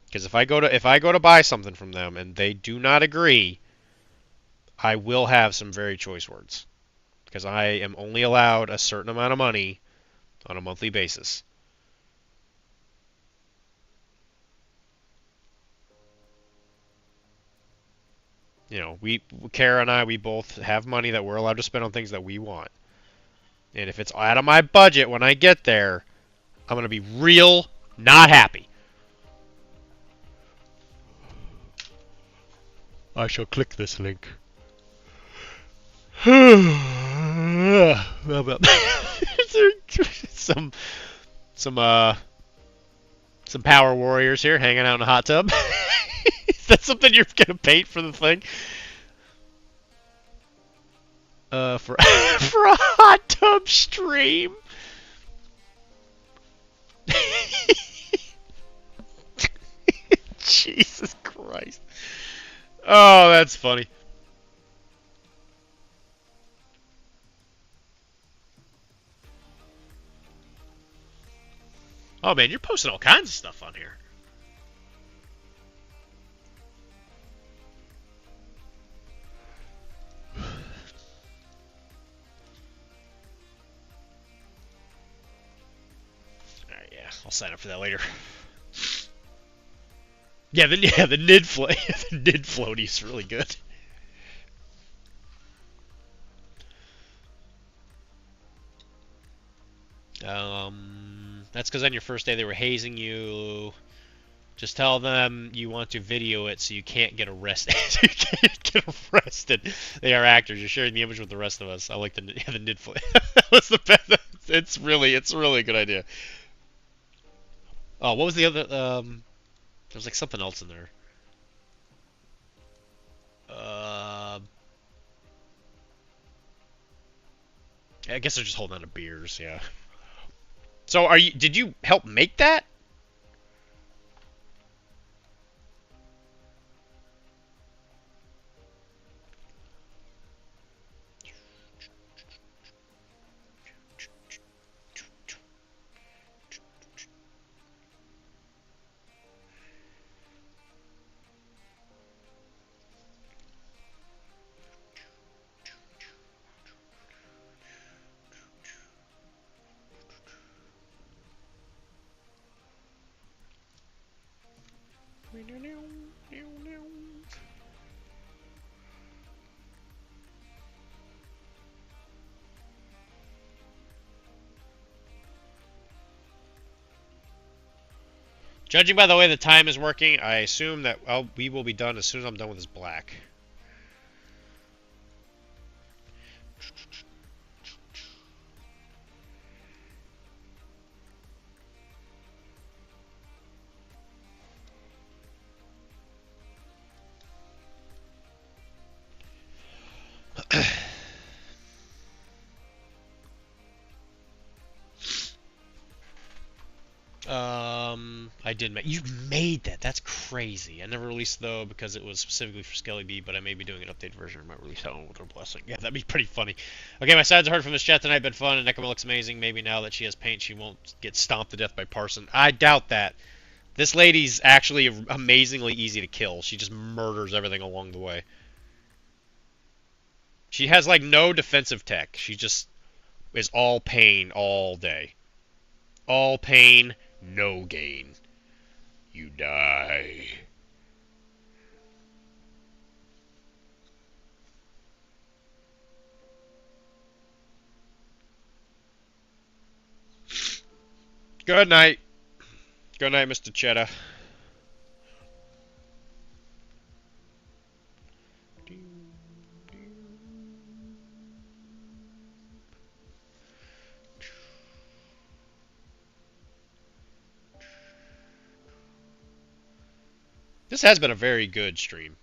Because if I go to buy something from them and they do not agree, I will have some very choice words. Because I am only allowed a certain amount of money on a monthly basis. You know, Kara and I, we both have money that we're allowed to spend on things that we want. And if it's out of my budget when I get there, I'm going to be real not happy. I shall click this link. some power warriors here hanging out in a hot tub. Is that something you're gonna paint for the thing? For for a hot tub stream. Jesus Christ. Oh, that's funny. Oh man, you're posting all kinds of stuff on here. Alright, yeah, I'll sign up for that later. Yeah, the Nid float, the Nid floaty is really good. That's because on your first day they were hazing you. Just tell them you want to video it so you can't get arrested. So you can't get arrested. They are actors. You're sharing the image with the rest of us. I like the Nid float. That was the best. It's really a good idea. Oh, what was the other? There was like something else in there. I guess they're just holding on to beers, yeah. So did you help make that? Judging by the way the time is working, I assume that we will be done as soon as I'm done with this black. You made that. That's crazy. I never released though because it was specifically for Skelly B, but I may be doing an updated version of my release that one with her blessing. Yeah, that'd be pretty funny. Okay, my sides are heard from this chat tonight. Been fun, and Nekoma looks amazing. Maybe now that she has paint, she won't get stomped to death by Parson. I doubt that. This lady's actually amazingly easy to kill. She just murders everything along the way. She has like no defensive tech. She just is all pain all day. All pain, no gain. You die. Good night. Good night, Mr. Cheddar. This has been a very good stream.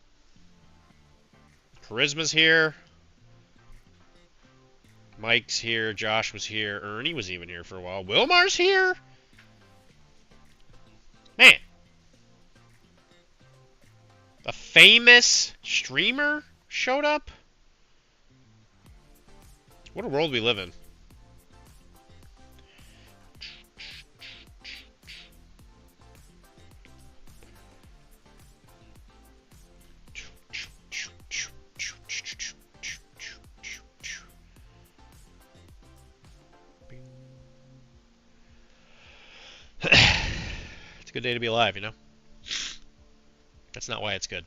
Charisma's here. Mike's here. Josh was here. Ernie was even here for a while. Wilmar's here. Man. A famous streamer showed up? What a world we live in. It's a good day to be alive, you know? That's not why it's good.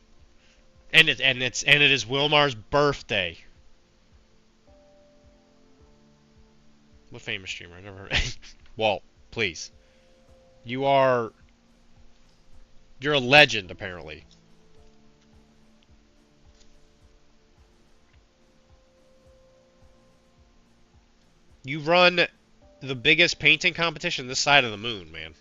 And it is Wilmar's birthday. What famous streamer? I never heard. Walt, please. You're a legend, apparently. You run the biggest painting competition this side of the moon, man.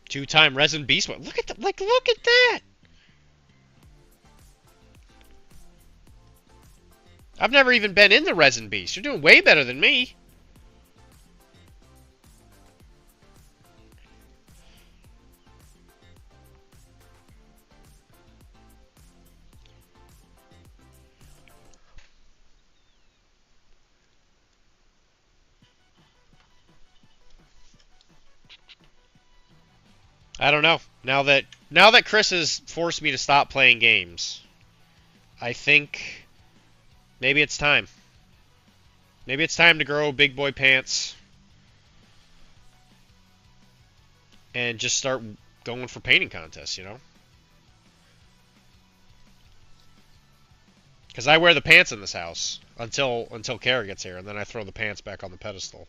Two-time Resin Beast. Look at that! Look at that! I've never even been in the Resin Beast. You're doing way better than me. I don't know. Now that Chris has forced me to stop playing games, I think maybe it's time. Maybe it's time to grow big boy pants and just start going for painting contests, you know? Because I wear the pants in this house until Kara gets here, and then I throw the pants back on the pedestal.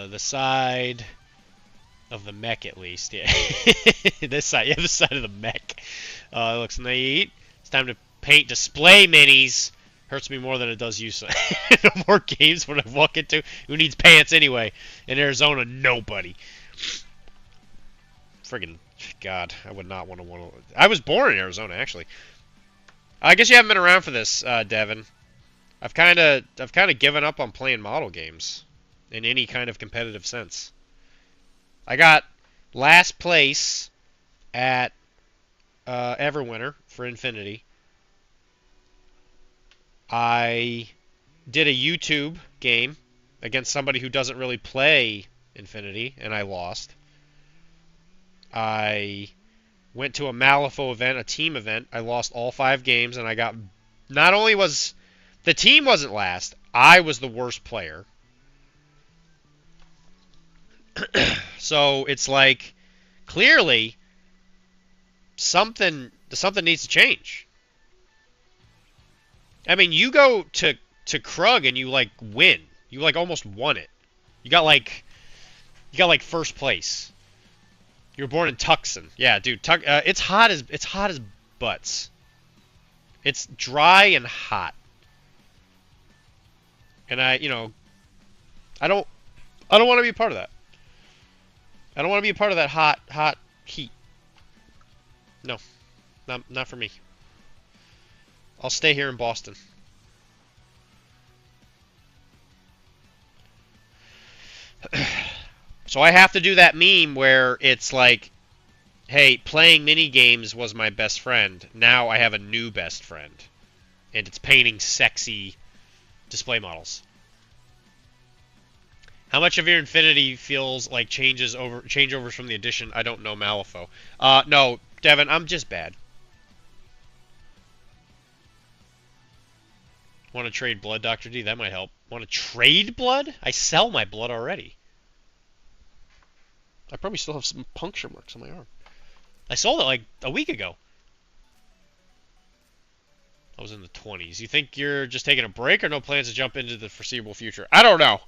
The side of the mech, at least, yeah. This side, yeah, the side of the mech. It looks neat. It's time to paint display minis. Hurts me more than it does you. So no more games when I walk into. Who needs pants anyway? In Arizona, nobody. Friggin' God, I would not want to. I was born in Arizona, actually. I guess you haven't been around for this, Devin. I've kind of given up on playing model games in any kind of competitive sense. I got last place at Everwinter for Infinity. I did a YouTube game against somebody who doesn't really play Infinity, and I lost. I went to a Malifaux event, a team event. I lost all 5 games, and I got... Not only was... The team wasn't last, I was the worst player. So, it's like, clearly, something Something needs to change. I mean, you go to Krug and you like win. You like almost won it. You got like first place. You were born in Tucson. Yeah, dude. It's hot as butts. It's dry and hot. And I don't want to be a part of that. I don't want to be a part of that hot heat. No. Not for me. I'll stay here in Boston. So I have to do that meme where it's like, hey, playing mini games was my best friend. Now I have a new best friend. And it's painting sexy display models. How much of your Infinity feels like changeovers from the edition? I don't know, Malifaux. No, Devin, I'm just bad. Want to trade blood, Dr. D? That might help. Want to trade blood? I sell my blood already. I probably still have some puncture marks on my arm. I sold it like a week ago. I was in the 20s. You think you're just taking a break or no plans to jump into the foreseeable future? I don't know.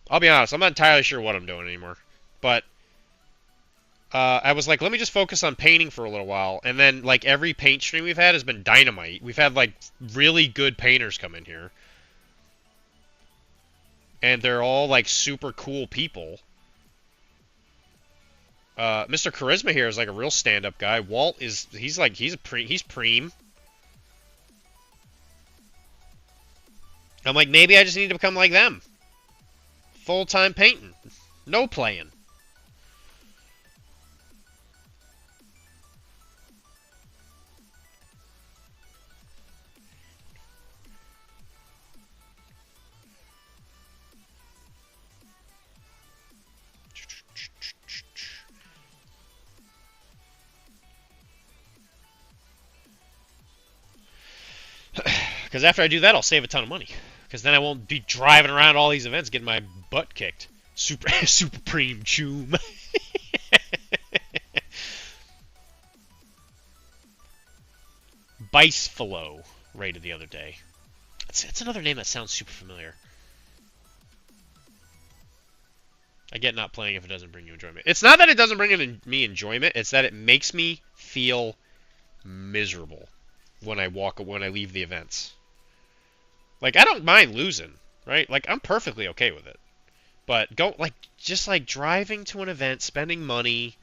I'll be honest. I'm not entirely sure what I'm doing anymore. But I was like, let me just focus on painting for a little while. And then, like, every paint stream we've had has been dynamite. We've had, like, really good painters come in here. And they're all, like, super cool people. Mr. Charisma here is, like, a real stand-up guy. Walt is, he's preem. I'm like, maybe I just need to become like them. Full-time painting. No playing. Because after I do that, I'll save a ton of money. Because then I won't be driving around all these events getting my butt kicked. Super preem choom. Bicefalo rated the other day. That's another name that sounds super familiar. I get not playing if it doesn't bring you enjoyment. It's not that it doesn't bring me enjoyment. It's that it makes me feel miserable when I leave the events. Like, I don't mind losing, right? Like, I'm perfectly okay with it. But just driving to an event, spending money,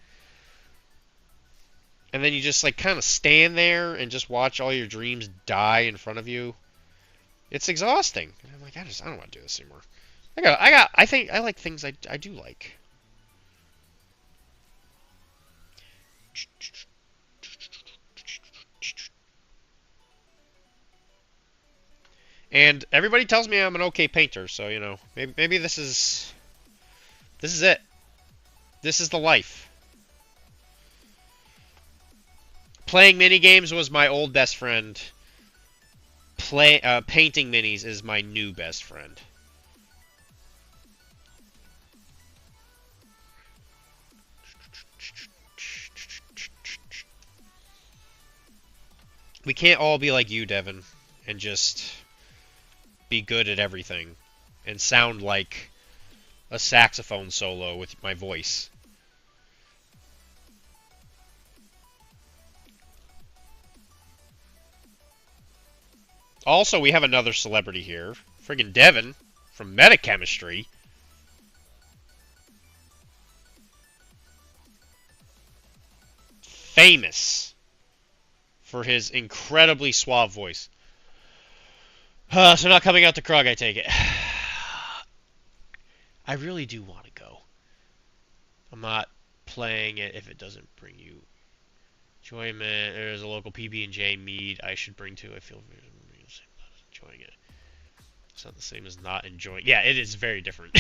and then you just like kind of stand there and just watch all your dreams die in front of you. It's exhausting. And I'm like, I don't want to do this anymore. I think I like things I do like. And everybody tells me I'm an okay painter, so you know, maybe this is it. This is the life. Playing mini games was my old best friend. Painting minis is my new best friend. We can't all be like you, Devin, and just be good at everything and sound like a saxophone solo with my voice. Also, we have another celebrity here. Friggin' Devin from Metachemistry. Famous for his incredibly suave voice. So not coming out to Krug, I take it. I really do want to go. I'm not playing it if it doesn't bring you enjoyment. There's a local PB&J mead I should bring to. I feel enjoying it. It's not the same as not enjoying. Yeah, it is very different.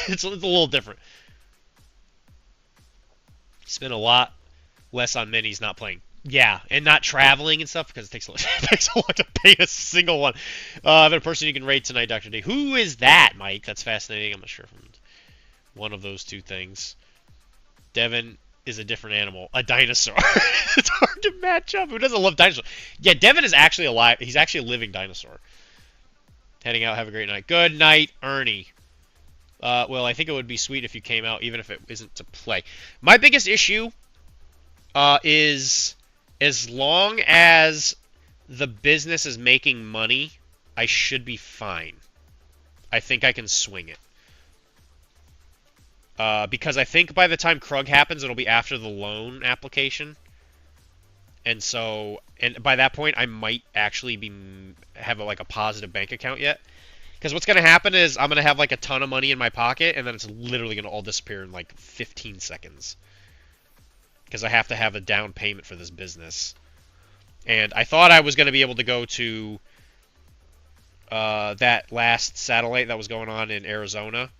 It's a little different. Spend a lot less on minis not playing. Yeah, and not traveling and stuff because it takes a lot to pay a single one. The person you can rate tonight, Dr. D. Who is that, Mike? That's fascinating. I'm not sure if I'm one of those two things. Devin is a different animal. A dinosaur. It's hard to match up. Who doesn't love dinosaurs? Yeah, Devin is actually alive. He's actually a living dinosaur. Heading out. Have a great night. Good night, Ernie. Well, I think it would be sweet if you came out, even if it isn't to play. My biggest issue is as long as the business is making money, I should be fine. I think I can swing it. Because I think by the time Krug happens, it'll be after the loan application. And so, and by that point, I might actually have a positive bank account yet. Because what's going to happen is I'm going to have like a ton of money in my pocket, and then it's literally going to all disappear in like 15 seconds. Because I have to have a down payment for this business. And I thought I was going to be able to go to that last satellite that was going on in Arizona.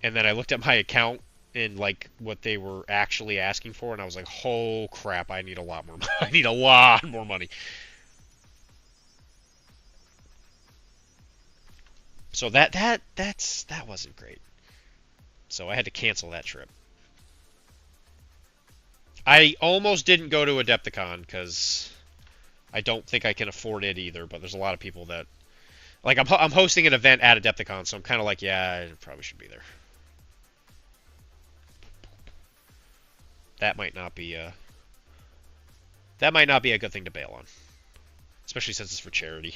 And then I looked at my account and like what they were actually asking for, and I was like, "Oh crap! I need a lot more. I need a lot more money." So that wasn't great. So I had to cancel that trip. I almost didn't go to Adepticon because I don't think I can afford it either. But there's a lot of people that like I'm hosting an event at Adepticon, so I'm kind of like, yeah, I probably should be there. That might not be a good thing to bail on, especially since it's for charity.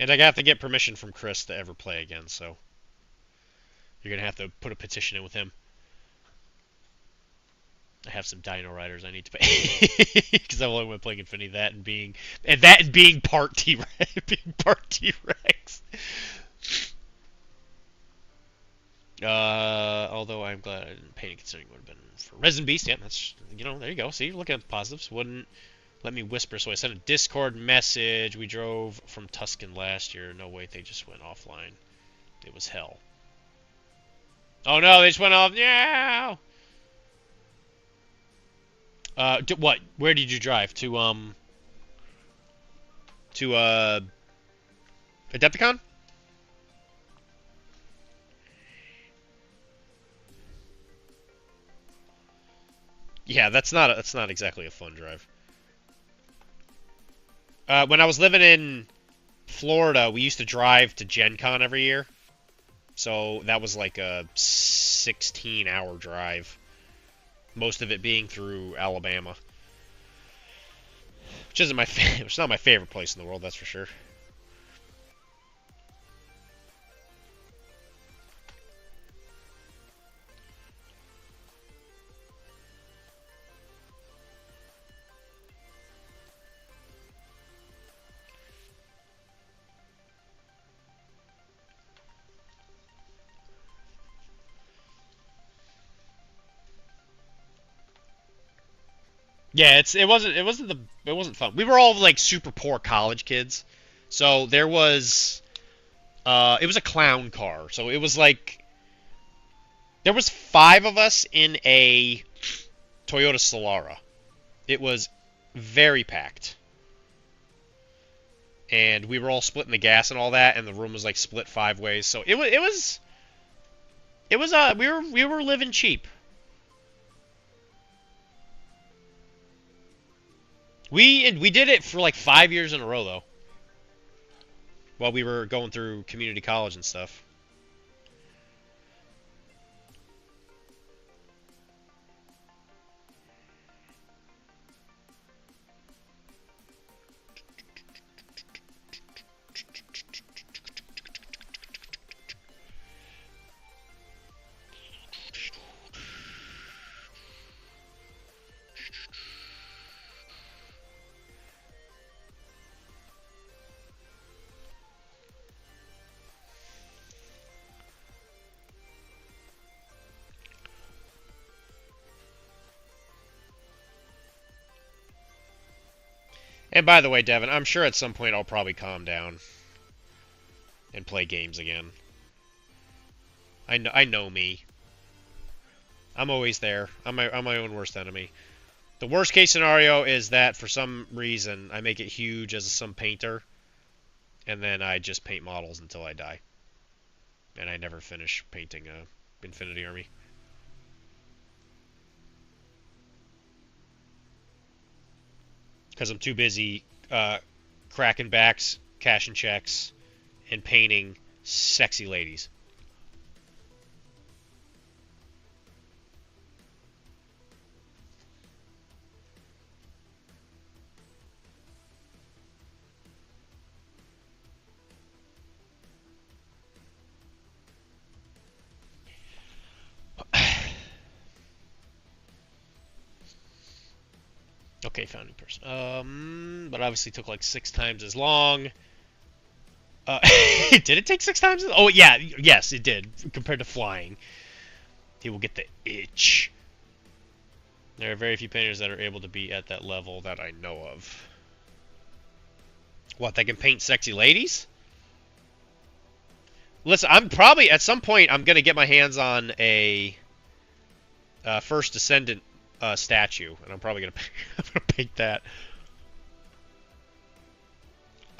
And I have to get permission from Chris to ever play again, so you're going to have to put a petition in with him. I have some Dino Riders I need to pay because I've only been playing Infinity. That and being part T-Rex, being part T-Rex. Although I'm glad I didn't pay any considering it would have been for Resin Beast. Yeah, that's there you go. See, you're looking at the positives. Wouldn't let me whisper, so I sent a Discord message. We drove from Tuscan last year. No wait, they just went offline. It was hell. Oh no, they just went off. Yeah. What? Where did you drive to? Adepticon? Yeah, that's not exactly a fun drive. When I was living in Florida, we used to drive to Gen Con every year. So that was like a 16-hour drive. Most of it being through Alabama. Which isn't which is not my favorite place in the world, that's for sure. Yeah, it wasn't fun. We were all like super poor college kids, so there was it was a clown car. So it was like there was 5 of us in a Toyota Solara. It was very packed, and we were all splitting the gas and all that, and the room was like split 5 ways. So it was we were living cheap. We did it for like 5 years in a row though, while we were going through community college and stuff. And by the way, Devin, I'm sure at some point I'll probably calm down and play games again. I know me. I'm always there. I'm my own worst enemy. The worst case scenario is that for some reason I make it huge as some painter, and then I just paint models until I die. And I never finish painting Infinity Army. Because I'm too busy cracking backs, cashing checks, and painting sexy ladies. Okay, found a new person. But obviously took like 6 times as long. Did it take 6 times? Oh, yeah. Yes, it did. Compared to flying. He will get the itch. There are very few painters that are able to be at that level that I know of. What, they can paint sexy ladies? Listen, I'm probably, at some point, I'm going to get my hands on a First Descendant statue, and I'm probably going to paint that.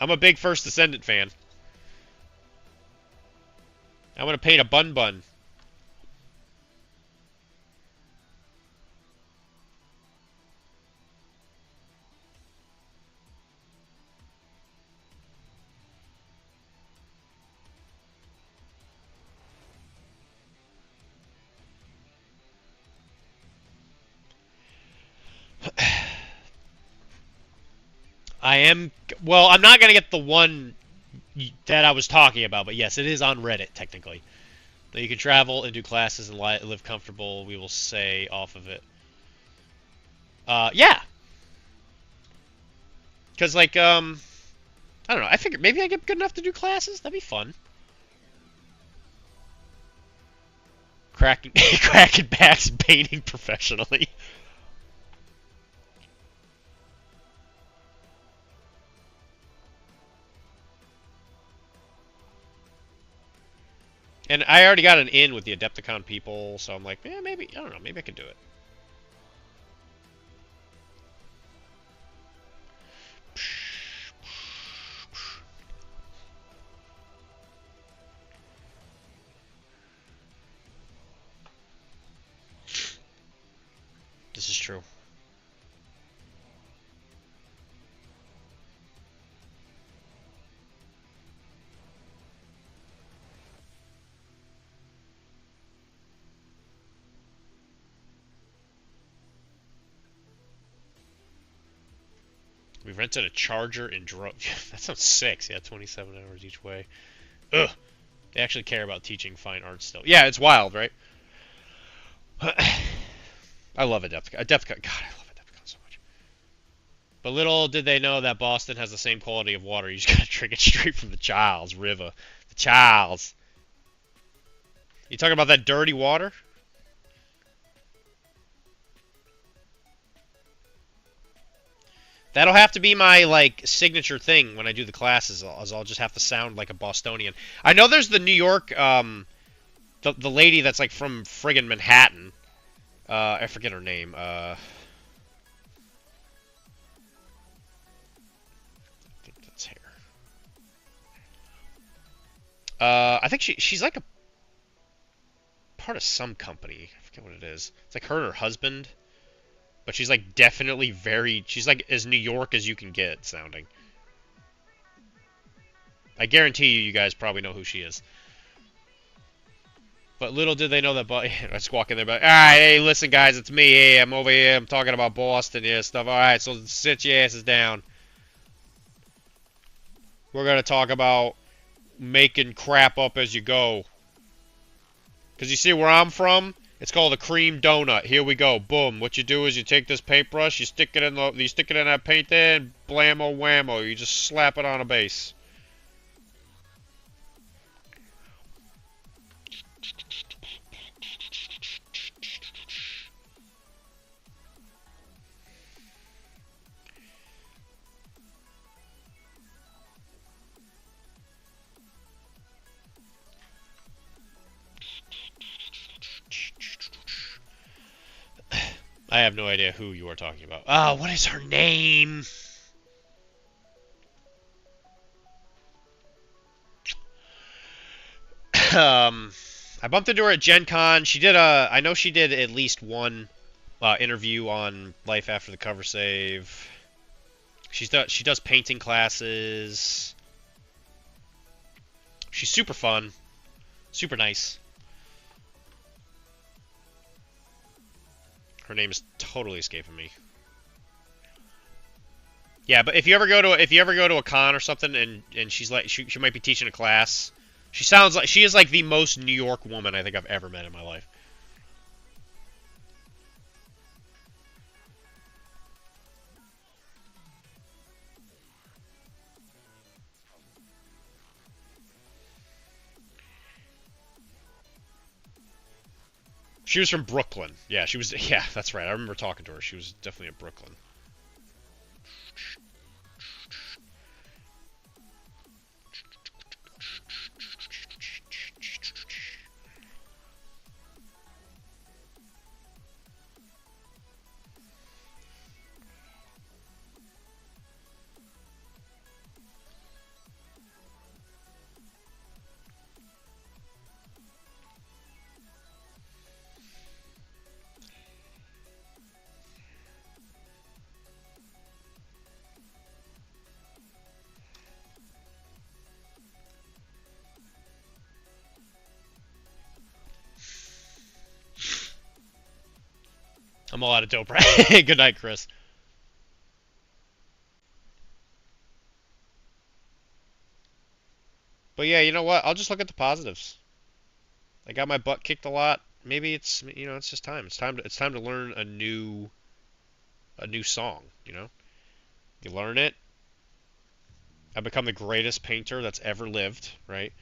I'm a big First Descendant fan. I'm going to paint a bun bun. Well, I'm not going to get the one that I was talking about, but yes, it is on Reddit, technically. Now you can travel and do classes and live comfortable, we will say, off of it. Yeah. Because, like, I don't know, I figured maybe I get good enough to do classes? That'd be fun. Cracking backs and painting professionally. And I already got an in with the Adepticon people, so I'm like, yeah, maybe, I don't know, maybe I could do it. This is true. We rented a Charger and drove. That sounds sick. Yeah, 27 hours each way. Ugh. They actually care about teaching fine art still. Yeah, it's wild, right? I love Adepticon. God, I love Adepticon so much. But little did they know that Boston has the same quality of water. You just gotta drink it straight from the Charles River. The Charles. You talking about that dirty water? That'll have to be my, like, signature thing when I do the classes. I'll just have to sound like a Bostonian. I know there's the New York, the lady that's, like, from friggin' Manhattan. I forget her name. I think that's her. I think she's, like, a part of some company. I forget what it is. It's, like, her and her husband. But she's, like, definitely she's, like, as New York as you can get sounding. I guarantee you guys probably know who she is. But little did they know that, I just walk in there, but, alright, hey, listen, guys, it's me, hey, I'm over here, I'm talking about Boston, yeah, stuff, alright, so sit your asses down. We're gonna talk about making crap up as you go. Because you see where I'm from? It's called a cream donut. Here we go. Boom. What you do is you take this paintbrush, you stick it in that paint there, and blammo whammo. You just slap it on a base. I have no idea who you are talking about. Oh, what is her name? I bumped into her at Gen Con. She did I know she did at least one interview on Life After the Cover Save. She does painting classes. She's super fun, super nice. Her name is totally escaping me. Yeah, but if you ever go to a con or something and she's like she might be teaching a class. She is like the most New York woman I think I've ever met in my life. She was from Brooklyn. Yeah, she was. Yeah, that's right. I remember talking to her. She was definitely in Brooklyn. I'm all out of dope, right? Good night, Chris. But yeah, you know what? I'll just look at the positives. I got my butt kicked a lot. Maybe it's it's just time. It's time to learn a new song. You learn it. I become the greatest painter that's ever lived. Right.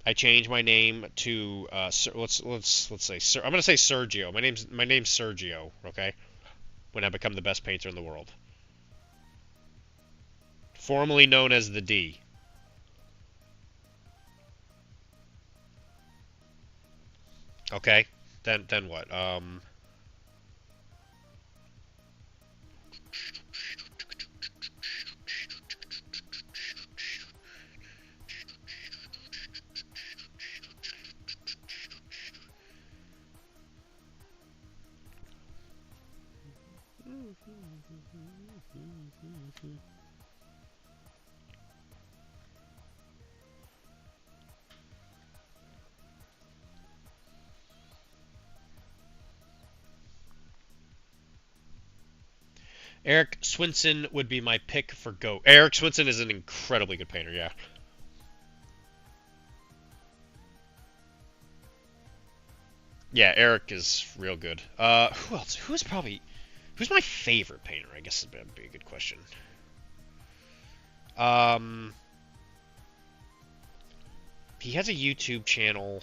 I change my name to let's say I'm gonna say Sergio. My name's Sergio. Okay. When I become the best painter in the world, formerly known as the D. Okay. Then what? Eric Swinson would be my pick for GOAT. Eric Swinson is an incredibly good painter, yeah. Yeah, Eric is real good. Who else? Who's my favorite painter? I guess would be a good question. He has a YouTube channel.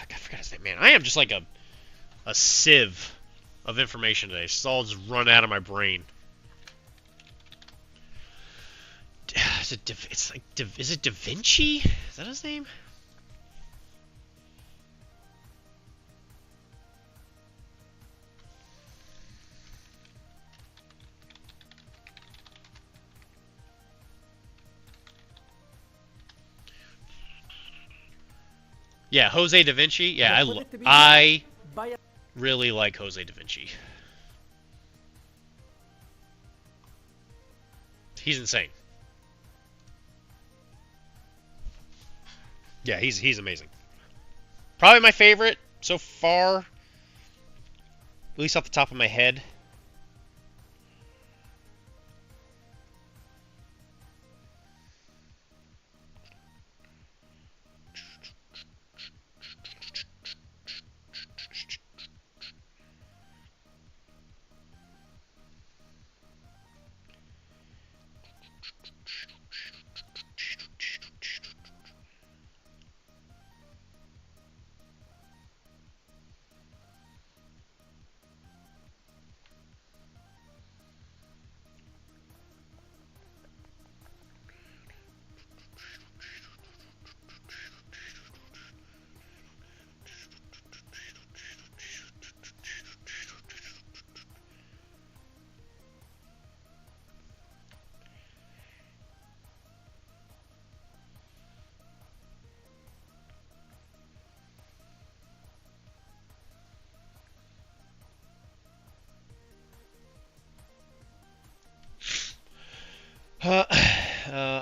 I forgot his name, man. I am just like a sieve of information today. It's all just run out of my brain. Is it Da Vinci? Is that his name? Yeah, Jose Da Vinci. Yeah, I really like Jose Da Vinci. He's insane. Yeah, he's amazing. Probably my favorite so far, at least off the top of my head.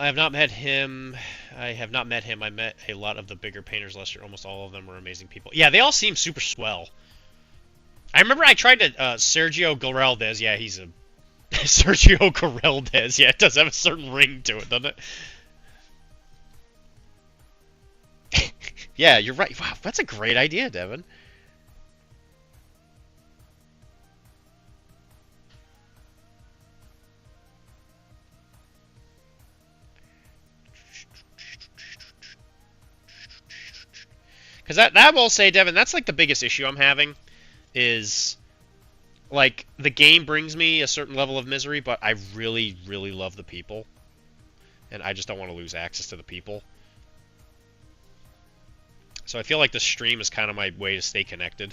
I have not met him. I have not met him. I met a lot of the bigger painters last year. Almost all of them were amazing people. Yeah, they all seem super swell. I remember I tried to, Sergio Gareldes. Yeah, he's a... Sergio Gareldes. Yeah, it does have a certain ring to it, doesn't it? Yeah, you're right. Wow, that's a great idea, Devin. Because that I will say, Devin, that's like the biggest issue I'm having is, like, the game brings me a certain level of misery, but I really, really love the people. And I just don't want to lose access to the people. So I feel like the stream is kind of my way to stay connected.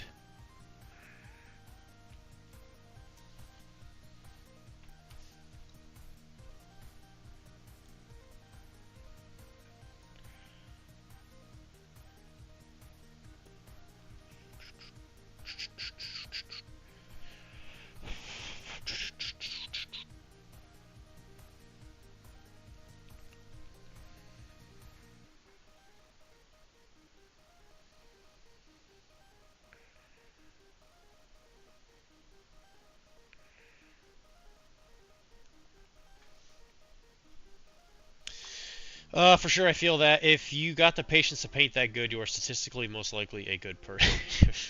For sure, I feel that if you got the patience to paint that good, you are statistically most likely a good person.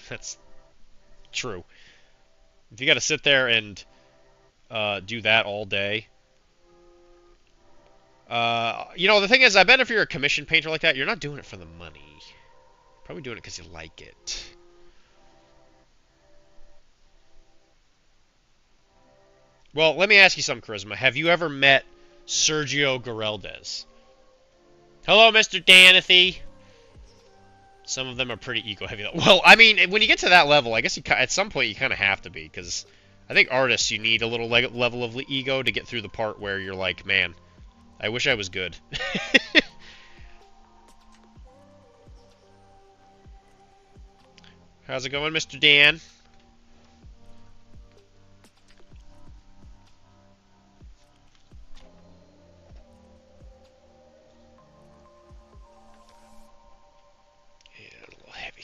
That's true. If you got to sit there and do that all day, you know, the thing is, I bet if you're a commission painter like that, you're not doing it for the money. You're probably doing it because you like it. Well, let me ask you something, Charisma. Have you ever met Sergio Gareldes? Hello, Mr. Danathy. Some of them are pretty ego-heavy. Well, I mean, when you get to that level, I guess you at some point you kind of have to be, because I think artists, you need a little level of ego to get through the part where you're like, man, I wish I was good. How's it going, Mr. Dan?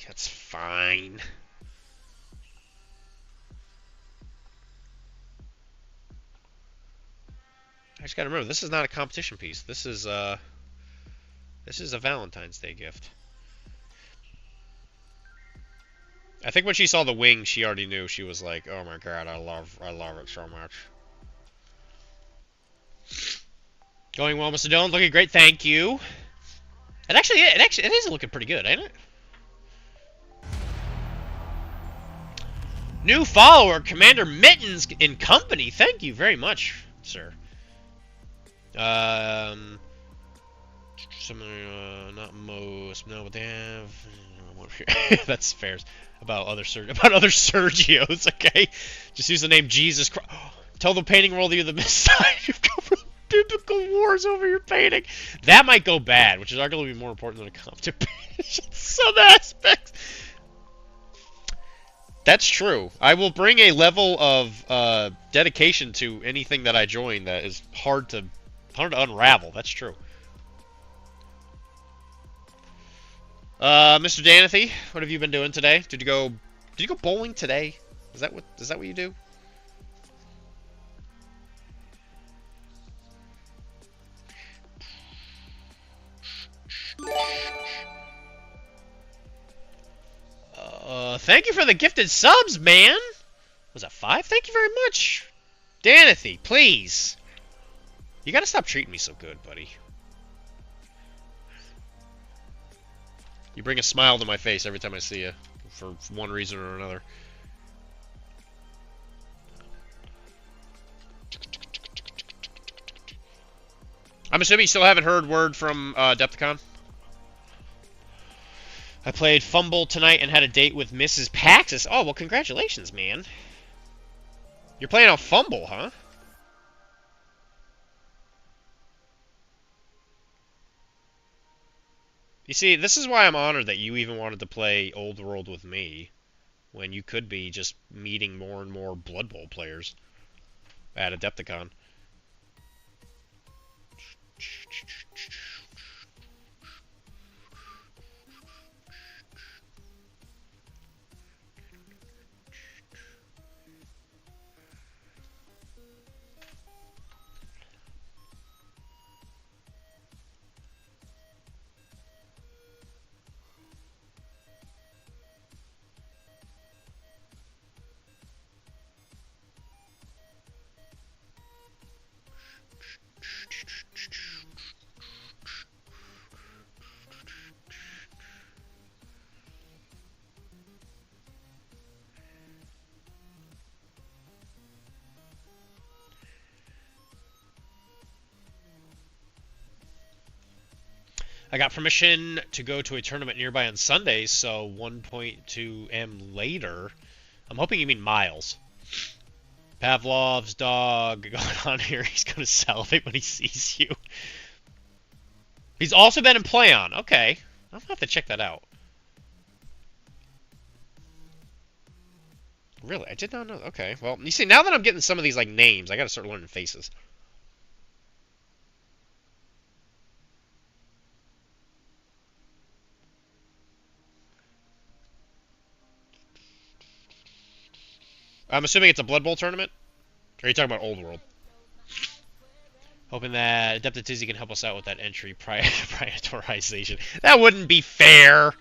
That's fine. I just gotta remember, this is not a competition piece. This is a Valentine's Day gift. I think when she saw the wing, she already knew. She was like, "Oh my god, I love it so much." Going well, Mr. Dillon. Looking great, thank you. It is looking pretty good, ain't it? New follower, Commander Mittens in company. Thank you very much, sir. Some, not most, no, but they have. That's fair. About other Sergios, okay? Just use the name Jesus Christ. Tell the painting world you're the Messiah. You've come from biblical wars over your painting. That might go bad, which is arguably more important than a competition in some aspects. That's true. I will bring a level of dedication to anything that I join that is hard to unravel. That's true. Mr. Danathy, what have you been doing today? Did you go bowling today? Is that what you do? Thank you for the gifted subs, man. Was that 5? Thank you very much. Danathy, please. You gotta stop treating me so good, buddy. You bring a smile to my face every time I see you, for one reason or another. I'm assuming you still haven't heard word from Depthcon? I played Fumble tonight and had a date with Mrs. Paxis. Oh, well, congratulations, man. You're playing on Fumble, huh? You see, this is why I'm honored that you even wanted to play Old World with me, when you could be just meeting more and more Blood Bowl players at Adepticon. I got permission to go to a tournament nearby on Sundays, so 1.2 M later. I'm hoping you mean miles. Pavlov's dog going on here. He's going to salivate when he sees you. He's also been in Play On. Okay. I'll have to check that out. Really? I did not know. Okay. Well, you see, now that I'm getting some of these like names, I got to start learning faces. I'm assuming it's a Blood Bowl tournament? Or are you talking about Old World? Hoping that Adeptitizi can help us out with that entry prioritization. That wouldn't be fair!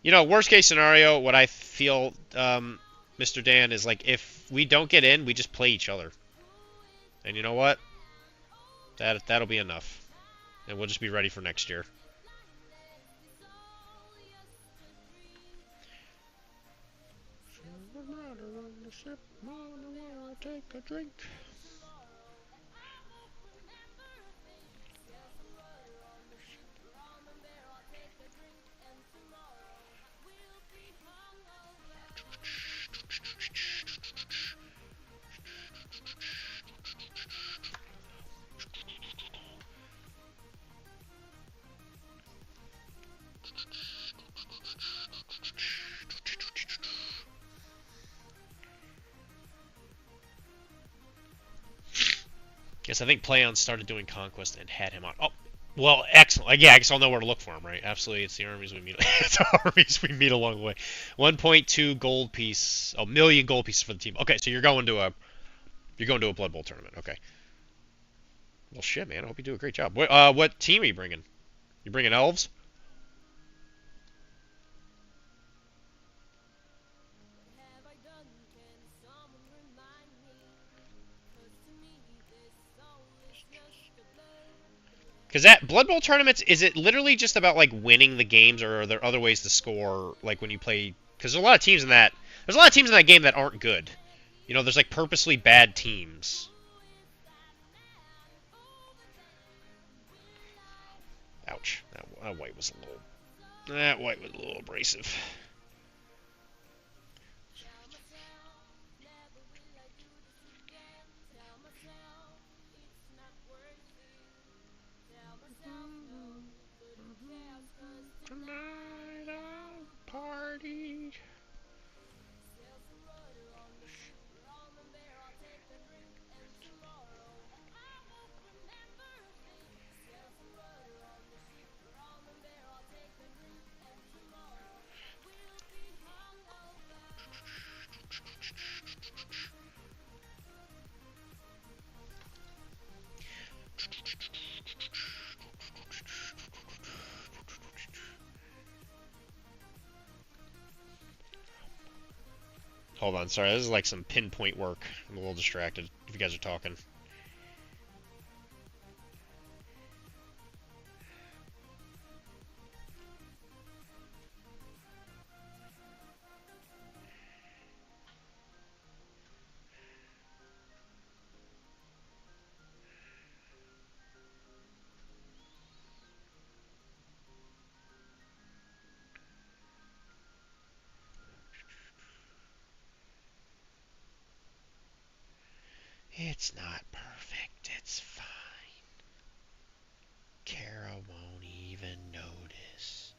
You know, worst case scenario, what I feel, Mr. Dan, is like if we don't get in, we just play each other. And you know what? That'll be enough. And we'll just be ready for next year. Take a drink. Yes, I think PlayOn started doing Conquest and had him on. Oh, well, excellent. Yeah, I guess I'll know where to look for him, right? Absolutely, it's the armies we meet. It's the armies we meet along the way. 1.2 gold piece, a million gold pieces for the team. Okay, so you're going to a Blood Bowl tournament. Okay. Well, shit, man. I hope you do a great job. What team are you bringing? You bringing elves? Because that Blood Bowl tournaments, is it literally just about like winning the games, or are there other ways to score? Like when you play, because there's a lot of teams in that. There's a lot of teams in that game that aren't good. You know, there's like purposely bad teams. Ouch! That white was a little. That white was a little abrasive. Tonight I'll party. Hold on, sorry, this is like some pinpoint work. I'm a little distracted if you guys are talking. It's not perfect, it's fine. Kara won't even notice.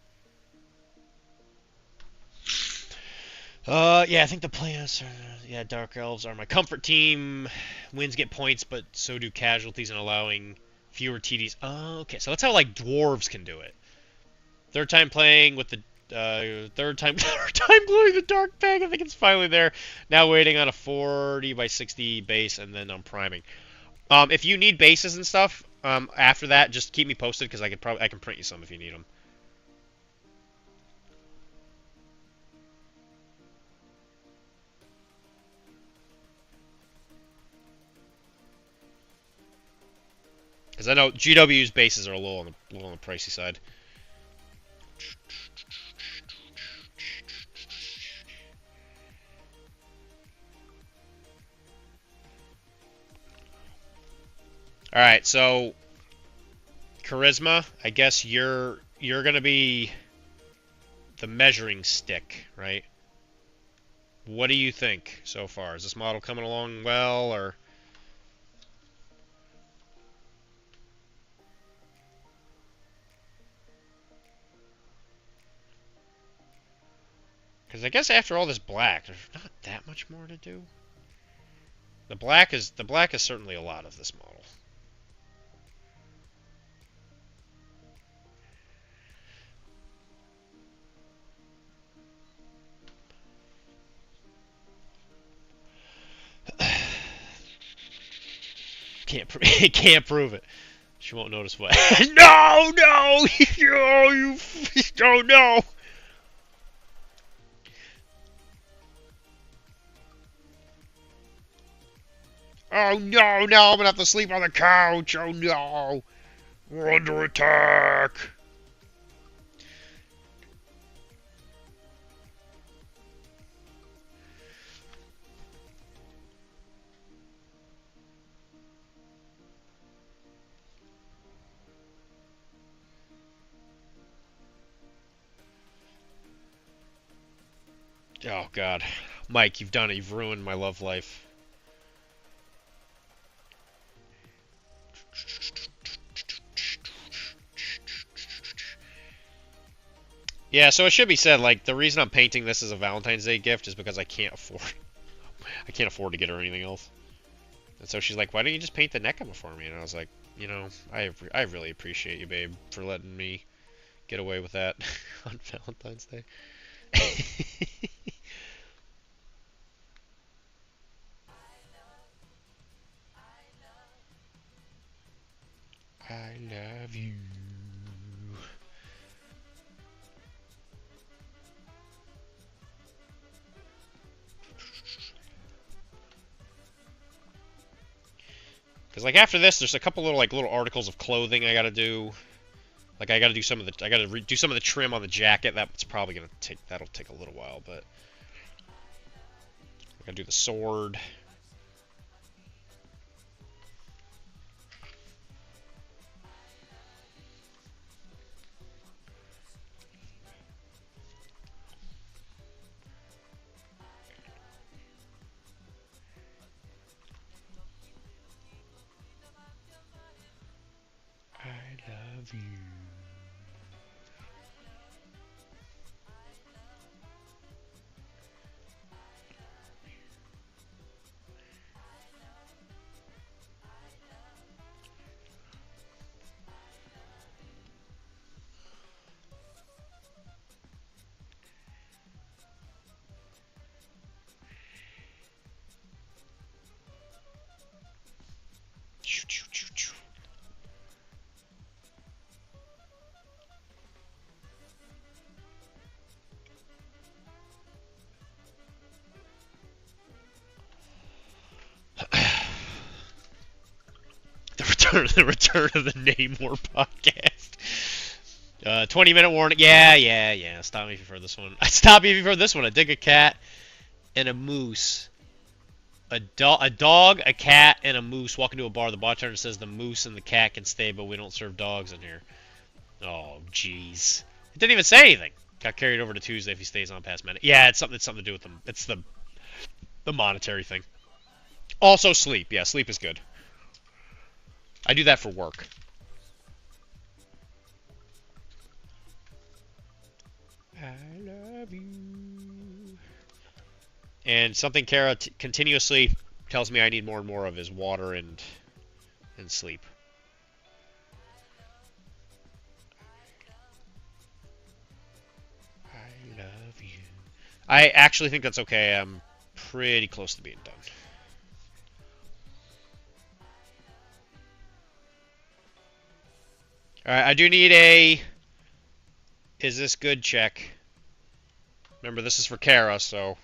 Yeah, I think the plans are, yeah, Dark Elves are my comfort team. Wins get points, but so do casualties and allowing fewer TDs. Oh, okay, so that's how, like, dwarves can do it. Third time playing with the, third time gluing the dark bag. I think it's finally there. Now waiting on a 40 by 60 base, and then I'm priming. If you need bases and stuff, after that, just keep me posted, because I can print you some if you need them. Because I know GW's bases are a little on the pricey side. Alright, so charisma, I guess you're gonna be the measuring stick, right? What do you think so far? Is this model coming along well, or? Because I guess after all this black, there's not that much more to do. The black is certainly a lot of this model. Can't prove it. She won't notice what. No, no, you don't know. Oh no, no, I'm gonna have to sleep on the couch. Oh no, we're under attack. Oh God, Mike, you've done it. You've ruined my love life. Yeah, so it should be said, like, the reason I'm painting this as a Valentine's Day gift is because I can't afford to get her anything else. And so she's like, why don't you just paint the neck of it for me? And I was like, you know, I really appreciate you, babe, for letting me get away with that on Valentine's Day. I love you. Because like after this, there's a couple little articles of clothing I gotta do. Like I gotta do some of the do some of the trim on the jacket. That's probably gonna that'll take a little while, but I gotta do the sword. I love you. The return of the Namor podcast. 20-minute warning. Yeah. Stop me if you've heard this one. Stop me if you've heard this one. I dig a cat and a moose. A dog, a cat, and a moose walk into a bar. The bartender says the moose and the cat can stay, but we don't serve dogs in here. Oh, jeez. It didn't even say anything. Got carried over to Tuesday if he stays on past minute. Yeah, it's something to do with them. It's the monetary thing. Also sleep. Yeah, sleep is good. I do that for work. I love you. And something Kara continuously tells me I need more and more of is water and sleep. I love you. I actually think that's okay. I'm pretty close to being done. Alright, I do need a is this good check. Remember, this is for Kara, so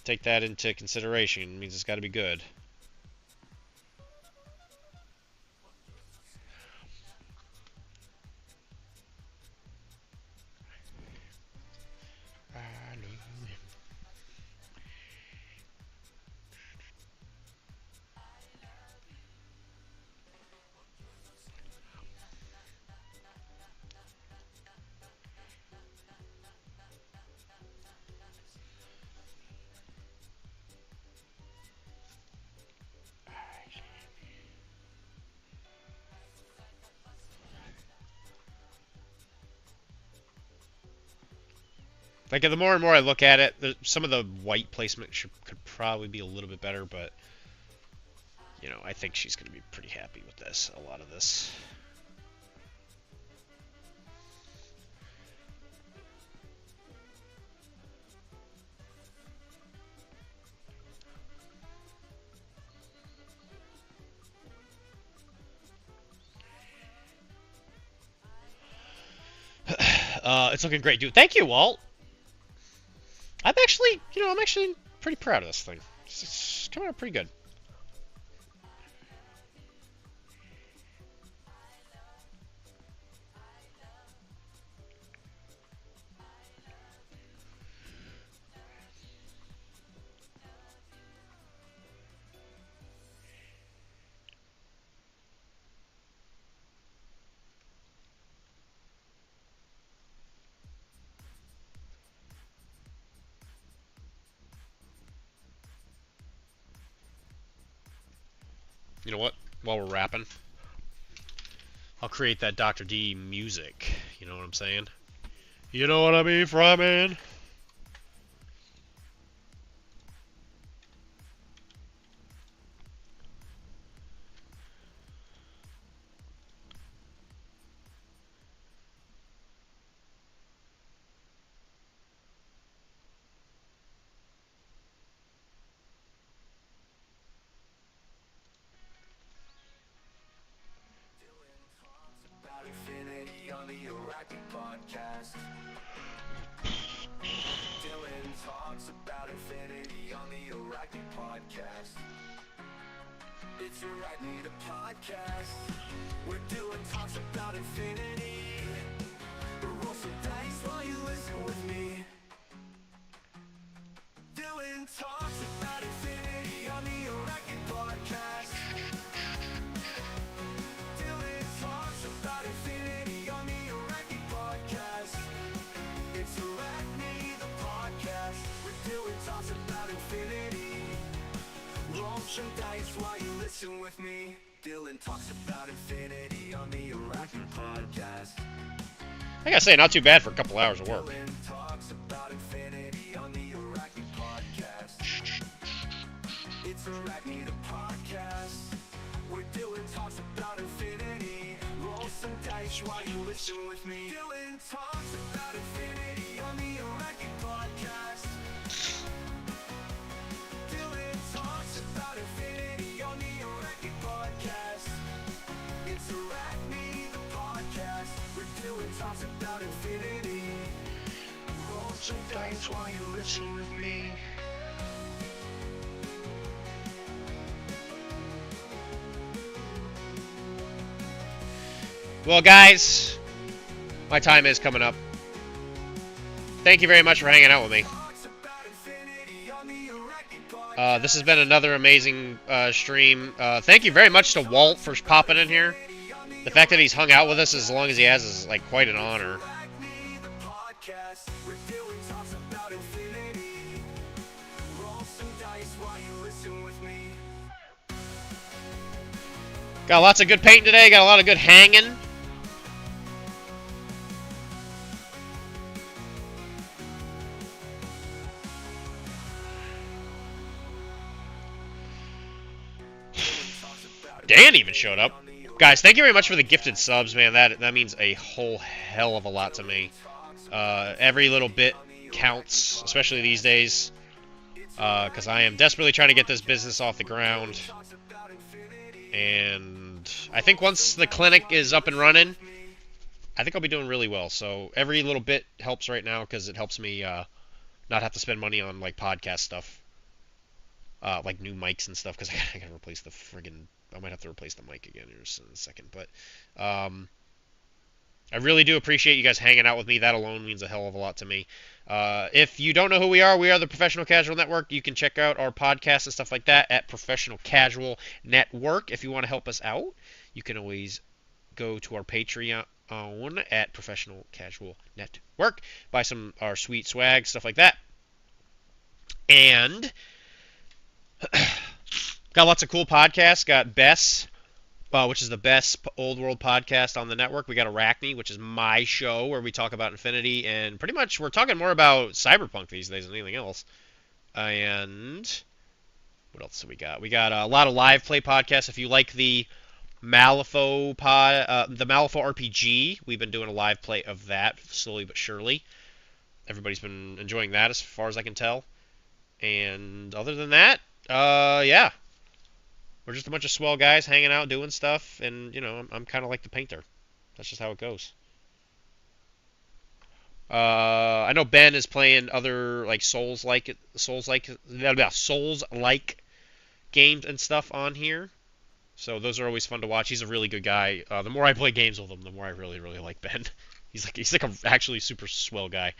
take that into consideration. It means it's got to be good. Like, the more and more I look at it, some of the white placement could probably be a little bit better, but, you know, I think she's going to be pretty happy with this, a lot of this. It's looking great, dude. Thank you, Walt. I'm actually pretty proud of this thing. It's coming out pretty good. You know what? While we're rapping, I'll create that Dr.D music. You know what I'm saying? You know what I mean, Fryman? It's right, need a podcast. We're doing talks about infinity. Roll some dice while you listen with me. Doing talks about infinity on the Arachnid podcast. Doing talks about infinity on the Arachnid podcast. It's Arachnid the podcast. We're doing talks about infinity. Roll some dice while you listen with me. Dylan talks about infinity on the Arachnid podcast. I gotta say, not too bad for a couple hours of work. Dylan talks about infinity on the Arachnid podcast. It's Arachnid the podcast. We're doing talks about infinity. Roll some dice while you listen with me. Dylan talks about infinity on the Arachnid podcast. Dylan talks about infinity on the Arachnid podcast. It's Arachnid the podcast. We're doing talks about infinity. Roll some dice while you listen with me. Well, guys, my time is coming up. Thank you very much for hanging out with me. This has been another amazing stream. Thank you very much to Walt for popping in here. The fact that he's hung out with us as long as he has is like quite an honor. Got lots of good painting today. Got a lot of good hanging. Dan even showed up. Guys, thank you very much for the gifted subs, man. That means a whole hell of a lot to me. Every little bit counts, especially these days, because I am desperately trying to get this business off the ground. And I think once the clinic is up and running, I think I'll be doing really well. So every little bit helps right now because it helps me not have to spend money on like podcast stuff, like new mics and stuff. Because I gotta replace the friggin'. I might have to replace the mic again here in a second. But I really do appreciate you guys hanging out with me. That alone means a hell of a lot to me. If you don't know who we are the Professional Casual Network. You can check out our podcast and stuff like that at Professional Casual Network. If you want to help us out, you can always go to our Patreon at Professional Casual Network. Buy some our sweet swag, stuff like that. And got lots of cool podcasts. Got Bess which is the best old world podcast on the network. We got Arachne, which is my show where we talk about Infinity, and pretty much we're talking more about Cyberpunk these days than anything else. And what else do we got? We got a lot of live play podcasts. If you like the Malifaux the Malifaux RPG, we've been doing a live play of that slowly but surely. Everybody's been enjoying that as far as I can tell. And other than that, yeah. We're just a bunch of swell guys hanging out, doing stuff, and, you know, I'm kind of like the painter. That's just how it goes. I know Ben is playing other, like, Souls-like games and stuff on here. So those are always fun to watch. He's a really good guy. The more I play games with him, the more I really, really like Ben. He's like a actually super swell guy.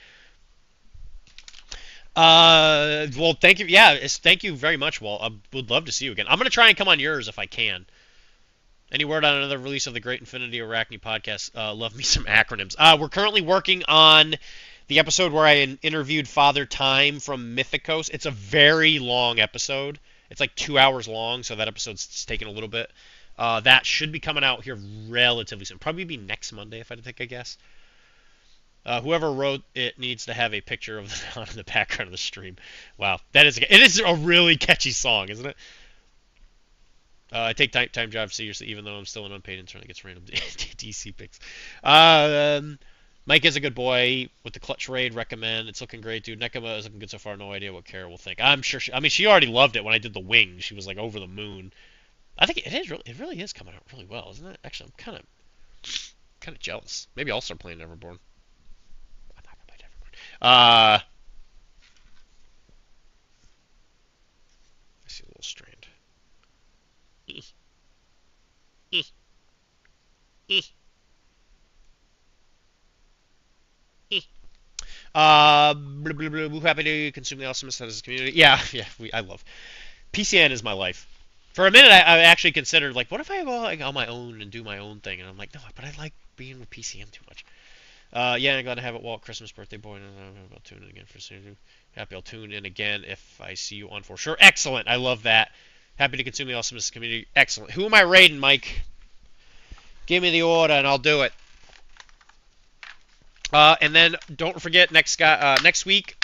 Well, thank you. Yeah, thank you very much, Walt. I would love to see you again. I'm gonna try and come on yours if I can. Any word on another release of the Great Infinity Arachne podcast? Love me some acronyms. We're currently working on the episode where I interviewed Father Time from Mythicos. It's a very long episode. It's like 2 hours long, so that episode's taking a little bit. That should be coming out here relatively soon. Probably be next Monday, if I had to take a guess. Whoever wrote it needs to have a picture of the town in the background of the stream. Wow, it is a really catchy song, isn't it? I take time jobs seriously, even though I'm still an unpaid intern that gets random DC picks. Mike is a good boy with the clutch raid. Recommend. It's looking great, dude. Nekama is looking good so far. No idea what Kara will think. I'm sure. She already loved it when I did the wing. She was like over the moon. I think it really is coming out really well, isn't it? Actually, I'm kind of jealous. Maybe I'll start playing Neverborn. I'm not gonna play Neverborn. I see a little strand. Happy to consume the awesomeness that is community. Yeah, I love PCN is my life. For a minute, I actually considered, like, what if I go like, on my own and do my own thing? And I'm like, no, but I like being with PCN too much. Yeah, I'm glad to have it, Walt. Christmas, birthday boy. And I'll tune in again for soon. Happy I'll tune in again if I see you on for sure. Excellent. I love that. Happy to consume the awesomeness community. Excellent. Who am I raiding, Mike? Give me the order and I'll do it. And then don't forget next week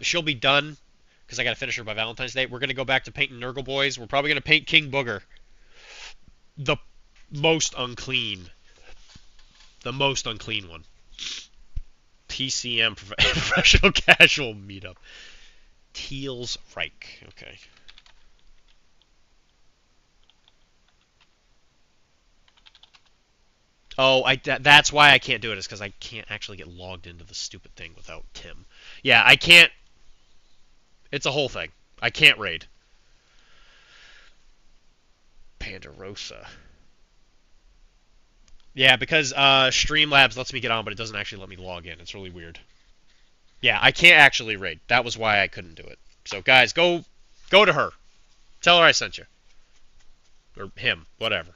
she'll be done because I got to finish her by Valentine's Day. We're gonna go back to painting Nurgle Boys. We're probably gonna paint King Booger, the most unclean one. TCM professional casual meetup. Teal's Reich. Okay. Oh, that's why I can't do it, is because I can't actually get logged into the stupid thing without Tim. Yeah, I can't. It's a whole thing. I can't raid. Pandarosa. Yeah, because Streamlabs lets me get on, but it doesn't actually let me log in. It's really weird. Yeah, I can't actually raid. That was why I couldn't do it. So, guys, go to her. Tell her I sent you. Or him, whatever.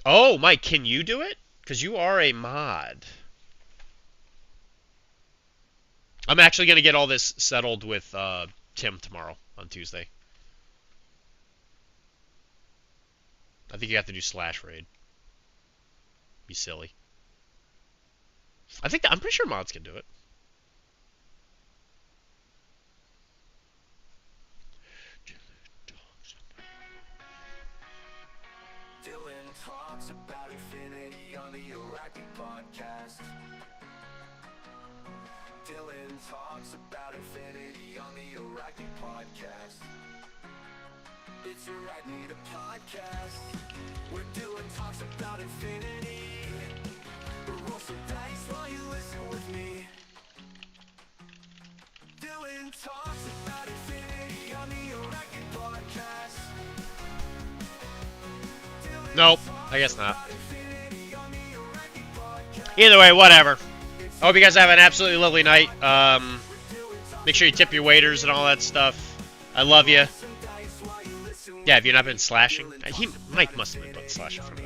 Oh, Mike, can you do it? Because you are a mod. I'm actually going to get all this settled with Tim tomorrow on Tuesday. I think you have to do /raid. Be silly. I'm pretty sure mods can do it. Dylan talks about infinity on the Arachne podcast. Dylan talks about infinity on the Arachne podcast. It's Arachne the podcast, where Dylan talks about infinity. Roll some dice while you listen with me. Dylan talks about infinity on the Arachne podcast. Nope, I guess not. Either way, whatever. I hope you guys have an absolutely lovely night. Make sure you tip your waiters and all that stuff. I love you. Yeah, have you not been slashing? Mike must have been slashing from that.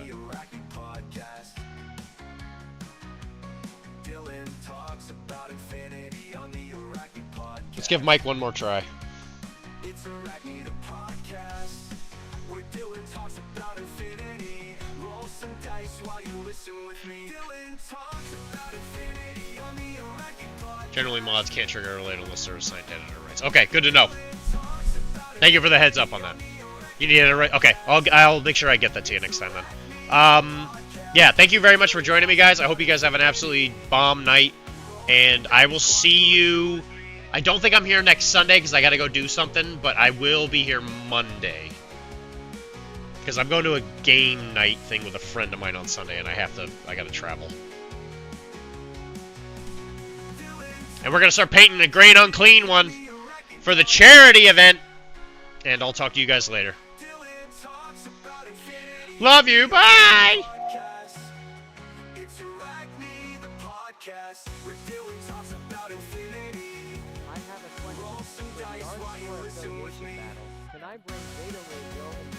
Let's give Mike one more try. It's Arachne the podcast, where Dylan talks talks about infinity. Roll some dice while you listen with me. Dylan talks about infinity on the Iraqi podcast. Generally, mods can't trigger related unless they're assigned editor rights. Okay, good to know. Thank you for the heads up on that. You need it right? Okay, I'll make sure I get that to you next time then. Yeah, thank you very much for joining me, guys. I hope you guys have an absolutely bomb night, and I will see you. I don't think I'm here next Sunday because I got to go do something, but I will be here Monday because I'm going to a game night thing with a friend of mine on Sunday, and I got to travel. And we're gonna start painting a Great Unclean one for the charity event. And I'll talk to you guys later. Love you. Bye. It's Arachne, the podcast, where Dylan talks about infinity. I have a question. Roll some For the dice while you Art listen with Affiliation me. battle, can I bring Beta Ray Bill and